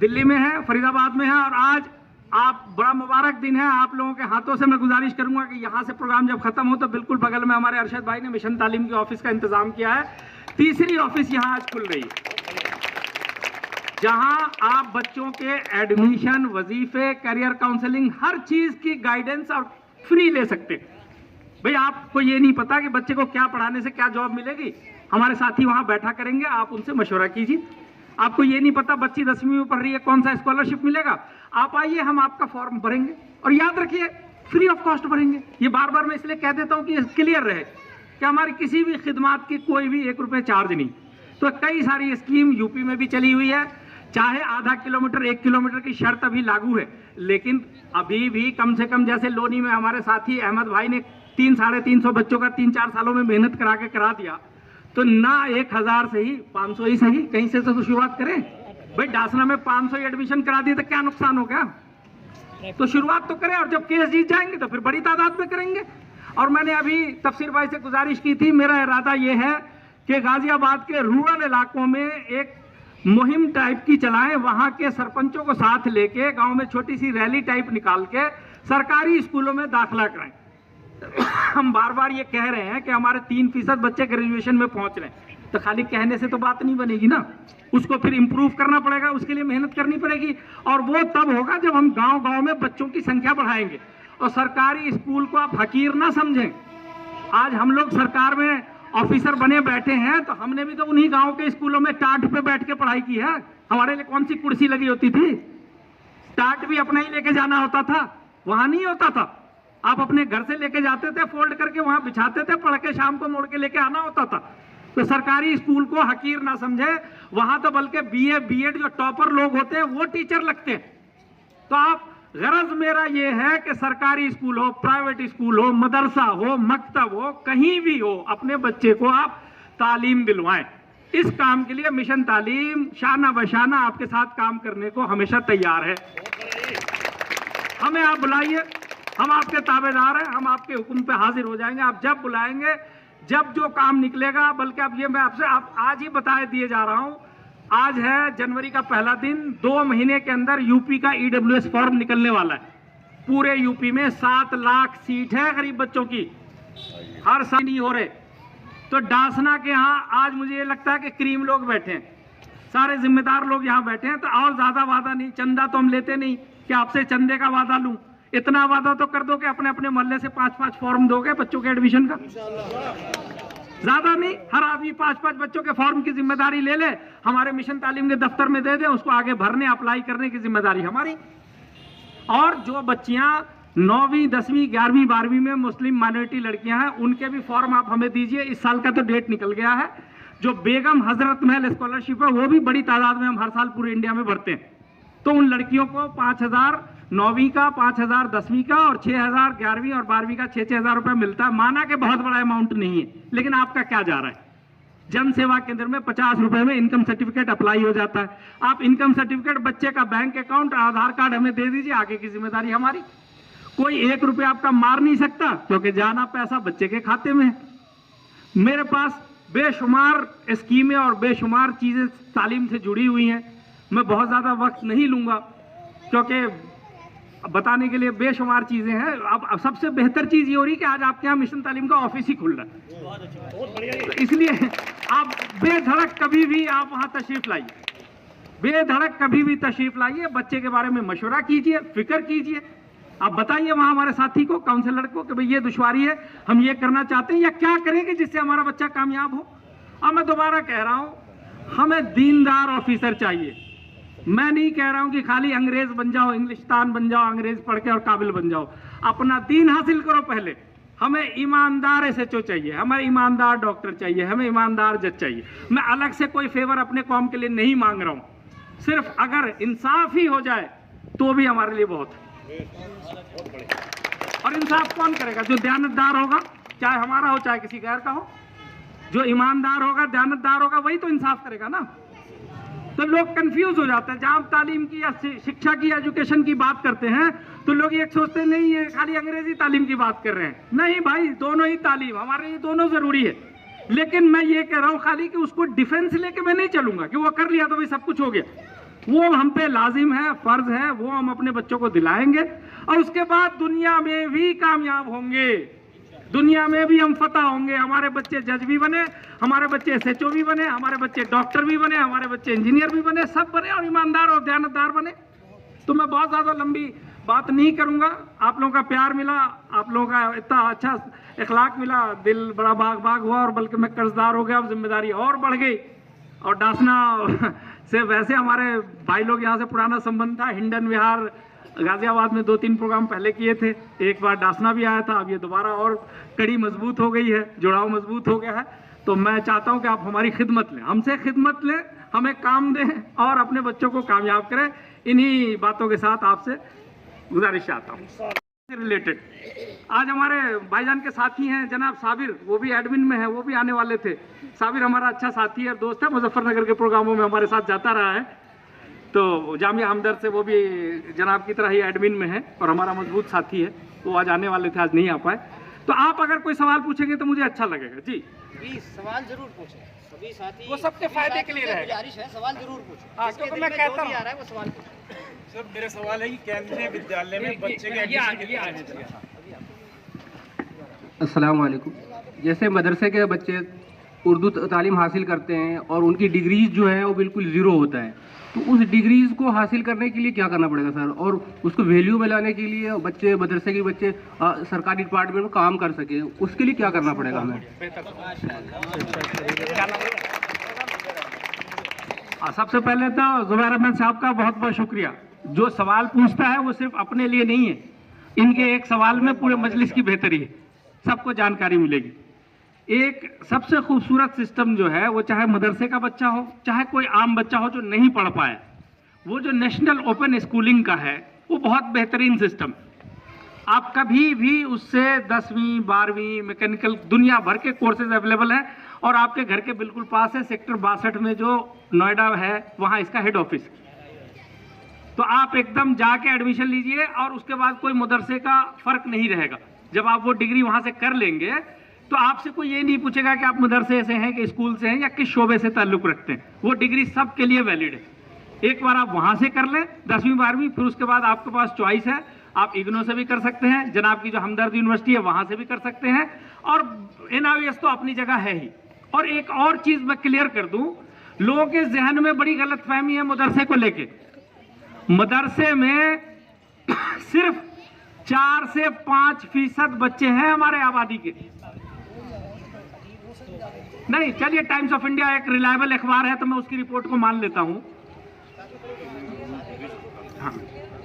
दिल्ली में है, फरीदाबाद में है। और आज आप, बड़ा मुबारक दिन है, आप लोगों के हाथों से मैं गुजारिश करूंगा कि यहां से प्रोग्राम जब खत्म हो तो बिल्कुल बगल में हमारे अरशद भाई ने मिशन तालीम की ऑफिस का इंतजाम किया है। 3री ऑफिस यहां आज खुल रही है, जहां आप बच्चों के एडमिशन, वजीफे, करियर काउंसलिंग, हर चीज की गाइडेंस और फ्री ले सकते। भाई आपको ये नहीं पता कि बच्चे को क्या पढ़ाने से क्या जॉब मिलेगी, हमारे साथी वहां बैठा करेंगे, आप उनसे मशवरा कीजिए। आपको ये नहीं पता बच्ची 10वीं में पढ़ रही है, कौन सा स्कॉलरशिप मिलेगा, आप आइए, हम आपका फॉर्म भरेंगे। और याद रखिए, फ्री ऑफ कॉस्ट भरेंगे। ये बार बार मैं इसलिए कह देता हूं कि क्लियर रहे कि हमारी किसी भी खिदमात की कोई भी 1 रुपये चार्ज नहीं। तो कई सारी स्कीम यूपी में भी चली हुई है, चाहे आधा किलोमीटर 1 किलोमीटर की शर्त अभी लागू है, लेकिन अभी भी कम से कम, जैसे लोनी में हमारे साथी अहमद भाई ने 300-350 बच्चों का 3-4 सालों में मेहनत करा के करा दिया, तो ना 1000 से ही 500 ही सही, कहीं से तो शुरुआत करें। भाई डासना में 500 ही एडमिशन करा दिए तो क्या नुकसान हो गया? तो शुरुआत तो करें, और जब केस जीत जाएंगे तो फिर बड़ी तादाद में करेंगे। और मैंने अभी तफसीर भाई से गुजारिश की थी, मेरा इरादा ये है कि गाजियाबाद के रूरल इलाकों में एक मुहिम टाइप की चलाएं, वहां के सरपंचों को साथ लेके गांव में छोटी सी रैली टाइप निकाल के सरकारी स्कूलों में दाखिला कराएं। हम बार बार ये कह रहे हैं कि हमारे 3% बच्चे ग्रेजुएशन में पहुंच रहे हैं, तो खाली कहने से तो बात नहीं बनेगी ना, उसको फिर इंप्रूव करना पड़ेगा, उसके लिए मेहनत करनी पड़ेगी। और वो तब होगा जब हम गांव गांव में बच्चों की संख्या बढ़ाएंगे। और सरकारी स्कूल को आप हकीर ना समझें। आज हम लोग सरकार में ऑफिसर बने बैठे हैं, तो हमने भी तो उन्हीं गांव के स्कूलों में टाट पे बैठ के पढ़ाई की है। हमारे लिए कौन सी कुर्सी लगी होती थी? टाट भी अपना ही लेके जाना होता था, वहां नहीं होता था। आप अपने घर से लेके जाते थे, फोल्ड करके वहां बिछाते थे, पढ़ के शाम को मोड़ के लेके आना होता था। तो सरकारी स्कूल को हकीर ना समझे, वहां तो बल्कि BA BEd जो टॉपर लोग होते हैं वो टीचर लगते हैं। तो आप गरज मेरा ये है कि सरकारी स्कूल हो, प्राइवेट स्कूल हो, मदरसा हो, मकतब हो, कहीं भी हो, अपने बच्चे को आप तालीम दिलवाएं। इस काम के लिए मिशन तालीम शाना बशाना आपके साथ काम करने को हमेशा तैयार है। हमें आप बुलाइए, हम आपके ताबेदार हैं, हम आपके हुक्म पे हाजिर हो जाएंगे। आप जब बुलाएंगे, जब जो काम निकलेगा, बल्कि अब ये मैं आपसे आज ही बता दिए जा रहा हूं, आज है जनवरी का पहला दिन, 2 महीने के अंदर यूपी का EWS फॉर्म निकलने वाला है। पूरे यूपी में 7 लाख सीट है गरीब बच्चों की, हर साल नहीं हो रहे। तो डासना के यहाँ आज मुझे ये लगता है कि क्रीम लोग बैठे हैं, सारे जिम्मेदार लोग यहाँ बैठे हैं। तो और ज्यादा वादा नहीं, चंदा तो हम लेते नहीं कि आपसे चंदे का वादा लूं। इतना वादा तो कर दो कि अपने अपने मोहल्ले से 5-5 फॉर्म दोगे बच्चों के एडमिशन का, ज्यादा नहीं। हर आदमी 5-5 बच्चों के फॉर्म की जिम्मेदारी ले ले, हमारे मिशन तालीम के दफ्तर में दे दे, उसको आगे भरने अप्लाई करने की जिम्मेदारी हमारी। और जो बच्चियां 9वीं 10वीं 11वीं 12वीं में मुस्लिम माइनॉरिटी लड़कियां हैं, उनके भी फॉर्म आप हमें दीजिए। इस साल का तो डेट निकल गया है। जो बेगम हजरत महल स्कॉलरशिप है, वो भी बड़ी तादाद में हम हर साल पूरे इंडिया में भरते हैं। तो उन लड़कियों को 5,000 9वीं का, 5,000 10वीं का और 6,000 11वीं और 12वीं का 6-6 हज़ार रुपये मिलता है। माना कि बहुत बड़ा अमाउंट नहीं है, लेकिन आपका क्या जा रहा है? जन सेवा केंद्र में 50 रुपए में इनकम सर्टिफिकेट अप्लाई हो जाता है। आप इनकम सर्टिफिकेट, बच्चे का बैंक अकाउंट, आधार कार्ड हमें दे दीजिए, आगे की जिम्मेदारी हमारी। कोई 1 रुपया आपका मार नहीं सकता, क्योंकि जाना पैसा बच्चे के खाते में है। मेरे पास बेशुमार स्कीमें और बेशुमार चीजें तालीम से जुड़ी हुई हैं। मैं बहुत ज्यादा वक्त नहीं लूंगा, क्योंकि बताने के लिए बेशुमार चीजें हैं। अब सबसे बेहतर चीज ये हो रही कि आज आपके यहाँ मिशन तालीम का ऑफिस ही खुल रहा है। तो इसलिए आप बेधड़क कभी भी आप वहां तशरीफ लाइए, बेधड़क कभी भी तशरीफ लाइए, बच्चे के बारे में मशवरा कीजिए, फिक्र कीजिए। आप बताइए वहां हमारे साथी को, काउंसलर को, कि भाई ये दुश्वारी है, हम ये करना चाहते हैं, या क्या करेंगे जिससे हमारा बच्चा कामयाब हो। और मैं दोबारा कह रहा हूं, हमें दीनदार ऑफिसर चाहिए। मैं नहीं कह रहा हूं कि खाली अंग्रेज बन जाओ, इंग्लिस्तान बन जाओ, अंग्रेज पढ़ के और काबिल बन जाओ। अपना दीन हासिल करो पहले। हमें ईमानदार SHO चाहिए, हमें ईमानदार डॉक्टर चाहिए, हमें ईमानदार जज चाहिए। मैं अलग से कोई फेवर अपने कौम के लिए नहीं मांग रहा हूं, सिर्फ अगर इंसाफ ही हो जाए तो भी हमारे लिए बहुत है। और इंसाफ कौन करेगा? जो दयानतदार होगा, चाहे हमारा हो चाहे किसी गैर का हो। जो ईमानदार होगा, दयानतदार होगा, वही तो इंसाफ करेगा ना। तो लोग कंफ्यूज हो जाते हैं। जहां हम तालीम की या शिक्षा की, एजुकेशन की बात करते हैं, तो लोग ये सोचते हैं नहीं, ये खाली अंग्रेजी तालीम की बात कर रहे हैं। नहीं भाई, दोनों ही तालीम हमारे लिए दोनों जरूरी है। लेकिन मैं ये कह रहा हूं खाली कि उसको डिफेंस लेके मैं नहीं चलूंगा कि वो कर लिया तो भाई सब कुछ हो गया। वो हम पे लाजिम है, फर्ज है, वो हम अपने बच्चों को दिलाएंगे और उसके बाद दुनिया में भी कामयाब होंगे, दुनिया में भी हम फतह होंगे। हमारे बच्चे जज भी बने, हमारे बच्चे SHO भी बने, हमारे बच्चे डॉक्टर भी बने, हमारे बच्चे इंजीनियर भी बने, सब बने और ईमानदार और दयानतदार बने। तो मैं बहुत ज़्यादा लंबी बात नहीं करूंगा। आप लोगों का प्यार मिला, आप लोगों का इतना अच्छा इखलाक मिला, दिल बड़ा बाग बाग हुआ और बल्कि मैं कर्जदार हो गया। अब जिम्मेदारी और बढ़ गई। और डासना से वैसे हमारे भाई लोग यहाँ से पुराना संबंध था। हिंडन विहार गाजियाबाद में 2-3 प्रोग्राम पहले किए थे, एक बार डासना भी आया था। अब ये दोबारा और कड़ी मजबूत हो गई है, जुड़ाव मजबूत हो गया है। तो मैं चाहता हूँ कि आप हमारी खिदमत लें, हमसे खिदमत लें, हमें काम दें और अपने बच्चों को कामयाब करें। इन्हीं बातों के साथ आपसे गुजारिश चाहता हूँ। रिलेटेड आज हमारे भाईजान के साथी हैं जनाब साबिर, वो भी एडमिन में है, वो भी आने वाले थे। साबिर हमारा अच्छा साथी है, दोस्त है, मुजफ्फरनगर के प्रोग्रामों में हमारे साथ जाता रहा है। तो जामिया हमदर्द से वो भी जनाब की तरह ही एडमिन में है और हमारा मजबूत साथी है। वो आज आने वाले थे, आज नहीं आ पाए। तो आप अगर कोई सवाल पूछेंगे तो मुझे अच्छा लगेगा। जी सवाल जरूर पूछें, सभी साथी वो सबके फायदे के लिए रहेगा। गुजारिश है, सवाल जरूर पूछें। हाँ, क्योंकि मैं कहता हूँ वो सवाल पूछें। सर मेरा सवाल है कि केंद्रीय विद्यालय में बच्चे के एडमिशन कितने आने चाहिए? अस्सलाम वालेकुम। जैसे मदरसे के बच्चे उर्दू तालीम हासिल करते हैं और उनकी डिग्रीज जो है वो बिल्कुल ज़ीरो होता है, तो उस डिग्रीज को हासिल करने के लिए क्या करना पड़ेगा सर? और उसको वैल्यू में लाने के लिए बच्चे मदरसे के बच्चे सरकारी डिपार्टमेंट में काम कर सके, उसके लिए क्या करना पड़ेगा हमें? सबसे पहले तो जुबैर अहमद साहब का बहुत बहुत शुक्रिया। जो सवाल पूछता है वो सिर्फ अपने लिए नहीं है, इनके एक सवाल में पूरे मजलिस की बेहतरी है, सबको जानकारी मिलेगी। एक सबसे खूबसूरत सिस्टम जो है वो चाहे मदरसे का बच्चा हो चाहे कोई आम बच्चा हो जो नहीं पढ़ पाए, वो जो नेशनल ओपन स्कूलिंग का है वो बहुत बेहतरीन सिस्टम। आप कभी भी उससे 10वीं 12वीं मैकेनिकल दुनिया भर के कोर्सेज अवेलेबल हैं और आपके घर के बिल्कुल पास है, सेक्टर 62 में जो नोएडा है वहाँ इसका हेड ऑफिस। तो आप एकदम जाके एडमिशन लीजिए और उसके बाद कोई मदरसे का फर्क नहीं रहेगा। जब आप वो डिग्री वहाँ से कर लेंगे तो आपसे कोई ये नहीं पूछेगा कि आप मदरसे से हैं कि स्कूल से हैं या किस शोबे से ताल्लुक़ रखते हैं। वो डिग्री सबके लिए वैलिड है। एक बार आप वहाँ से कर लें 10वीं 12वीं, फिर उसके बाद आपके पास चॉइस है, आप इग्नो से भी कर सकते हैं, जनाब की जो हमदर्द यूनिवर्सिटी है वहाँ से भी कर सकते हैं, और NIOS तो अपनी जगह है ही। और एक और चीज़ मैं क्लियर कर दूँ, लोगों के जहन में बड़ी गलतफहमी है मदरसे को लेके। मदरसे में सिर्फ 4 से 5% बच्चे हैं हमारे आबादी के। नहीं, चलिए टाइम्स ऑफ इंडिया एक रिलायबल अखबार है तो मैं उसकी रिपोर्ट को मान लेता हूं। हाँ,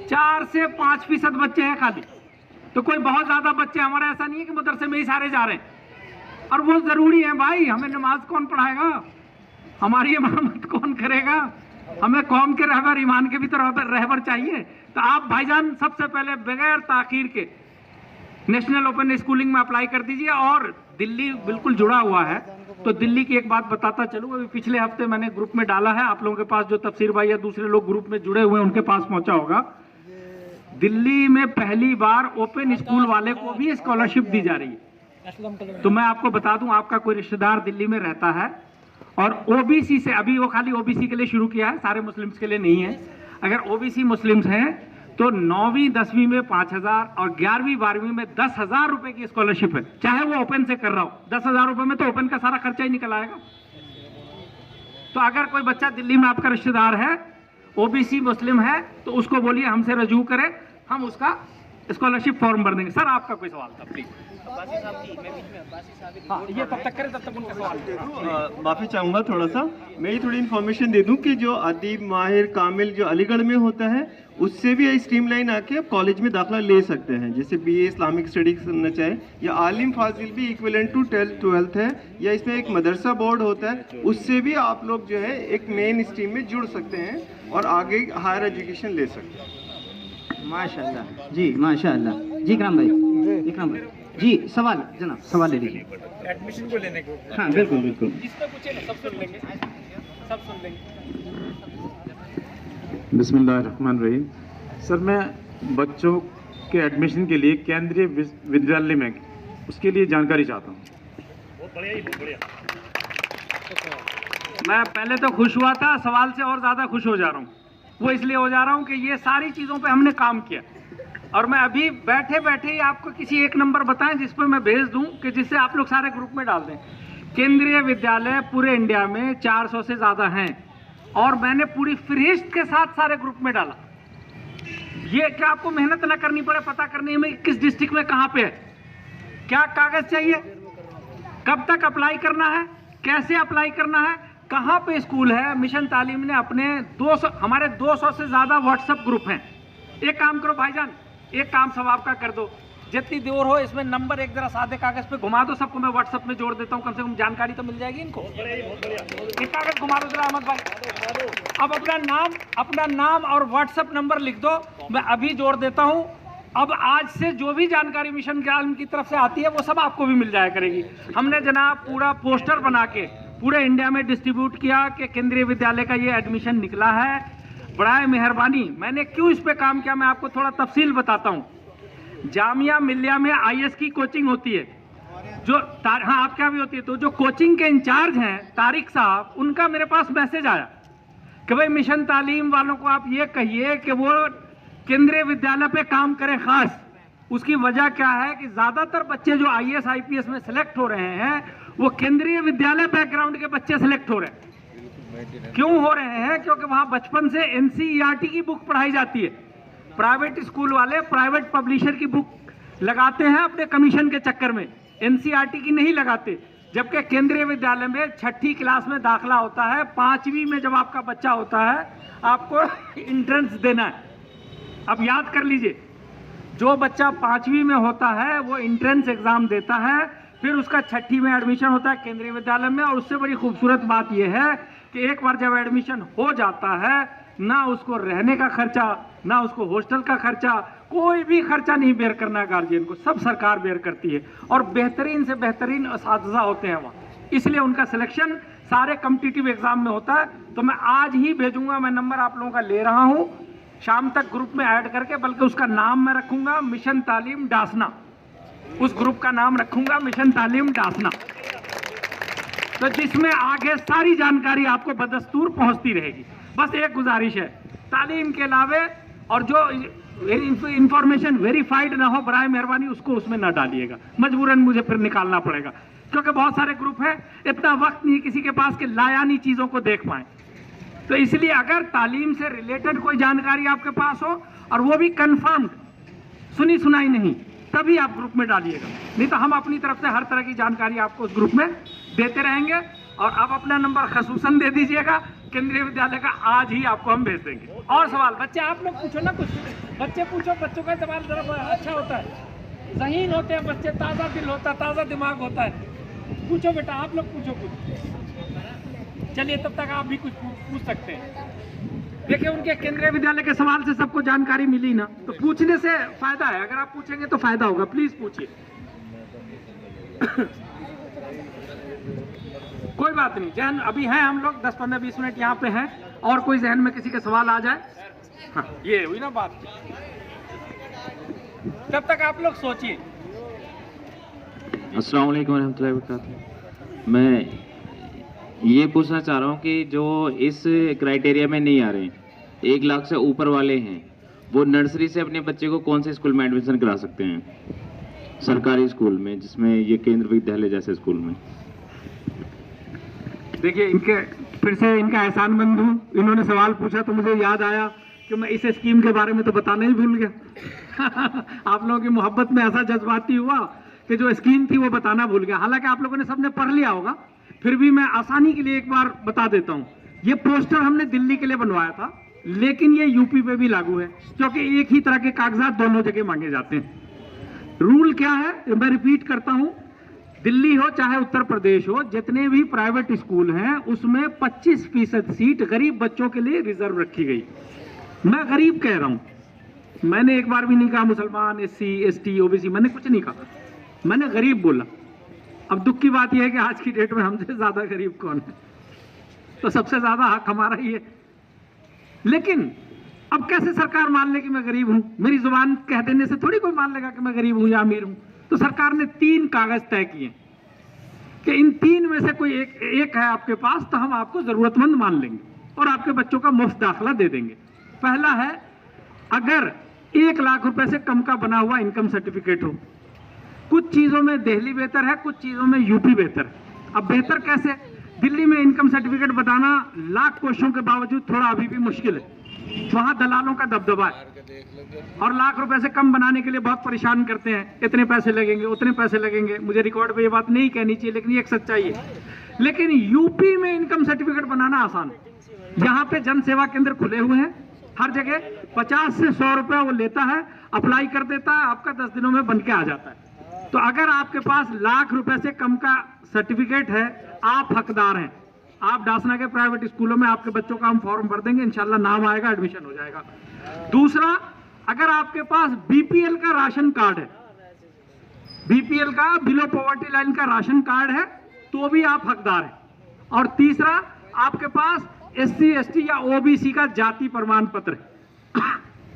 4 से 5% बच्चे हैं खाली। तो कोई बहुत ज्यादा बच्चे हमारे, ऐसा नहीं है कि मदरसे में ही सारे जा रहे हैं। और वो जरूरी है भाई, हमें नमाज कौन पढ़ाएगा, हमारी इमामत कौन करेगा, हमें कौम के रहबर, ईमान के भी तो रहबर चाहिए। तो आप भाईजान सबसे पहले बगैर ताखीर के नेशनल ओपन स्कूलिंग में अप्लाई कर दीजिए। और दिल्ली बिल्कुल जुड़ा हुआ है, तो दिल्ली की एक बात बताता चलूँ। अभी पिछले हफ्ते मैंने ग्रुप में डाला है, आप लोगों के पास जो तफसीर भाई या दूसरे लोग ग्रुप में जुड़े हुए हैं उनके पास पहुंचा होगा। दिल्ली में पहली बार ओपन स्कूल वाले को भी स्कॉलरशिप दी जा रही है। तो मैं आपको बता दूं, आपका कोई रिश्तेदार दिल्ली में रहता है और OBC से, अभी वो खाली OBC के लिए शुरू किया है, सारे मुस्लिम्स के लिए नहीं है। अगर OBC मुस्लिम्स हैं तो 9वीं 10वीं में 5,000 और 11वीं 12वीं में 10,000 रुपए की स्कॉलरशिप है, चाहे वो ओपन से कर रहा हो। 10,000 रुपए में तो ओपन का सारा खर्चा ही निकल आएगा। तो अगर कोई बच्चा दिल्ली में आपका रिश्तेदार है, OBC मुस्लिम है, तो उसको बोलिए हमसे रजू करे, हम उसका स्कॉलरशिप फॉर्म भर देंगे। सर आपका कोई सवाल था प्लीज? हाँ, ये तब तक करें तब तक उनका सवाल। माफ़ी चाहूँगा थोड़ा सा, मैं ये थोड़ी इन्फॉर्मेशन दे दूं कि जो अदीब माहिर कामिल जो अलीगढ़ में होता है उससे भी स्ट्रीमलाइन आके आप कॉलेज में दाखिला ले सकते हैं। जैसे BA इस्लामिक स्टडीज करना चाहे, या आलिम फाजिल भी इक्विवेलेंट टू 12th है, या इसमें एक मदरसा बोर्ड होता है, उससे भी आप लोग जो है एक मेन स्ट्रीम में जुड़ सकते हैं और आगे हायर एजुकेशन ले सकते हैं। माशाल्लाह जी, माशाल्लाह जी। इकराम भाई जी, सवाल जनाब, सवाल ले लीजिए। एडमिशन को लेने को। हाँ बिल्कुल बिल्कुल। जिसमें पूछे ना सब सुन लेंगे, सब सुन लेंगे। बिस्मिल्लाहिर्रहमानिर्रहीम। सर, मैं बच्चों के एडमिशन के लिए केंद्रीय विद्यालय में उसके लिए जानकारी चाहता हूँ। मैं पहले तो खुश हुआ था, सवाल से और ज़्यादा खुश हो जा रहा हूँ। वो इसलिए हो जा रहा हूँ कि ये सारी चीज़ों पे हमने काम किया और मैं अभी बैठे बैठे ही आपको किसी एक नंबर बताएं जिस पर मैं भेज दूं कि जिससे आप लोग सारे ग्रुप में डाल दें। केंद्रीय विद्यालय पूरे इंडिया में 400 से ज़्यादा हैं और मैंने पूरी फहरिस्त के साथ सारे ग्रुप में डाला। ये क्या आपको मेहनत ना करनी पड़े पता करने में किस डिस्ट्रिक्ट में कहाँ पे है, क्या कागज़ चाहिए, कब तक अप्लाई करना है, कैसे अप्लाई करना है, कहाँ पे स्कूल है। मिशन तालीम ने अपने 200 हमारे 200 से ज़्यादा व्हाट्सएप ग्रुप हैं। एक काम करो भाईजान, एक काम सवाब का कर दो, जितनी दूर हो इसमें नंबर एक जरा सादे कागज़ पे घुमा दो, सबको मैं व्हाट्सएप में जोड़ देता हूँ, कम से कम जानकारी तो मिल जाएगी इनको। एक कागज़ घुमा दो जरा अहमद भाई। अब अपना नाम और व्हाट्सएप नंबर लिख दो, मैं अभी जोड़ देता हूँ। अब आज से जो भी जानकारी मिशन तालीम की तरफ से आती है वो सब आपको भी मिल जाया करेगी। हमने जनाब पूरा पोस्टर बना के पूरे इंडिया में डिस्ट्रीब्यूट किया कि केंद्रीय विद्यालय का ये एडमिशन निकला है, बड़ा मेहरबानी। मैंने क्यों इस पे काम किया मैं आपको थोड़ा तफसील बताता हूँ। जामिया मिल्लिया में IS की कोचिंग होती है, जो हाँ आप क्या भी होती है, तो जो कोचिंग के इंचार्ज हैं तारिक साहब, उनका मेरे पास मैसेज आया कि भाई मिशन तालीम वालों को आप ये कहिए कि वो केंद्रीय विद्यालय पे काम करें खास। उसकी वजह क्या है कि ज़्यादातर बच्चे जो IAS IPS में सिलेक्ट हो रहे हैं वो केंद्रीय विद्यालय बैकग्राउंड के बच्चे सिलेक्ट हो रहे हैं। क्यों हो रहे हैं? क्योंकि वहाँ बचपन से NCERT की बुक पढ़ाई जाती है। प्राइवेट स्कूल वाले प्राइवेट पब्लिशर की बुक लगाते हैं अपने कमीशन के चक्कर में, NCERT की नहीं लगाते। जबकि केंद्रीय विद्यालय में 6ठी क्लास में दाखिला होता है, 5वीं में जब आपका बच्चा होता है आपको एंट्रेंस देना है। अब याद कर लीजिए, जो बच्चा 5वीं में होता है वो एंट्रेंस एग्जाम देता है, फिर उसका 6ठी में एडमिशन होता है केंद्रीय विद्यालय में। और उससे बड़ी खूबसूरत बात यह है कि एक बार जब एडमिशन हो जाता है ना उसको रहने का खर्चा, ना उसको हॉस्टल का खर्चा, कोई भी खर्चा नहीं बेयर करना है गार्जियन को, सब सरकार बेयर करती है। और बेहतरीन से बेहतरीन असातिज़ा होते हैं वहाँ, इसलिए उनका सिलेक्शन सारे कॉम्पिटिटिव एग्जाम में होता है। तो मैं आज ही भेजूंगा, मैं नंबर आप लोगों का ले रहा हूँ, शाम तक ग्रुप में ऐड करके, बल्कि उसका नाम मैं रखूंगा मिशन तालीम डासना, उस ग्रुप का नाम रखूंगा मिशन तालीम डासना, तो जिसमें आगे सारी जानकारी आपको बदस्तूर पहुंचती रहेगी। बस एक गुजारिश है, तालीम के अलावे और जो इंफॉर्मेशन वेरीफाइड ना हो, बराए मेहरबानी उसको उसमें ना डालिएगा, मजबूरन मुझे फिर निकालना पड़ेगा, क्योंकि बहुत सारे ग्रुप हैं, इतना वक्त नहीं किसी के पास कि लायानी चीज़ों को देख पाएं। तो इसलिए अगर तालीम से रिलेटेड कोई जानकारी आपके पास हो और वो भी कंफर्म्ड, सुनी सुनाई नहीं, तभी आप ग्रुप में डालिएगा, नहीं तो हम अपनी तरफ से हर तरह की जानकारी आपको उस ग्रुप में देते रहेंगे। और आप अपना नंबर खसूसन दे दीजिएगा, केंद्रीय विद्यालय का आज ही आपको हम भेज देंगे। और सवाल बच्चे आप लोग पूछो ना, कुछ बच्चे पूछो, बच्चों का सवाल जरा अच्छा होता है, ज़हीन होते हैं बच्चे, ताज़ा दिल होता है, ताज़ा दिमाग होता है। पूछो बेटा, आप लोग पूछो कुछ। चलिए तब तक आप भी कुछ पूछ सकते हैं। देखिए उनके केंद्रीय विद्यालय के सवाल से सबको जानकारी मिली ना, तो पूछने से फायदा है, अगर आप पूछेंगे तो फायदा होगा, प्लीज पूछिए। कोई बात नहीं, जहन अभी है, हम लोग 10-15-20 मिनट यहाँ पे हैं, और कोई जहन में किसी का सवाल आ जाए, हाँ ये हुई ना बात, तब तक आप लोग सोचिए। अस्सलाम वालेकुम रहमतुल्लाहि व बरकातहू। मैं ये पूछना चाह रहा हूँ कि जो इस क्राइटेरिया में नहीं आ रहे हैं, 1 लाख से ऊपर वाले हैं, वो नर्सरी से अपने बच्चे को कौन से स्कूल में एडमिशन करा सकते हैं? सरकारी स्कूल में, जिसमें ये केंद्र विद्यालय जैसे स्कूल में। देखिए इनके फिर से इनका एहसानमंद हूँ, इन्होंने सवाल पूछा तो मुझे याद आया कि मैं इस स्कीम के बारे में तो बताना ही भूल गया। आप लोगों की मोहब्बत में ऐसा जज्बाती हुआ कि जो स्कीम थी वो बताना भूल गया। हालांकि आप लोगों ने सबने पढ़ लिया होगा, फिर भी मैं आसानी के लिए एक बार बता देता हूँ। ये पोस्टर हमने दिल्ली के लिए बनवाया था, लेकिन ये यूपी पे भी लागू है, क्योंकि एक ही तरह के कागजात दोनों जगह मांगे जाते हैं। रूल क्या है, मैं रिपीट करता हूँ, दिल्ली हो चाहे उत्तर प्रदेश हो, जितने भी प्राइवेट स्कूल हैं उसमें 25% सीट गरीब बच्चों के लिए रिजर्व रखी गई। मैं गरीब कह रहा हूँ, मैंने एक बार भी नहीं कहा मुसलमान, SC ST OBC, मैंने कुछ नहीं कहा, मैंने गरीब बोला। अब दुख की बात यह है कि आज की डेट में हमसे ज्यादा गरीब कौन है, तो सबसे ज्यादा हक हमारा ही है। लेकिन अब कैसे सरकार मान ले कि मैं गरीब हूं? मेरी जुबान कह देने से थोड़ी कोई मान लेगा कि मैं गरीब हूं या अमीर हूं। तो सरकार ने 3 कागज तय किए कि इन 3 में से कोई एक है आपके पास, तो हम आपको जरूरतमंद मान लेंगे और आपके बच्चों का मुफ्त दाखिला दे देंगे। पहला है, अगर 1 लाख रुपए से कम का बना हुआ इनकम सर्टिफिकेट हो। कुछ चीजों में दिल्ली बेहतर है, कुछ चीजों में यूपी बेहतर है। अब बेहतर कैसे? दिल्ली में इनकम सर्टिफिकेट बताना लाख कोशिशों के बावजूद थोड़ा अभी भी मुश्किल है, वहां दलालों का दबदबा है, और लाख रुपए से कम बनाने के लिए बहुत परेशान करते हैं, इतने पैसे लगेंगे, उतने पैसे लगेंगे। मुझे रिकॉर्ड पे ये बात नहीं कहनी चाहिए, लेकिन ये एक सच्चाई है। लेकिन यूपी में इनकम सर्टिफिकेट बनाना आसान है। यहाँ पे जन सेवा केंद्र खुले हुए हैं हर जगह, 50 से 100 रुपया वो लेता है, अप्लाई कर देता है, आपका 10 दिनों में बन के आ जाता है। तो अगर आपके पास लाख रुपए से कम का सर्टिफिकेट है, आप हकदार हैं। आप डासना के प्राइवेट स्कूलों में आपके बच्चों का हम फॉर्म भर देंगे, इंशाल्लाह नाम आएगा, एडमिशन हो जाएगा। दूसरा, अगर आपके पास BPL का राशन कार्ड है, BPL का बिलो पॉवर्टी लाइन का राशन कार्ड है, तो भी आप हकदार हैं। और तीसरा, आपके पास SC ST या OBC का जाति प्रमाण पत्र है।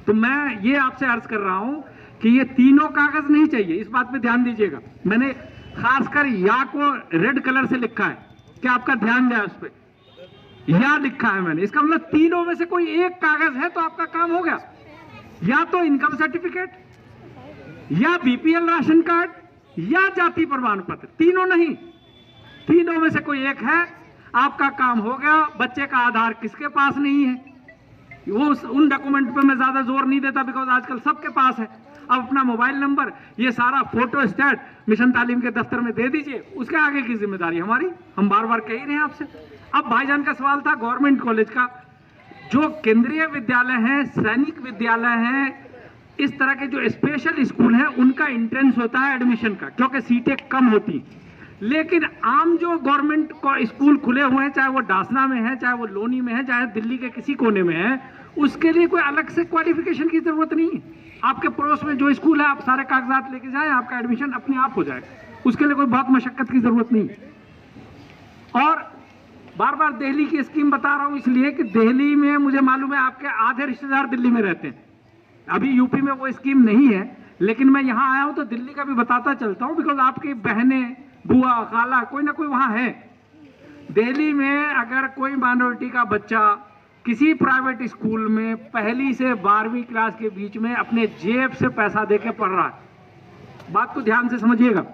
तो मैं ये आपसे अर्ज कर रहा हूं कि ये तीनों कागज नहीं चाहिए, इस बात पे ध्यान दीजिएगा। मैंने खासकर या को रेड कलर से लिखा है कि आपका ध्यान जाए उस पर। या लिखा है मैंने, इसका मतलब तीनों में से कोई एक कागज है तो आपका काम हो गया। या तो इनकम सर्टिफिकेट, या BPL राशन कार्ड, या जाति प्रमाण पत्र, तीनों नहीं, तीनों में से कोई एक है, आपका काम हो गया। बच्चे का आधार किसके पास नहीं है, वो उन डॉक्यूमेंट पे मैं ज्यादा जोर नहीं देता, बिकॉज आजकल सबके पास है। अब अपना मोबाइल नंबर, ये सारा फोटो स्टेट मिशन तालीम के दफ्तर में दे दीजिए, उसके आगे की जिम्मेदारी हमारी, हम बार बार कह ही रहे हैं आपसे। अब भाईजान का सवाल था गवर्नमेंट कॉलेज का। जो केंद्रीय विद्यालय हैं, सैनिक विद्यालय हैं, इस तरह के जो स्पेशल स्कूल हैं, उनका एंट्रेंस होता है एडमिशन का, क्योंकि सीटें कम होती। लेकिन आम जो गवर्नमेंट को स्कूल खुले हुए हैं, चाहे वो डासना में है, चाहे वो लोनी में है, चाहे दिल्ली के किसी कोने में है, उसके लिए कोई अलग से क्वालिफिकेशन की जरूरत नहीं है। आपके पड़ोस में जो स्कूल है, आप सारे कागजात लेके जाएं, आपका एडमिशन अपने आप हो जाएगा, उसके लिए कोई बहुत मशक्कत की जरूरत नहीं। और बार बार दिल्ली की स्कीम बता रहा हूं इसलिए कि दिल्ली में मुझे मालूम है आपके आधे रिश्तेदार दिल्ली में रहते हैं। अभी यूपी में वो स्कीम नहीं है, लेकिन मैं यहाँ आया हूं तो दिल्ली का भी बताता चलता हूं, बिकॉज आपकी बहनें, बुआ, खाला कोई ना कोई वहाँ है। दिल्ली में अगर कोई माइनॉरिटी का बच्चा किसी प्राइवेट स्कूल में 1ली से 12वीं क्लास के बीच में अपने जेब से पैसा देके पढ़ रहा है, बात को ध्यान से समझिएगा।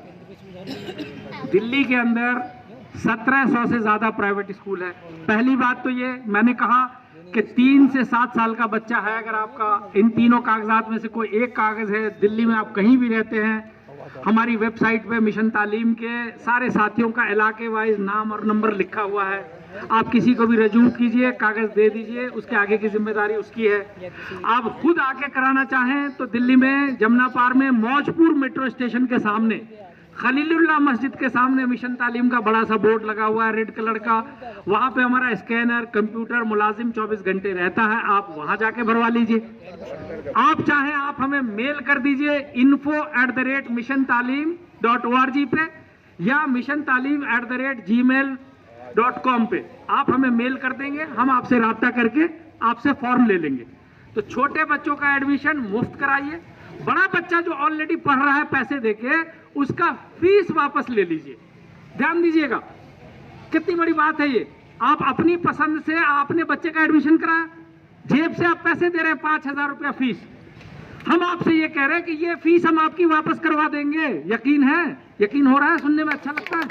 दिल्ली के अंदर 1700 से ज्यादा प्राइवेट स्कूल है। पहली बात तो ये मैंने कहा कि 3 से 7 साल का बच्चा है, अगर आपका इन तीनों कागजात में से कोई एक कागज है, दिल्ली में आप कहीं भी रहते हैं, हमारी वेबसाइट पे मिशन तालीम के सारे साथियों का इलाके वाइज नाम और नंबर लिखा हुआ है। आप किसी को भी रजू कीजिए, कागज दे दीजिए, उसके आगे की जिम्मेदारी उसकी है। आप खुद आके कराना चाहें तो दिल्ली में जमुना पार में मौजपुर मेट्रो स्टेशन के सामने खलीलुल्लाह मस्जिद के सामने मिशन तालीम का बड़ा सा बोर्ड लगा हुआ है रेड कलर का। वहां पे हमारा स्कैनर, कंप्यूटर, मुलाजिम 24 घंटे रहता है, आप वहां जाके भरवा लीजिए। आप चाहें आप हमें मेल कर दीजिए info@missiontalim.org पे या missiontalim@gmail.com पे आप हमें मेल कर देंगे, हम आपसे राब्ता करके आपसे फॉर्म ले लेंगे। तो छोटे बच्चों का एडमिशन मुफ्त कराइए, बड़ा बच्चा जो ऑलरेडी पढ़ रहा है पैसे देके उसका फीस वापस ले लीजिए। ध्यान दीजिएगा, कितनी बड़ी बात है ये। आप अपनी पसंद से आपने बच्चे का एडमिशन कराया, जेब से आप पैसे दे रहे हैं 5000 रुपया फीस। हम आपसे ये कह रहे हैं कि ये फीस हम आपकी वापस करवा देंगे। यकीन है? यकीन हो रहा है? सुनने में अच्छा लगता है?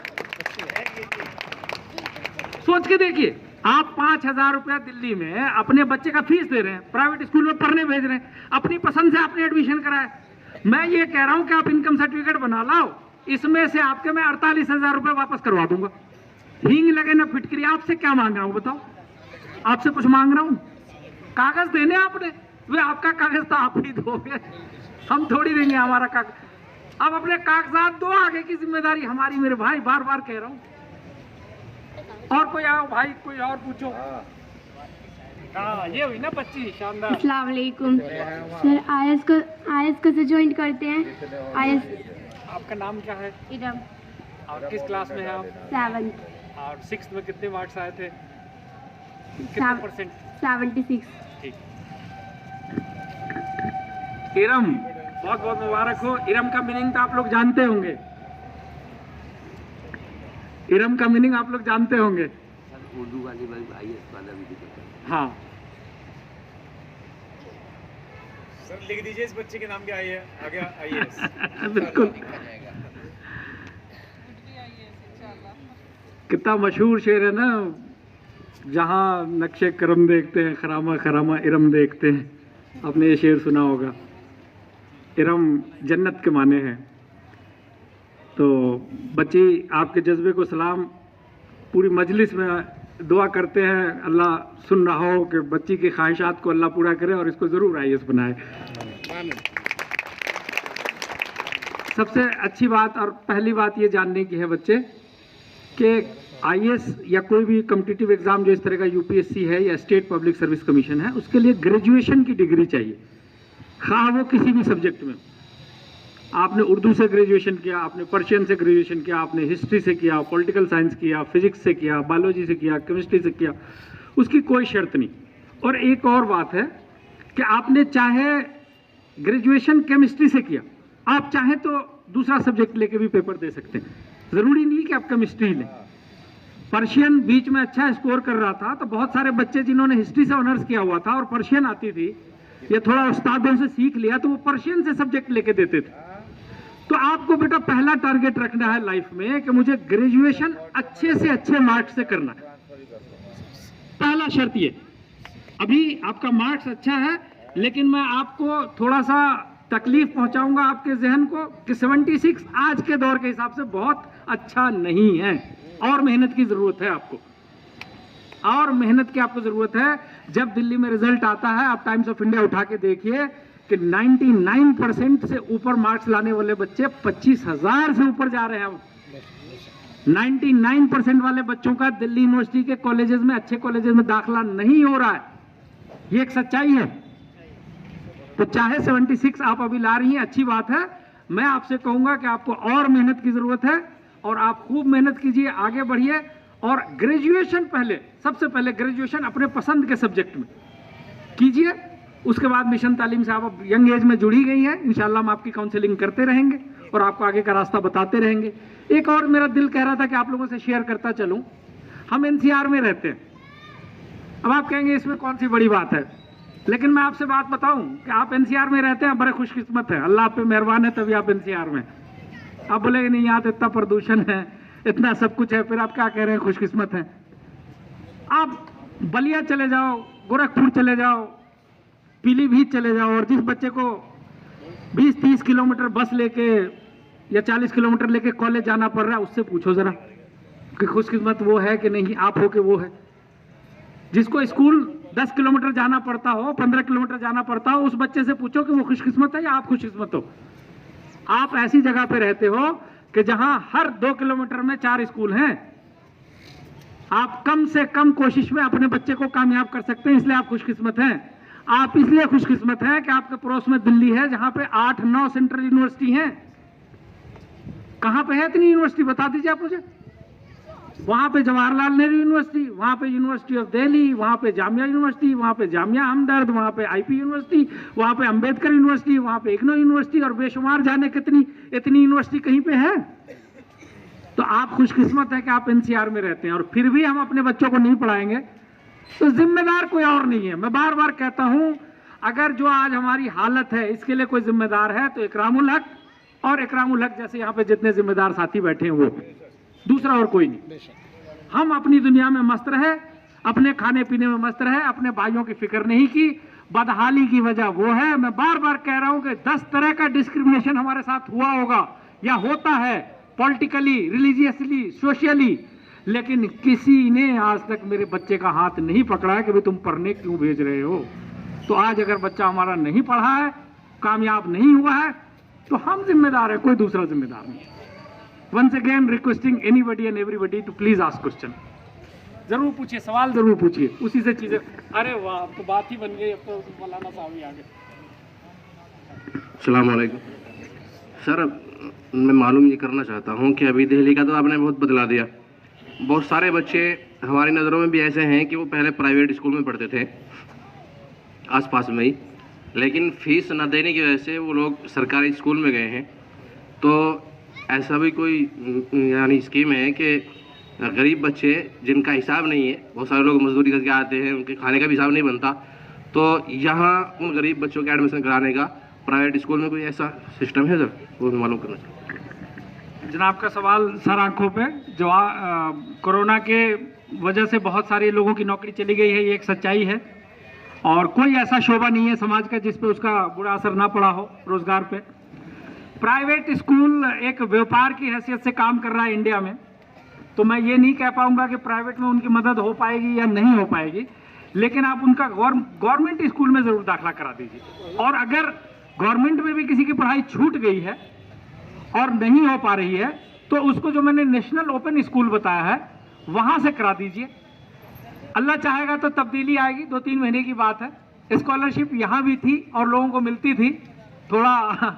सोच के देखिए, आप 5000 रुपया दिल्ली में अपने बच्चे का फीस दे रहे हैं, प्राइवेट स्कूल में पढ़ने भेज रहे हैं, अपनी पसंद से आपने एडमिशन कराया। मैं ये कह रहा हूं कि आप इनकम सर्टिफिकेट बना लाओ, इसमें से आपके मैं 48,000 रुपये वापस करवा दूंगा। हींग लगे ना फिटकरी। आपसे क्या मांग रहा हूं बताओ? आपसे कुछ मांग रहा हूं? कागज देने आपने, वे आपका कागज तो आप ही दोगे, हम थोड़ी देंगे हमारा कागज। अब अपने कागजात दो, आगे की जिम्मेदारी हमारी। मेरे भाई बार बार कह रहा हूं। और कोई आओ भाई, कोई और पूछो। ये हुई ना बच्ची, शानदार। अस्सलाम वालेकुम सर, आईएस को से ज्वाइन करते हैं। आईएस। आपका नाम क्या है? इरम। और किस क्लास में है आप? 7th। और 6th में कितने मार्क्स आए थे? कितने परसेंट? 76। ठीक। इरम, बहुत बहुत मुबारक हो। इरम का मीनिंग तो आप लोग जानते होंगे। इरम का मीनिंग आप लोग जानते होंगे। उर्दू वाली आईएएस वाला भी दिखा। हाँ सर, लिख दीजिए इस बच्चे के नाम के आईएएस। बिल्कुल। कितना मशहूर शेर है ना, जहाँ नक्शे करम देखते हैं, खरामा खरामा इरम देखते हैं। आपने ये शेर सुना होगा। इरम जन्नत के माने हैं। तो बच्ची, आपके जज्बे को सलाम। पूरी मजलिस में दुआ करते हैं अल्लाह सुन रहा हो कि बच्ची की ख्वाहिशात को अल्लाह पूरा करे और इसको ज़रूर आईएएस बनाए। सबसे अच्छी बात और पहली बात ये जानने की है बच्चे कि आईएएस या कोई भी कॉम्पिटिटिव एग्ज़ाम जो इस तरह का यूपीएससी है या स्टेट पब्लिक सर्विस कमीशन है, उसके लिए ग्रेजुएशन की डिग्री चाहिए, खा वो किसी भी सब्जेक्ट में। आपने उर्दू से ग्रेजुएशन किया, आपने पर्शियन से ग्रेजुएशन किया, आपने हिस्ट्री से किया, पॉलिटिकल साइंस किया, फिजिक्स से किया, बायोलॉजी से किया, केमिस्ट्री से किया, उसकी कोई शर्त नहीं। और एक और बात है कि आपने चाहे ग्रेजुएशन केमिस्ट्री से किया, आप चाहे तो दूसरा सब्जेक्ट लेके भी पेपर दे सकते हैं, ज़रूरी नहीं कि आप केमिस्ट्री लें। पर्शियन बीच में अच्छा स्कोर कर रहा था, तो बहुत सारे बच्चे जिन्होंने हिस्ट्री से ऑनर्स किया हुआ था और पर्शियन आती थी, ये थोड़ा उस्तादों से सीख लिया, तो वो पर्शियन से सब्जेक्ट लेके देते थे। तो आपको बेटा पहला टारगेट रखना है लाइफ में कि मुझे ग्रेजुएशन अच्छे से अच्छे मार्क्स से करना है। पहला शर्त ये। अभी आपका मार्क्स अच्छा है, लेकिन मैं आपको थोड़ा सा तकलीफ पहुंचाऊंगा आपके जहन को कि 76 आज के दौर के हिसाब से बहुत अच्छा नहीं है, और मेहनत की जरूरत है आपको, और मेहनत की आपको जरूरत है। जब दिल्ली में रिजल्ट आता है, आप टाइम्स ऑफ इंडिया उठा के देखिए कि 99% से ऊपर मार्क्स लाने वाले बच्चे 25,000 से ऊपर जा रहे हैं। 99% वाले बच्चों का दिल्ली यूनिवर्सिटी के कॉलेजेस में, अच्छे कॉलेजेस में दाखिला नहीं हो रहा है। ये एक सच्चाई है। तो चाहे 76 आप अभी ला रही हैं, अच्छी बात है। मैं आपसे कहूंगा कि आपको और मेहनत की जरूरत है और आप खूब मेहनत कीजिए, आगे बढ़िए। और ग्रेजुएशन पहले, सबसे पहले ग्रेजुएशन अपने पसंद के सब्जेक्ट में कीजिए। उसके बाद मिशन तालीम से आप यंग एज में जुड़ी गई हैं, इंशाल्लाह हम आपकी काउंसलिंग करते रहेंगे और आपको आगे का रास्ता बताते रहेंगे। एक और मेरा दिल कह रहा था कि आप लोगों से शेयर करता चलूं। हम एनसीआर में रहते हैं। अब आप कहेंगे इसमें कौन सी बड़ी बात है, लेकिन मैं आपसे बात बताऊं कि आप एनसीआर में रहते हैं, बड़े खुशकिस्मत है, अल्लाह आप पे मेहरबान है, तभी आप एनसीआर में। आप बोलेंगे नहीं यहाँ तो इतना प्रदूषण है, इतना सब कुछ है, फिर आप क्या कह रहे हैं खुशकिस्मत है। आप बलिया चले जाओ, गोरखपुर चले जाओ, पीलीभीत चले जाओ, और जिस बच्चे को 20-30 किलोमीटर बस लेके या 40 किलोमीटर लेके कॉलेज जाना पड़ रहा है, उससे पूछो जरा कि खुशकिस्मत वो है कि नहीं, आप हो कि वो है। जिसको स्कूल 10 किलोमीटर जाना पड़ता हो, 15 किलोमीटर जाना पड़ता हो, उस बच्चे से पूछो कि वो खुशकिस्मत है या आप खुशकिस्मत हो। आप ऐसी जगह पे रहते हो कि जहां हर 2 किलोमीटर में 4 स्कूल हैं। आप कम से कम कोशिश में अपने बच्चे को कामयाब कर सकते हैं, इसलिए आप खुशकिस्मत हैं। आप इसलिए खुशकिस्मत हैं कि आपके पड़ोस में दिल्ली है, जहां पे 8-9 सेंट्रल यूनिवर्सिटी हैं। कहां पे है इतनी यूनिवर्सिटी, बता दीजिए आप मुझे। वहां पे जवाहरलाल नेहरू यूनिवर्सिटी, वहां पे यूनिवर्सिटी ऑफ दिल्ली, वहां पे जामिया यूनिवर्सिटी, वहां पे जामिया हमदर्द, वहां पे आईपी यूनिवर्सिटी, वहां पे अंबेडकर यूनिवर्सिटी, वहां पे इग्नो यूनिवर्सिटी, और बेशुमार जाने कितनी इतनी यूनिवर्सिटी कहीं पे है। तो आप खुशकिस्मत है कि आप एनसीआर में रहते हैं, और फिर भी हम अपने बच्चों को नहीं पढ़ाएंगे तो जिम्मेदार कोई और नहीं है। मैं बार बार कहता हूं, अगर जो आज हमारी हालत है इसके लिए कोई जिम्मेदार है तो इकरामुल हक, और इकरामुल हक जैसे यहाँ पे जितने जिम्मेदार साथी बैठे हैं वो, दूसरा और कोई नहीं। हम अपनी दुनिया में मस्त रहे, अपने खाने पीने में मस्त रहे, अपने भाइयों की फिक्र नहीं की। बदहाली की वजह वो है, मैं बार बार कह रहा हूं कि 10 तरह का डिस्क्रिमिनेशन हमारे साथ हुआ होगा या होता है, पॉलिटिकली, रिलीजियसली, सोशली, लेकिन किसी ने आज तक मेरे बच्चे का हाथ नहीं पकड़ा है कि भाई तुम पढ़ने क्यों भेज रहे हो। तो आज अगर बच्चा हमारा नहीं पढ़ा है, कामयाब नहीं हुआ है, तो हम जिम्मेदार है, कोई दूसरा जिम्मेदार नहीं। Once again requesting anybody and everybody to please ask question. जरूर पूछिए, सवाल जरूर पूछिए, उसी से चीजें। अरे वाह, अब तो बात ही बन गई, अब तो मौलाना साहब ही आ गए। अस्सलाम वालेकुम सर, मैं मालूम ये करना चाहता हूँ कि अभी दिल्ली का तो आपने बहुत बदला दिया। बहुत सारे बच्चे हमारी नज़रों में भी ऐसे हैं कि वो पहले प्राइवेट स्कूल में पढ़ते थे आसपास में ही, लेकिन फीस न देने की वजह से वो लोग सरकारी स्कूल में गए हैं। तो ऐसा भी कोई यानी स्कीम है कि गरीब बच्चे जिनका हिसाब नहीं है, बहुत सारे लोग मजदूरी करके आते हैं, उनके खाने का भी हिसाब नहीं बनता, तो यहाँ उन गरीब बच्चों के एडमिशन कराने का प्राइवेट स्कूल में कोई ऐसा सिस्टम है सर, वो मालूम करना चाहिए। जनाब का सवाल सर आंखों पे, जो कोरोना के वजह से बहुत सारे लोगों की नौकरी चली गई है, ये एक सच्चाई है, और कोई ऐसा शोबा नहीं है समाज का जिस पे उसका बुरा असर ना पड़ा हो रोजगार पे। प्राइवेट स्कूल एक व्यापार की हैसियत से काम कर रहा है इंडिया में, तो मैं ये नहीं कह पाऊंगा कि प्राइवेट में उनकी मदद हो पाएगी या नहीं हो पाएगी, लेकिन आप उनका गवर्नमेंट स्कूल में ज़रूर दाखिला करा दीजिए। और अगर गवर्नमेंट में भी किसी की पढ़ाई छूट गई है और नहीं हो पा रही है, तो उसको जो मैंने नेशनल ओपन स्कूल बताया है वहाँ से करा दीजिए। अल्लाह चाहेगा तो तब्दीली आएगी, 2-3 महीने की बात है। स्कॉलरशिप यहाँ भी थी और लोगों को मिलती थी, थोड़ा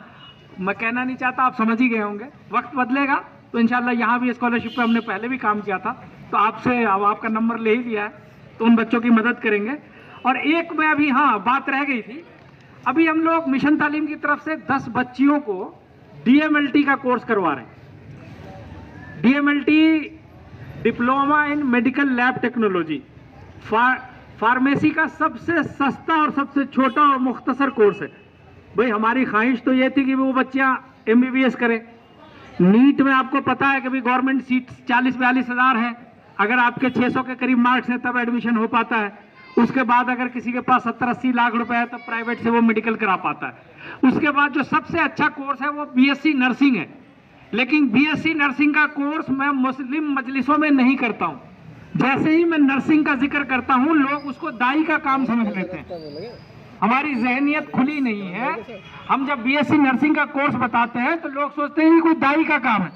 मैं कहना नहीं चाहता, आप समझ ही गए होंगे। वक्त बदलेगा तो इंशाल्लाह यहाँ भी स्कॉलरशिप पे हमने पहले भी काम किया था, तो आपसे अब आपका नंबर ले ही लिया है, तो उन बच्चों की मदद करेंगे। और एक में अभी हाँ बात रह गई थी, अभी हम लोग मिशन तालीम की तरफ से 10 बच्चियों को DMLT का कोर्स करवा रहे हैं। DMLT diploma in medical lab technology, pharmacy का सबसे सस्ता और सबसे छोटा और मुख्तसर कोर्स है। भाई हमारी ख्वाहिश तो ये थी कि वो बच्चियां MBBS करें। नीट में आपको पता है कि भाई गवर्नमेंट सीट 40-42 हज़ार है, अगर आपके 600 के करीब मार्क्स हैं तब एडमिशन हो पाता है। उसके बाद अगर किसी के पास 70-80 लाख रुपए है तब प्राइवेट से वो मेडिकल करा पाता है। उसके बाद जो सबसे अच्छा कोर्स है वो BSc नर्सिंग है, लेकिन BSc नर्सिंग का कोर्स मैं मुस्लिम मजलिसों में नहीं करता हूँ। जैसे ही मैं नर्सिंग का जिक्र करता हूँ लोग उसको दाई का काम समझ लेते हैं, हमारी जहनियत खुली नहीं है। हम जब BSc नर्सिंग का कोर्स बताते हैं तो लोग सोचते हैं कि कोई दाई का काम है,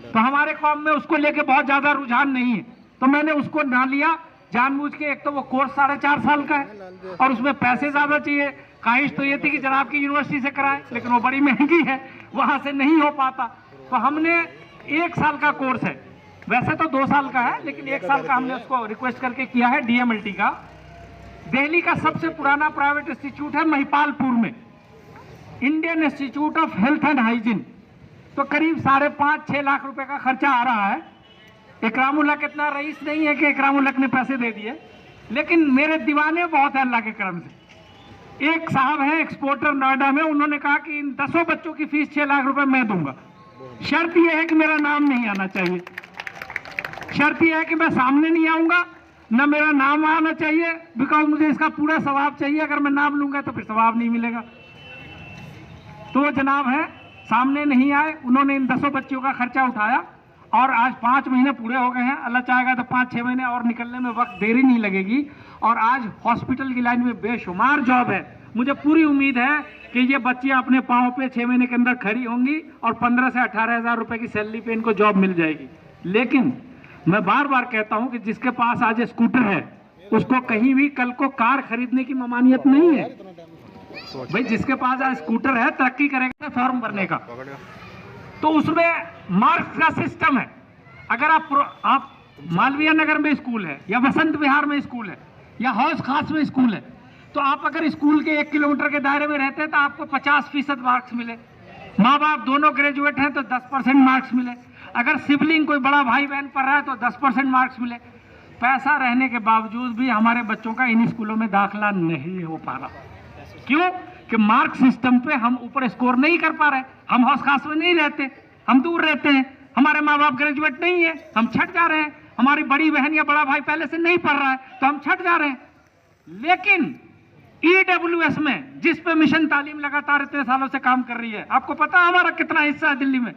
तो हमारे कौम में उसको लेके बहुत ज्यादा रुझान नहीं है, तो मैंने उसको ना लिया। जानबूझ के, एक तो वो कोर्स 4.5 साल का है और उसमें पैसे ज़्यादा चाहिए। ख्वाहिश तो ये थी कि जनाब की यूनिवर्सिटी से कराएं, लेकिन वो बड़ी महंगी है, वहाँ से नहीं हो पाता। तो हमने 1 साल का कोर्स है, वैसे तो 2 साल का है, लेकिन 1 साल का हमने उसको रिक्वेस्ट करके किया है DMLT का। दिल्ली का सबसे पुराना प्राइवेट इंस्टीट्यूट है महिपालपुर में, Indian institute of health and hygiene. तो करीब 5.5-6 लाख रुपए का खर्चा आ रहा है। इकरामुल हक इतना रईस नहीं है कि इकरामुल हक ने पैसे दे दिए, लेकिन मेरे दीवाने बहुत है अल्लाह के करम से। एक साहब है एक्सपोर्टर नोएडा में, उन्होंने कहा कि इन 10 बच्चों की फीस 6 लाख रुपए मैं दूंगा, शर्त यह है कि मेरा नाम नहीं आना चाहिए। शर्त यह है कि मैं सामने नहीं आऊंगा, न मेरा नाम आना चाहिए, बिकॉज मुझे इसका पूरा सवाब चाहिए। अगर मैं नाम लूंगा तो फिर सवाब नहीं मिलेगा। तो वो जनाब है सामने नहीं आए, उन्होंने इन 10 बच्चों का खर्चा उठाया और आज 5 महीने पूरे हो गए हैं। अल्लाह चाहेगा तो 5-6 महीने और निकलने में वक्त देरी नहीं लगेगी। और आज हॉस्पिटल की लाइन में बेशुमार जॉब है। मुझे पूरी उम्मीद है कि ये बच्चियां अपने पाँव पे 6 महीने के अंदर खड़ी होंगी और 15 से 18 हज़ार रुपए की सैलरी पे इनको जॉब मिल जाएगी। लेकिन मैं बार बार कहता हूं कि जिसके पास आज स्कूटर है उसको कहीं भी कल को कार खरीदने की ममानियत नहीं है। भाई जिसके पास आज स्कूटर है, तरक्की करेगा फॉर्म भरने का, तो उसमें मार्क्स का सिस्टम है। अगर आप मालवीय नगर में स्कूल है या वसंत विहार में स्कूल है या हौस खास में स्कूल है, तो आप अगर स्कूल के 1 किलोमीटर के दायरे में रहते हैं तो आपको 50% मार्क्स मिले। माँ बाप दोनों ग्रेजुएट हैं तो 10% मार्क्स मिले। अगर सिबलिंग कोई बड़ा भाई बहन पढ़ रहा है तो 10% मार्क्स मिले। पैसा रहने के बावजूद भी हमारे बच्चों का इन स्कूलों में दाखिला नहीं हो पा रहा। क्यों? कि मार्क सिस्टम पे हम ऊपर स्कोर नहीं कर पा रहे। हम हौस खास में नहीं रहते, हम दूर रहते हैं, हमारे माँ बाप ग्रेजुएट नहीं है, हम छट जा रहे हैं। हमारी बड़ी बहन या बड़ा भाई पहले से नहीं पढ़ रहा है तो हम छट जा रहे हैं। लेकिन EWS में, जिस पे मिशन तालीम लगातार इतने सालों से काम कर रही है, आपको पता है हमारा कितना हिस्सा है दिल्ली में?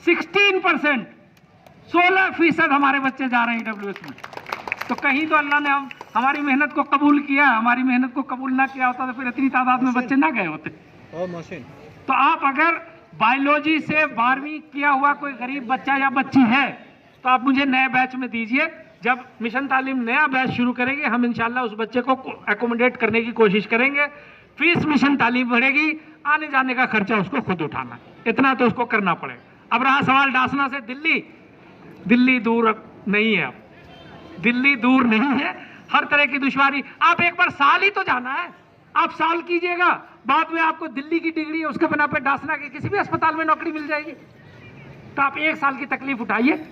16%, 16% हमारे बच्चे जा रहे हैं EWS में। तो कहीं तो अल्लाह ने हमारी मेहनत को कबूल किया। हमारी मेहनत को कबूल ना किया होता तो फिर इतनी तादाद में बच्चे ना गए होते। तो आप अगर बायोलॉजी से 12वीं किया हुआ कोई गरीब बच्चा या बच्ची है तो आप मुझे नए बैच में दीजिए। जब मिशन तालीम नया बैच शुरू करेंगे हम इंशाल्लाह उस बच्चे को एकोमोडेट करने की कोशिश करेंगे। फीस मिशन तालीम बढ़ेगी, आने जाने का खर्चा उसको खुद उठाना, इतना तो उसको करना पड़ेगा। अब रहा सवाल डासना से दिल्ली दूर नहीं है। अब दिल्ली दूर नहीं है, हर तरह की दुश्वारी। आप एक बार साल ही तो जाना है, आप साल कीजिएगा, बाद में आपको दिल्ली की डिग्री है उसके बिना पे डासना के किसी भी अस्पताल में नौकरी मिल जाएगी। तो आप 1 साल की तकलीफ उठाइए।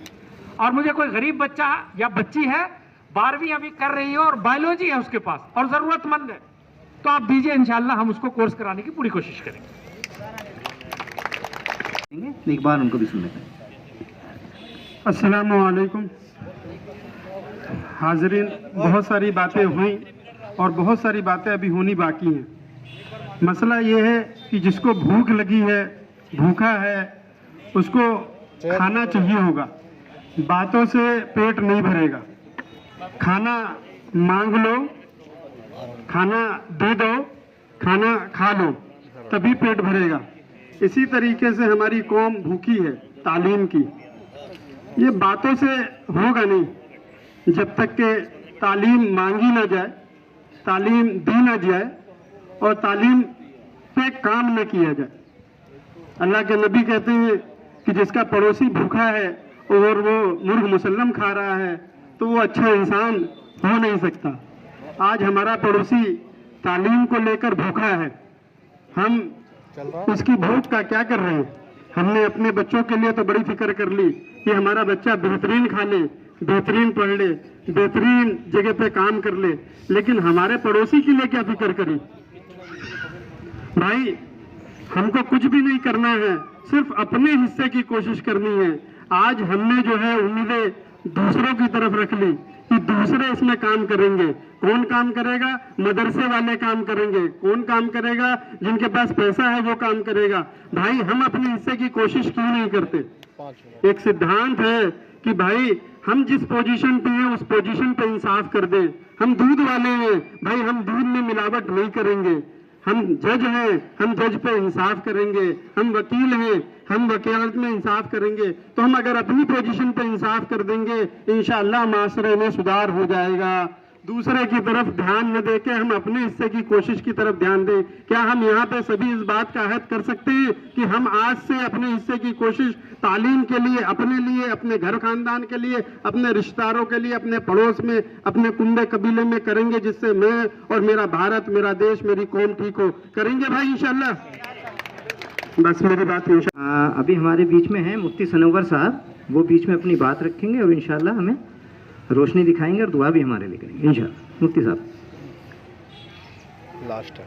और मुझे कोई गरीब बच्चा या बच्ची है 12वीं अभी कर रही है और बायोलॉजी है उसके पास और जरूरतमंद है, तो आप दीजिए, इंशाल्लाह हम उसको कोर्स कराने की पूरी कोशिश करेंगे। एक बार उनको भी सुन लेते हैं। अस्सलामु अलैकुम हाज़रीन, बहुत सारी बातें हुई और बहुत सारी बातें अभी होनी बाकी हैं। मसला ये है कि जिसको भूख लगी है, भूखा है, उसको खाना चाहिए होगा। बातों से पेट नहीं भरेगा। खाना मांग लो, खाना दे दो, खाना खा लो, तभी पेट भरेगा। इसी तरीके से हमारी कौम भूखी है तालीम की। ये बातों से होगा नहीं जब तक के तालीम मांगी ना जाए, तालीम दी ना जाए और तालीम पे काम न किया जाए। अल्लाह के नबी कहते हैं कि जिसका पड़ोसी भूखा है और वो मुर्ग मुसल्लम खा रहा है तो वो अच्छा इंसान हो नहीं सकता। आज हमारा पड़ोसी तालीम को लेकर भूखा है, हम उसकी भूख का क्या कर रहे हैं? हमने अपने बच्चों के लिए तो बड़ी फिक्र कर ली कि हमारा बच्चा बेहतरीन खा ले, बेहतरीन पढ़ ले, बेहतरीन जगह पे काम कर ले, लेकिन हमारे पड़ोसी के लिए क्या फिक्र करी? भाई हमको कुछ भी नहीं करना है, सिर्फ अपने हिस्से की कोशिश करनी है। आज हमने जो है उम्मीदें दूसरों की तरफ रख ली कि दूसरे इसमें काम करेंगे। कौन काम करेगा? मदरसे वाले काम करेंगे। कौन काम करेगा? जिनके पास पैसा है वो काम करेगा। भाई हम अपने हिस्से की कोशिश क्यों नहीं करते? एक सिद्धांत है कि भाई हम जिस पोजीशन पे हैं उस पोजीशन पे इंसाफ कर दें। हम दूध वाले हैं, भाई हम दूध में मिलावट नहीं करेंगे। हम जज हैं, हम जज पे इंसाफ करेंगे, हम वकील हैं, हम वकालत में इंसाफ करेंगे। तो हम अगर अपनी पोजीशन पे इंसाफ कर देंगे, इंशाअल्लाह माशरे में सुधार हो जाएगा। दूसरे की तरफ ध्यान न देके हम अपने हिस्से की कोशिश की तरफ ध्यान दें। क्या हम यहाँ पे सभी इस बात का अहद कर सकते हैं कि हम आज से अपने हिस्से की कोशिश तालीम के लिए, अपने लिए, अपने घर खानदान के लिए, अपने रिश्तेदारों के लिए, अपने पड़ोस में, अपने कुंबे कबीले में करेंगे, जिससे मैं और मेरा भारत, मेरा देश, मेरी कौम ठीक हो? करेंगे भाई इंशाअल्लाह। बस मेरी बात अभी हमारे बीच में हैं मुफ्ती सनोवर साहब, वो बीच में अपनी बात रखेंगे और इंशाअल्लाह हमें रोशनी दिखाएंगे और दुआ भी हमारे लिए करेंगे इंशाअल्लाह। मुफ्ती साहब लास्ट है।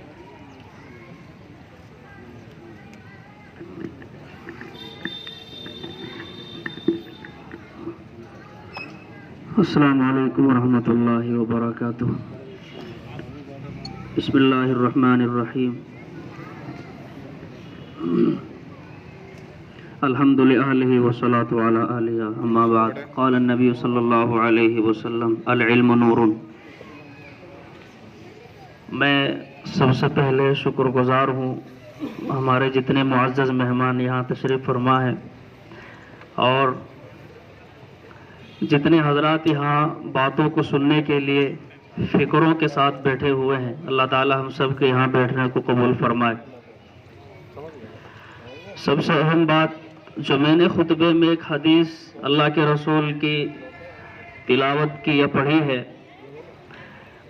अस्सलामु अलैकुम वरहमतुल्लाहि वबरकातुहू। बिस्मिल्लाहिर्रहमानिर्रहीम। अल्हम्दुलिल्लाहि वस्सलातु अला आलिही अम्मा बाद। क़ाल नबी सल्लल्लाहु अलैहि वसल्लम अल इल्मु नूरुन। मैं सबसे पहले शुक्रगुजार हूँ हमारे जितने मुअज़्ज़ज़ मेहमान यहाँ तशरीफ़ फरमा हैं और जितने हज़रात यहाँ बातों को सुनने के लिए फ़िक्रों के साथ बैठे हुए हैं। अल्लाह ताला हम सब के यहाँ बैठने को कबूल फरमाए। सबसे अहम बात जो मैंने खुतबे में एक हदीस अल्लाह के रसूल की तिलावत की या पढ़ी है,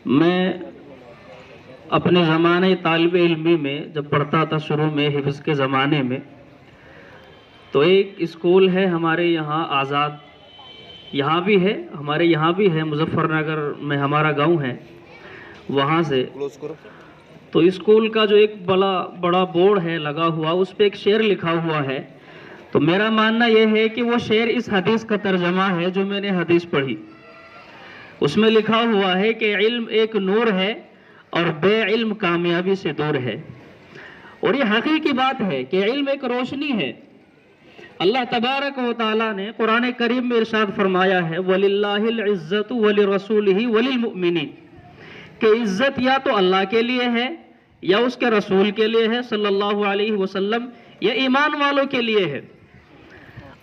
मैं अपने ज़माने तालिब इल्मी में जब पढ़ता था शुरू में हिफ्ज़ के ज़माने में, तो एक स्कूल है हमारे यहाँ आज़ाद, यहाँ भी है, हमारे यहाँ भी है, मुजफ्फरनगर में हमारा गांव है, वहाँ से तो स्कूल का जो एक बड़ा बोर्ड है लगा हुआ, उस पर एक शेर लिखा हुआ है। तो मेरा मानना यह है कि वो शेर इस हदीस का तर्जमा है जो मैंने हदीस पढ़ी। उसमें लिखा हुआ है कि इल्म एक नूर है और बेइल्म कामयाबी से दूर है। और ये हकीकी बात है कि इल्म एक रोशनी है। अल्लाह तबारक व तआला ने कुरान करीम में इरशाद फरमाया है, वलिल्लाहिल इज्जतु वलिरसूलिही वलिलमुमिनीन, कि इज्जत या तो अल्लाह के लिए है या उसके रसूल के लिए है सल्लल्लाहु अलैहि वसल्लम, या ईमान वालों के लिए है।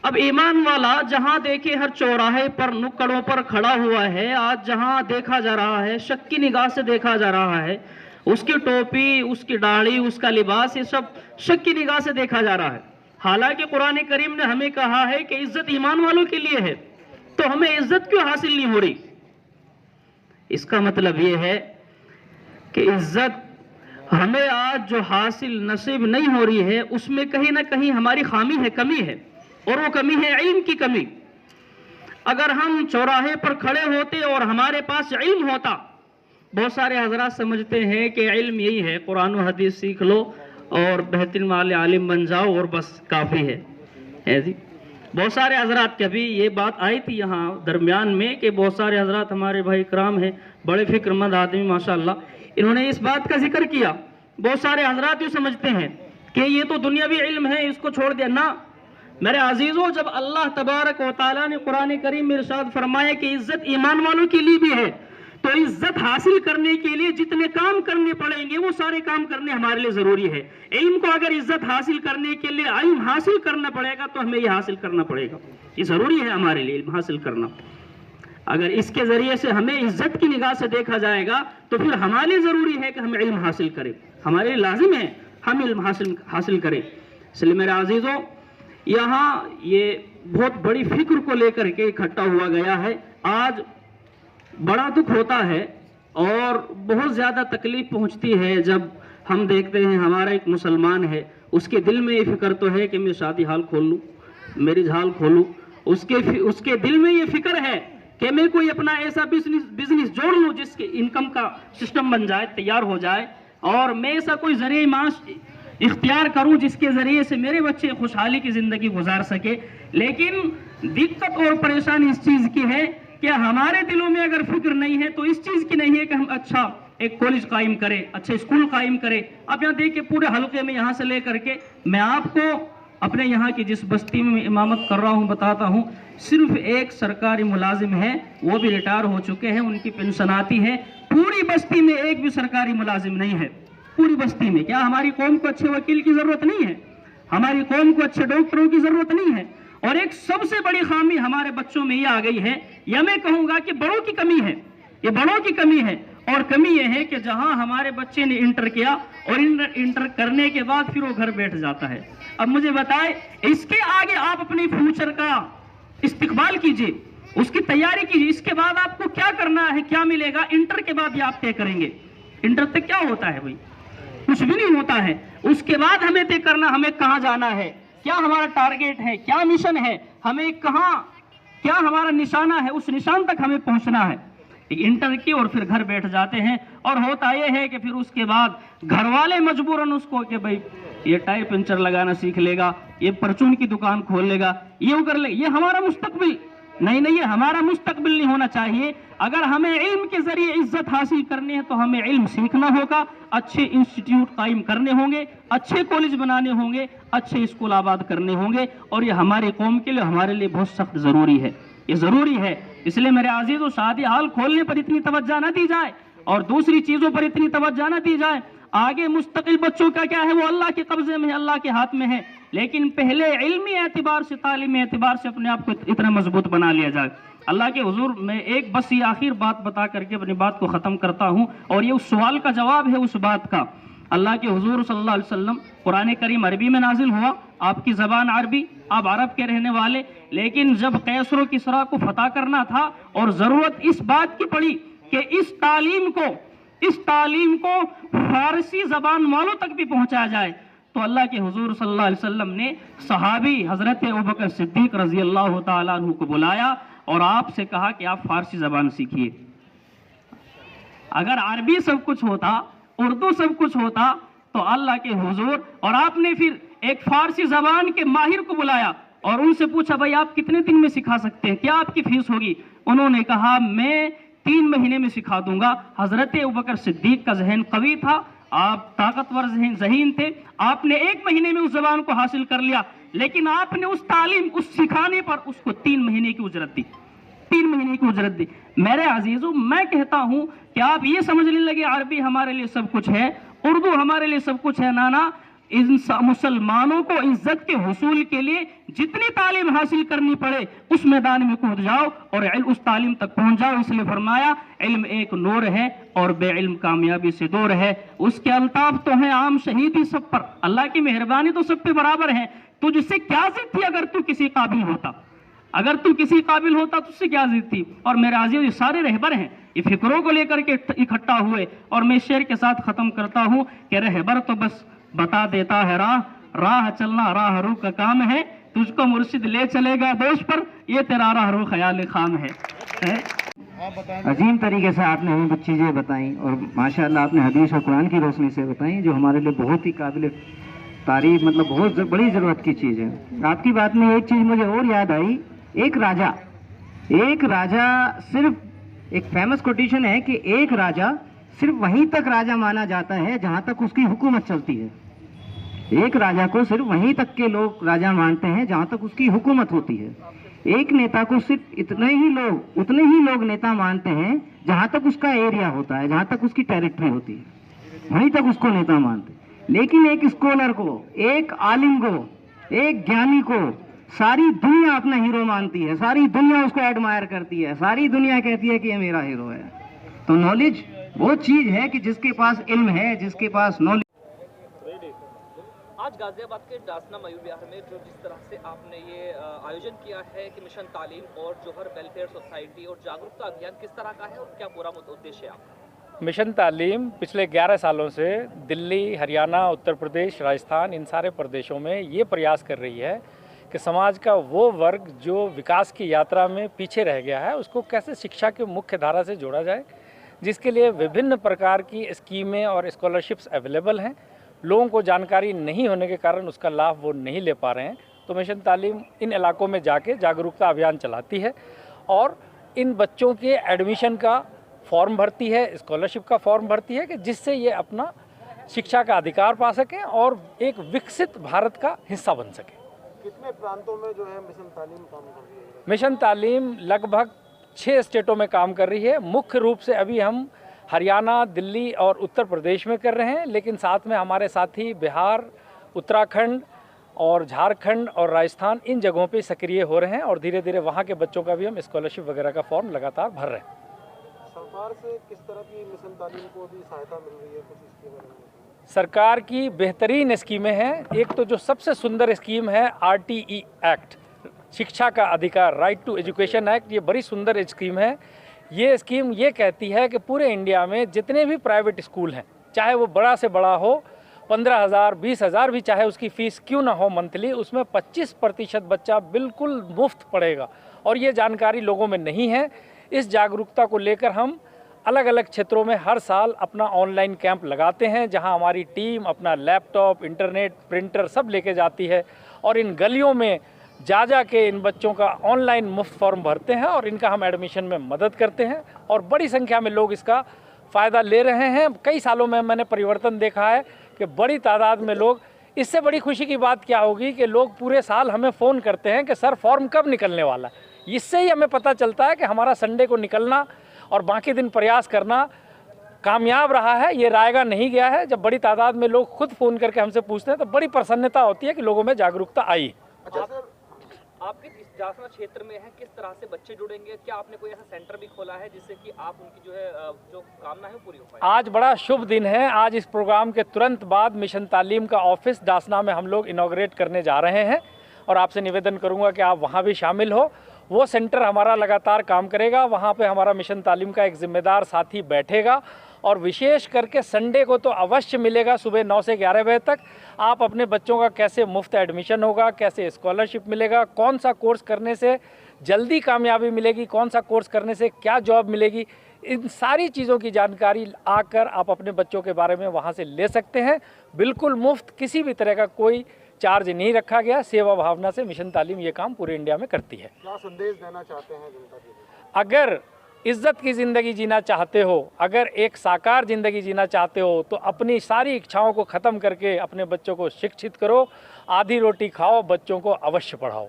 अब ईमान वाला जहां देखे हर चौराहे पर, नुक्कड़ों पर खड़ा हुआ है, आज जहां देखा जा रहा है, शक की निगाह से देखा जा रहा है, उसकी टोपी, उसकी दाढ़ी, उसका लिबास, ये सब शक की निगाह से देखा जा रहा है। हालांकि कुरान करीम ने हमें कहा है कि इज्जत ईमान वालों के लिए है, तो हमें इज्जत क्यों हासिल नहीं हो रही? इसका मतलब यह है कि इज्जत हमें आज जो हासिल नसीब नहीं हो रही है, उसमें कहीं ना कहीं हमारी खामी है, कमी है, और वो कमी है इल्म की कमी। अगर हम चौराहे पर खड़े होते और हमारे पास इल्म होता, बहुत सारे हजरात समझते हैं कि इल्म यही है, कुरान और हदीस सीख लो और बेहतरीन वाले आलिम बन जाओ और बस काफ़ी है जी। बहुत सारे हजरात की अभी ये बात आई थी यहाँ दरमियान में कि बहुत सारे हजरात हमारे भाई कराम हैं, बड़े फिक्रमंद आदमी माशाअल्लाह, इन्होंने इस बात का जिक्र किया। बहुत सारे हजरात यूँ समझते हैं कि ये तो दुनियावी इल्म है, इसको छोड़ दिया ना। मेरे अजीज़ों, जब अल्लाह तबारक व तआला ने कुरान करीम में इरशाद फरमाया कि इज्जत ईमान वालों के लिए भी है, तो इज्जत हासिल करने के लिए जितने काम करने पड़ेंगे वो सारे काम करने हमारे लिए ज़रूरी है। इल्म को अगर इज्जत हासिल करने के लिए इल्म हासिल करना पड़ेगा तो हमें ये हासिल करना पड़ेगा, ये ज़रूरी है हमारे लिए इल्म हासिल करना। अगर इसके ज़रिए से हमें इज्जत की निगाह से देखा जाएगा तो फिर हमारे लिए ज़रूरी है कि हम इल्म हासिल करें, हमारे लिए लाजिम है हम इल्म हासिल करें। इसलिए मेरे अजीज़ों, यहाँ ये बहुत बड़ी फिक्र को लेकर के इकट्ठा हुआ गया है। आज बड़ा दुख होता है और बहुत ज़्यादा तकलीफ पहुँचती है जब हम देखते हैं हमारा एक मुसलमान है, उसके दिल में ये फिक्र तो है कि मैं शादी हाल खोल लूँ, मेरी झाल खोलूँ, उसके दिल में ये फिक्र है कि मैं कोई अपना ऐसा बिजनेस जोड़ लूँ जिसके इनकम का सिस्टम बन जाए, तैयार हो जाए, और मैं ऐसा कोई ज़रिए माश इख्तियार करूँ जिसके ज़रिए से मेरे बच्चे खुशहाली की ज़िंदगी गुजार सके। लेकिन दिक्कत और परेशानी इस चीज़ की है कि हमारे दिलों में अगर फिक्र नहीं है तो इस चीज़ की नहीं है कि हम अच्छा एक कॉलेज कायम करें, अच्छे स्कूल कायम करें। अब यहाँ देखिए पूरे हल्के में यहाँ से लेकर के मैं आपको अपने यहाँ की जिस बस्ती में इमामत कर रहा हूँ बताता हूँ, सिर्फ एक सरकारी मुलाजिम है, वो भी रिटायर हो चुके हैं, उनकी पेंशन आती है। पूरी बस्ती में एक भी सरकारी मुलाजिम नहीं है। पूरी बस्ती में। क्या हमारी कौम को अच्छे वकील की जरूरत नहीं है? हमारी कौम को अच्छे डॉक्टरों की जरूरत नहीं है? और एक सबसे बड़ी खामी हमारे बच्चों में ये आ गई है, या मैं कहूंगा कि बड़ों की कमी है, ये बड़ों की कमी है। और कमी ये है कि जहां हमारे बच्चे ने इंटर किया और इंटर करने के बाद फिर वो घर बैठ जाता है। अब मुझे बताए, इसके आगे आप अपने फ्यूचर का इस्तिकबाल कीजिए, उसकी तैयारी कीजिए। इसके बाद आपको क्या करना है, क्या मिलेगा, इंटर के बाद ये आप तय करेंगे। इंटर तक क्या होता है भाई? कुछ भी नहीं होता है। उसके बाद हमें तय करना हमें कहां जाना है, क्या हमारा टारगेट है, क्या मिशन है, हमें कहां, क्या हमारा निशाना है, उस निशान तक हमें पहुंचना है। इंटर की और फिर घर बैठ जाते हैं। और होता यह है कि फिर उसके बाद घर वाले मजबूरन उसको कि भाई ये टायर पंचर लगाना सीख लेगा, ये परचून की दुकान खोल लेगा, ये कर ले, ये हमारा मुस्तकबिल नहीं, ये हमारा मुस्तकबिल नहीं होना चाहिए। अगर हमें इल्म के जरिए इज्जत हासिल करनी है तो हमें इल्म सीखना होगा, अच्छे इंस्टीट्यूट कायम करने होंगे, अच्छे कॉलेज बनाने होंगे, अच्छे स्कूल आबाद करने होंगे। और ये हमारी कौम के लिए, हमारे लिए बहुत सख्त ज़रूरी है, ये ज़रूरी है। इसलिए मेरे अजीज़ों, शादी हाल खोलने पर इतनी तवज्जो न दी जाए और दूसरी चीज़ों पर इतनी तवज्जो न दी जाए। आगे मुस्तकिल बच्चों का क्या है, वो अल्लाह के कब्जे में है, अल्लाह के हाथ में है। लेकिन पहले इल्मी एतबार से, तालीमी एतबार से अपने आप को इतना मजबूत बना लिया जाए। अल्लाह के हुजूर, मैं एक बस ये आखिर बात बता करके अपनी बात को ख़त्म करता हूँ, और ये उस सवाल का जवाब है उस बात का। अल्लाह के हुजूर सल्लल्लाहु अलैहि वसल्लम, कुरान करीम अरबी में नाजिल हुआ, आपकी ज़बान अरबी, आप अरब के रहने वाले, लेकिन जब कैसर किसरा को फतह करना था और ज़रूरत इस बात की पड़ी कि इस तालीम को फारसी ज़बान वालों तक भी पहुंचाया जाए, तो अल्लाह के हुजूर सल्लल्लाहु अलैहि वसल्लम ने सहाबी हज़रत अबू बकर सिद्दीक़ रज़ी अल्लाह तआला अन्हु को बुलाया और आपसे कहा कि आप फारसी ज़बान सीखिए। अगर अरबी सब कुछ होता, उर्दू सब कुछ होता, तो अल्लाह के हुजूर, और आपने फिर एक फारसी ज़बान के माहिर को बुलाया और उनसे पूछा, भाई आप कितने दिन में सिखा सकते हैं, क्या आपकी फीस होगी? उन्होंने कहा, मैं 3 महीने में सिखा दूंगा। हज़रत अबू बकर सिद्दीक़ का जहन कवी था, आप ताकतवर ज़हीन थे, आपने 1 महीने में उस ज़बान को हासिल कर लिया। लेकिन आपने उस तालीम, उस सिखाने पर उसको 3 महीने की उजरत दी, 3 महीने की उजरत दी। मेरे अजीजों, मैं कहता हूं कि आप ये समझने लगे अरबी हमारे लिए सब कुछ है, उर्दू हमारे लिए सब कुछ है। नाना, इन मुसलमानों को इज्जत के हुसूल के लिए जितनी तालीम हासिल करनी पड़े उस मैदान में कूद जाओ और उस तालीम तक पहुंच जाओ। इसलिए फरमाया, इल्म एक नूर है और बेइल्म कामयाबी से दूर है। उसके अल्ताफ तो हैं आम शहीदी सब पर, अल्लाह की मेहरबानी तो सब पे बराबर है। तुझसे क्या जिद थी अगर तू किसी काबिल होता, अगर तू किसी काबिल होता तुझसे क्या जिद थी? और मेरे आज़िज़, ये सारे रहबर हैं, ये फिक्रों को लेकर के इकट्ठा हुए। और मैं शेर के साथ ख़त्म करता हूँ कि रहबर तो बस बता देता है राह, राह चलना राह रू का काम है, तुझको मुर्शिद ले चलेगा दोष पर, ये तेरा राह रू ख्याल खाम है। अजीम तरीके से आपने हमें कुछ चीज़ें बताई और माशाअल्लाह आपने हदीस और कुरान की रोशनी से बताई, जो हमारे लिए बहुत ही काबिल तारीफ, मतलब बहुत बड़ी ज़रूरत की चीज़ है। आपकी बात में एक चीज़ मुझे और याद आई, एक राजा सिर्फ एक फेमस कोटेशन है कि एक राजा सिर्फ वहीं तक राजा माना जाता है जहां तक उसकी हुकूमत चलती है। एक राजा को सिर्फ वहीं तक के लोग राजा मानते हैं जहां तक उसकी हुकूमत होती है। एक नेता को सिर्फ उतने ही लोग नेता मानते हैं जहां तक उसका एरिया होता है, जहां तक उसकी टेरिटरी होती है, वहीं तक उसको नेता मानते हैं। लेकिन एक स्कॉलर को, एक आलिम को, एक ज्ञानी को सारी दुनिया अपना हीरो मानती है, सारी दुनिया उसको एडमायर करती है, सारी दुनिया कहती है कि ये मेरा हीरो है। तो नॉलेज वो चीज है कि जिसके पास इल्म है, जिसके पास नॉलेज। आज गाजियाबाद के डासना मयूर विहार में जो जिस तरह से आपने ये आयोजन किया है कि मिशन तालीम और जौहर वेलफेयर सोसाइटी और जागरूकता अभियान, किस तरह का है और क्या पूरा उद्देश्य है आपका? मिशन तालीम पिछले 11 सालों से दिल्ली, हरियाणा, उत्तर प्रदेश, राजस्थान, इन सारे प्रदेशों में ये प्रयास कर रही है कि समाज का वो वर्ग जो विकास की यात्रा में पीछे रह गया है उसको कैसे शिक्षा के मुख्य धारा से जोड़ा जाए, जिसके लिए विभिन्न प्रकार की स्कीमें और स्कॉलरशिप्स अवेलेबल हैं। लोगों को जानकारी नहीं होने के कारण उसका लाभ वो नहीं ले पा रहे हैं। तो मिशन तालीम इन इलाकों में जाके जागरूकता अभियान चलाती है और इन बच्चों के एडमिशन का फॉर्म भरती है, स्कॉलरशिप का फॉर्म भरती है कि जिससे ये अपना शिक्षा का अधिकार पा सकें और एक विकसित भारत का हिस्सा बन सकें। कितने प्रांतों में जो है मिशन तालीम काम कर रही है? मिशन तालीम लगभग 6 स्टेटों में काम कर रही है। मुख्य रूप से अभी हम हरियाणा, दिल्ली और उत्तर प्रदेश में कर रहे हैं, लेकिन साथ में हमारे साथी बिहार, उत्तराखंड और झारखंड और राजस्थान इन जगहों पे सक्रिय हो रहे हैं और धीरे धीरे वहाँ के बच्चों का भी हम स्कॉलरशिप वगैरह का फॉर्म लगातार भर रहे हैं। सरकार से किस तरह की मिशन तालीम को भी सहायता मिल रही है, कुछ इसके बारे में? सरकार की बेहतरीन स्कीमें हैं। एक तो जो सबसे सुंदर स्कीम है RTE एक्ट, शिक्षा का अधिकार, राइट टू एजुकेशन एक्ट, ये बड़ी सुंदर स्कीम है। ये स्कीम ये कहती है कि पूरे इंडिया में जितने भी प्राइवेट स्कूल हैं, चाहे वो बड़ा से बड़ा हो, 15,000 20,000 भी चाहे उसकी फ़ीस क्यों ना हो मंथली, उसमें 25% बच्चा बिल्कुल मुफ्त पढ़ेगा। और ये जानकारी लोगों में नहीं है। इस जागरूकता को लेकर हम अलग अलग क्षेत्रों में हर साल अपना ऑनलाइन कैंप लगाते हैं, जहां हमारी टीम अपना लैपटॉप, इंटरनेट, प्रिंटर सब लेके जाती है और इन गलियों में जा के इन बच्चों का ऑनलाइन मुफ्त फॉर्म भरते हैं और इनका हम एडमिशन में मदद करते हैं और बड़ी संख्या में लोग इसका फ़ायदा ले रहे हैं। कई सालों में मैंने परिवर्तन देखा है कि बड़ी तादाद में लोग, इससे बड़ी खुशी की बात क्या होगी कि लोग पूरे साल हमें फ़ोन करते हैं कि सर फॉर्म कब निकलने वाला है। इससे ही हमें पता चलता है कि हमारा संडे को निकलना और बाकी दिन प्रयास करना कामयाब रहा है, ये रायगा नहीं गया है। जब बड़ी तादाद में लोग खुद फ़ोन करके हमसे पूछते हैं तो बड़ी प्रसन्नता होती है कि लोगों में जागरूकता आई। अच्छा सर, आपके इस जाफना क्षेत्र में है, किस तरह से बच्चे जुड़ेंगे? क्या आपने कोई ऐसा सेंटर भी खोला है जिससे कि आप उनकी जो है जो कामना है वो पूरी हो पाए? आज बड़ा शुभ दिन है। आज इस प्रोग्राम के तुरंत बाद मिशन तालीम का ऑफिस डासना में हम लोग इनॉग्रेट करने जा रहे हैं और आपसे निवेदन करूंगा कि आप वहां भी शामिल हो। वो सेंटर हमारा लगातार काम करेगा, वहाँ पे हमारा मिशन तालीम का एक जिम्मेदार साथी बैठेगा और विशेष करके संडे को तो अवश्य मिलेगा सुबह 9 से 11 बजे तक। आप अपने बच्चों का कैसे मुफ्त एडमिशन होगा, कैसे स्कॉलरशिप मिलेगा, कौन सा कोर्स करने से जल्दी कामयाबी मिलेगी, कौन सा कोर्स करने से क्या जॉब मिलेगी, इन सारी चीज़ों की जानकारी आकर आप अपने बच्चों के बारे में वहाँ से ले सकते हैं। बिल्कुल मुफ्त, किसी भी तरह का कोई चार्ज नहीं रखा गया। सेवा भावना से मिशन तालीम ये काम पूरे इंडिया में करती है। क्या संदेश देना चाहते हैं जनता के लिए? अगर इज्जत की ज़िंदगी जीना चाहते हो, अगर एक साकार ज़िंदगी जीना चाहते हो तो अपनी सारी इच्छाओं को ख़त्म करके अपने बच्चों को शिक्षित करो, आधी रोटी खाओ, बच्चों को अवश्य पढ़ाओ।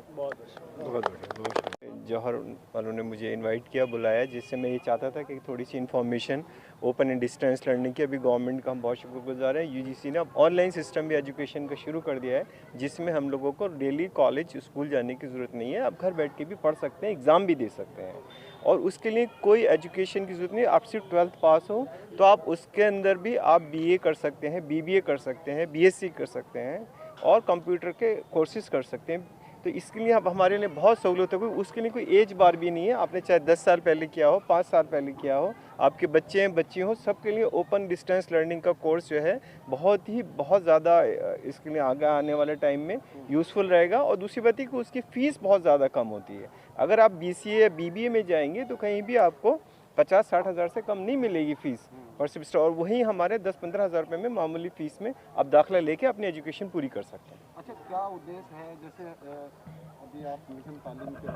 जौहर वालों ने मुझे इनवाइट किया, बुलाया, जिससे मैं ये चाहता था कि थोड़ी सी information open and distance learning की। अभी गवर्नमेंट का हम बहुत शुक्रगुजार हैं, यूजीसी ने अब ऑनलाइन सिस्टम भी एजुकेशन का शुरू कर दिया है, जिसमें हम लोगों को डेली कॉलेज स्कूल जाने की ज़रूरत नहीं है। अब घर बैठ के भी पढ़ सकते हैं, एग्ज़ाम भी दे सकते हैं और उसके लिए कोई एजुकेशन की ज़रूरत नहीं। आप सिर्फ 12th पास हो तो आप उसके अंदर भी आप BA कर सकते हैं, BBA कर सकते हैं, BSc कर सकते हैं और कंप्यूटर के कोर्सेज कर सकते हैं। तो इसके लिए अब हमारे लिए बहुत सहूलत है। कोई उसके लिए कोई एज बार भी नहीं है। आपने चाहे 10 साल पहले किया हो, 5 साल पहले किया हो, आपके बच्चे हैं, बच्ची हो, सबके लिए ओपन डिस्टेंस लर्निंग का कोर्स जो है बहुत ज़्यादा इसके लिए आगे आने वाले टाइम में यूज़फुल रहेगा। और दूसरी बात है कि उसकी फ़ीस बहुत ज़्यादा कम होती है। अगर आप BCA या BBA में जाएंगे तो कहीं भी आपको 50-60 हज़ार से कम नहीं मिलेगी फ़ीस पर सेमेस्टर, और वहीं हमारे 10-15 हज़ार रुपये में मामूली फ़ीस में आप दाखिला लेके अपनी एजुकेशन पूरी कर सकते हैं। अच्छा, क्या उद्देश्य है, जैसे अभी आप मिशन तालीम के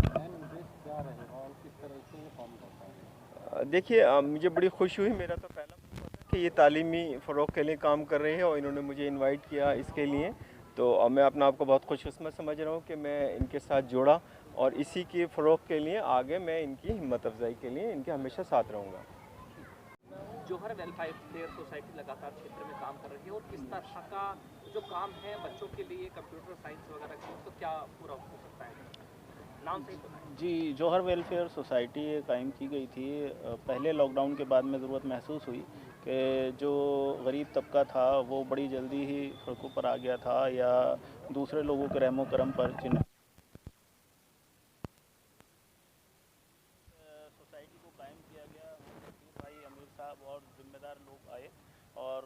मेन उद्देश्य क्या रहेगा और किस तरह से ये काम करता है? देखिए, मुझे बड़ी खुशी हुई। मेरा तो पहला कि ये तालीमी फ़रोग़ के लिए काम कर रहे हैं और इन्होंने मुझे इनवाइट किया इसके लिए, तो मैं अपना आपको बहुत खुशकिस्मत समझ रहा हूँ कि मैं इनके साथ जुड़ा और इसी के फ़रोग़ के लिए आगे मैं इनकी हिम्मत अफजाई के लिए इनके हमेशा साथ रहूँगा। जौहर वेलफेयर सोसाइटी लगातार क्षेत्र में काम कर रही है और किस तरह का जो काम है बच्चों के लिए कंप्यूटर साइंस वगैरह की, तो क्या पूरा हो सकता है? नाम से ही बताएं। जी, जौहर वेलफेयर सोसाइटी कायम की गई थी। पहले लॉकडाउन के बाद में ज़रूरत महसूस हुई कि जो गरीब तबका था वो बड़ी जल्दी ही सड़कों पर आ गया था या दूसरे लोगों के रहमो करम पर जिन्हें सोसाइटी को कायम किया गया। भाई अमीर साहब और ज़िम्मेदार लोग आए और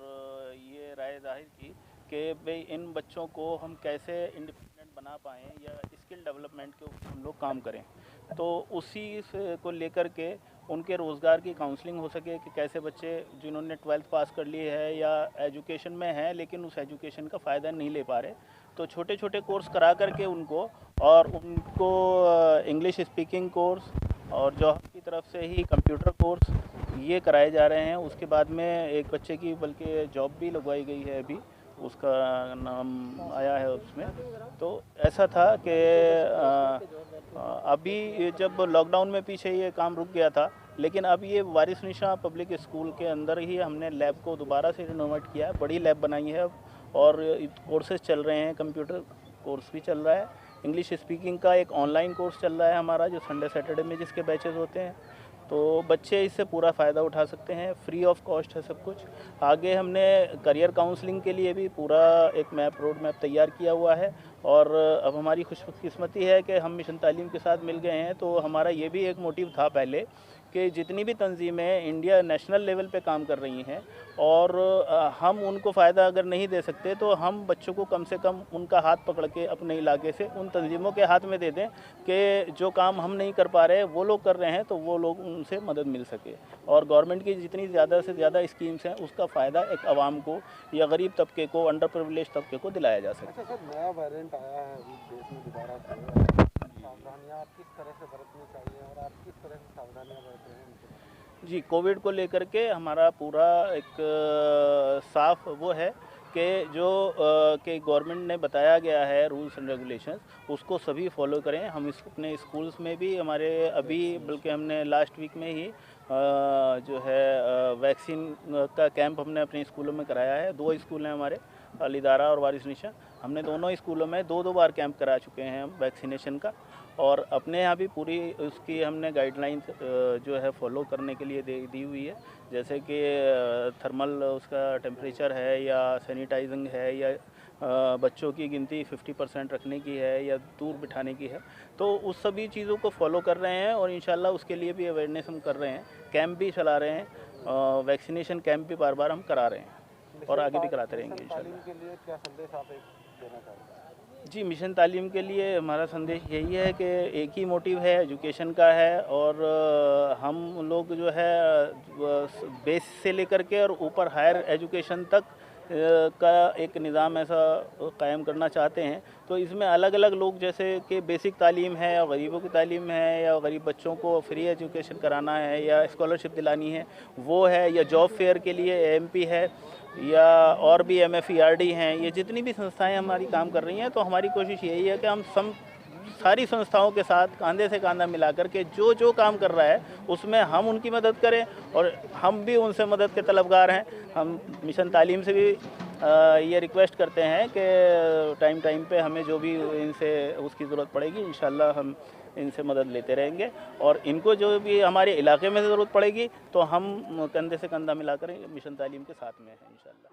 ये राय जाहिर की कि भाई इन बच्चों को हम कैसे इंडिपेंडेंट बना पाएँ या स्किल डेवलपमेंट के ऊपर हम लोग काम करें। तो उसी को लेकर के उनके रोज़गार की काउंसलिंग हो सके कि कैसे बच्चे जिन्होंने 12th पास कर लिए है या एजुकेशन में हैं लेकिन उस एजुकेशन का फ़ायदा नहीं ले पा रहे, तो छोटे छोटे कोर्स करा करके उनको इंग्लिश स्पीकिंग कोर्स और जौहर की तरफ से ही कंप्यूटर कोर्स ये कराए जा रहे हैं। उसके बाद में एक बच्चे की बल्कि जॉब भी लगवाई गई है, अभी उसका नाम आया है उसमें। तो ऐसा था कि अभी जब लॉकडाउन में पीछे ये काम रुक गया था लेकिन अब ये वारिस निशा पब्लिक स्कूल के अंदर ही हमने लैब को दोबारा से रिनोवेट किया है, बड़ी लैब बनाई है अब, और कोर्सेज चल रहे हैं, कंप्यूटर कोर्स भी चल रहा है, इंग्लिश स्पीकिंग का एक ऑनलाइन कोर्स चल रहा है हमारा, जो संडे सैटरडे में जिसके बैचेस होते हैं। तो बच्चे इससे पूरा फ़ायदा उठा सकते हैं, फ्री ऑफ कॉस्ट है सब कुछ। आगे हमने करियर काउंसलिंग के लिए भी पूरा एक रोड मैप तैयार किया हुआ है, और अब हमारी खुशकिस्मती है कि हम मिशन तालीम के साथ मिल गए हैं। तो हमारा ये भी एक मोटिव था पहले कि जितनी भी तंजीमें इंडिया नेशनल लेवल पे काम कर रही हैं और हम उनको फ़ायदा अगर नहीं दे सकते तो हम बच्चों को कम से कम उनका हाथ पकड़ के अपने इलाके से उन तंजीमों के हाथ में दे दें कि जो काम हम नहीं कर पा रहे वो लोग कर रहे हैं, तो वो लोग उनसे मदद मिल सके। और गवर्नमेंट की जितनी ज़्यादा से ज़्यादा स्कीम्स हैं उसका फ़ायदा एक आवाम को या गरीब तबके को, अंडर प्रिविलेज तबके को दिलाया जा सके। अच्छा सर, नया वेरिएंट आया है अभी देश में दोबारा, सावधानियाँ आप किस तरह से बरतनी चाहिए और आप किस तरह से सावधानियाँ बरत रहे हैं? जी, कोविड को लेकर के हमारा पूरा एक साफ वो है कि जो कि गवर्नमेंट ने बताया गया है रूल्स एंड रेगुलेशंस, उसको सभी फॉलो करें। हम अपने स्कूल्स में भी हमारे अभी बल्कि हमने लास्ट वीक में ही जो है वैक्सीन का कैंप हमने अपने स्कूलों में कराया है। 2 स्कूल हैं हमारे, अलीदारा और वारिस निशा। हमने दोनों स्कूलों में 2-2 बार कैंप करा चुके हैं हम वैक्सीनेशन का, और अपने यहाँ भी पूरी उसकी हमने गाइडलाइंस जो है फॉलो करने के लिए दी हुई है, जैसे कि थर्मल उसका टेम्परेचर है या सैनिटाइजिंग है या बच्चों की गिनती 50% रखने की है या दूर बिठाने की है। तो उस सभी चीज़ों को फॉलो कर रहे हैं और इंशाल्लाह उसके लिए भी अवेयरनेस हम कर रहे हैं, कैंप भी चला रहे हैं, वैक्सीनेशन कैंप भी बार बार हम करा रहे हैं और आगे भी कराते रहेंगे इंशाल्लाह। के लिए क्या संदेश आप देना चाहते हैं? जी, मिशन तालीम के लिए हमारा संदेश यही है कि एक ही मोटिव है, एजुकेशन का है, और हम लोग जो है बेस से लेकर के और ऊपर हायर एजुकेशन तक का एक निज़ाम ऐसा कायम करना चाहते हैं। तो इसमें अलग अलग लोग, जैसे कि बेसिक तालीम है या गरीबों की तालीम है या गरीब बच्चों को फ्री एजुकेशन कराना है या स्कॉलरशिप दिलानी है वो है, या जॉब फेयर के लिए AMP है, या और भी MFERD हैं, ये जितनी भी संस्थाएं हमारी काम कर रही हैं। तो हमारी कोशिश यही है कि हम सारी संस्थाओं के साथ कांधे से कांधा मिलाकर के जो काम कर रहा है उसमें हम उनकी मदद करें और हम भी उनसे मदद के तलबगार हैं। हम मिशन तालीम से भी ये रिक्वेस्ट करते हैं कि टाइम पे हमें जो भी इनसे उसकी ज़रूरत पड़ेगी इंशाल्लाह हम इनसे मदद लेते रहेंगे, और इनको जो भी हमारे इलाके में ज़रूरत पड़ेगी तो हम कंधे से कंधा मिलाकर मिशन तालीम के साथ में हैं इंशाल्लाह।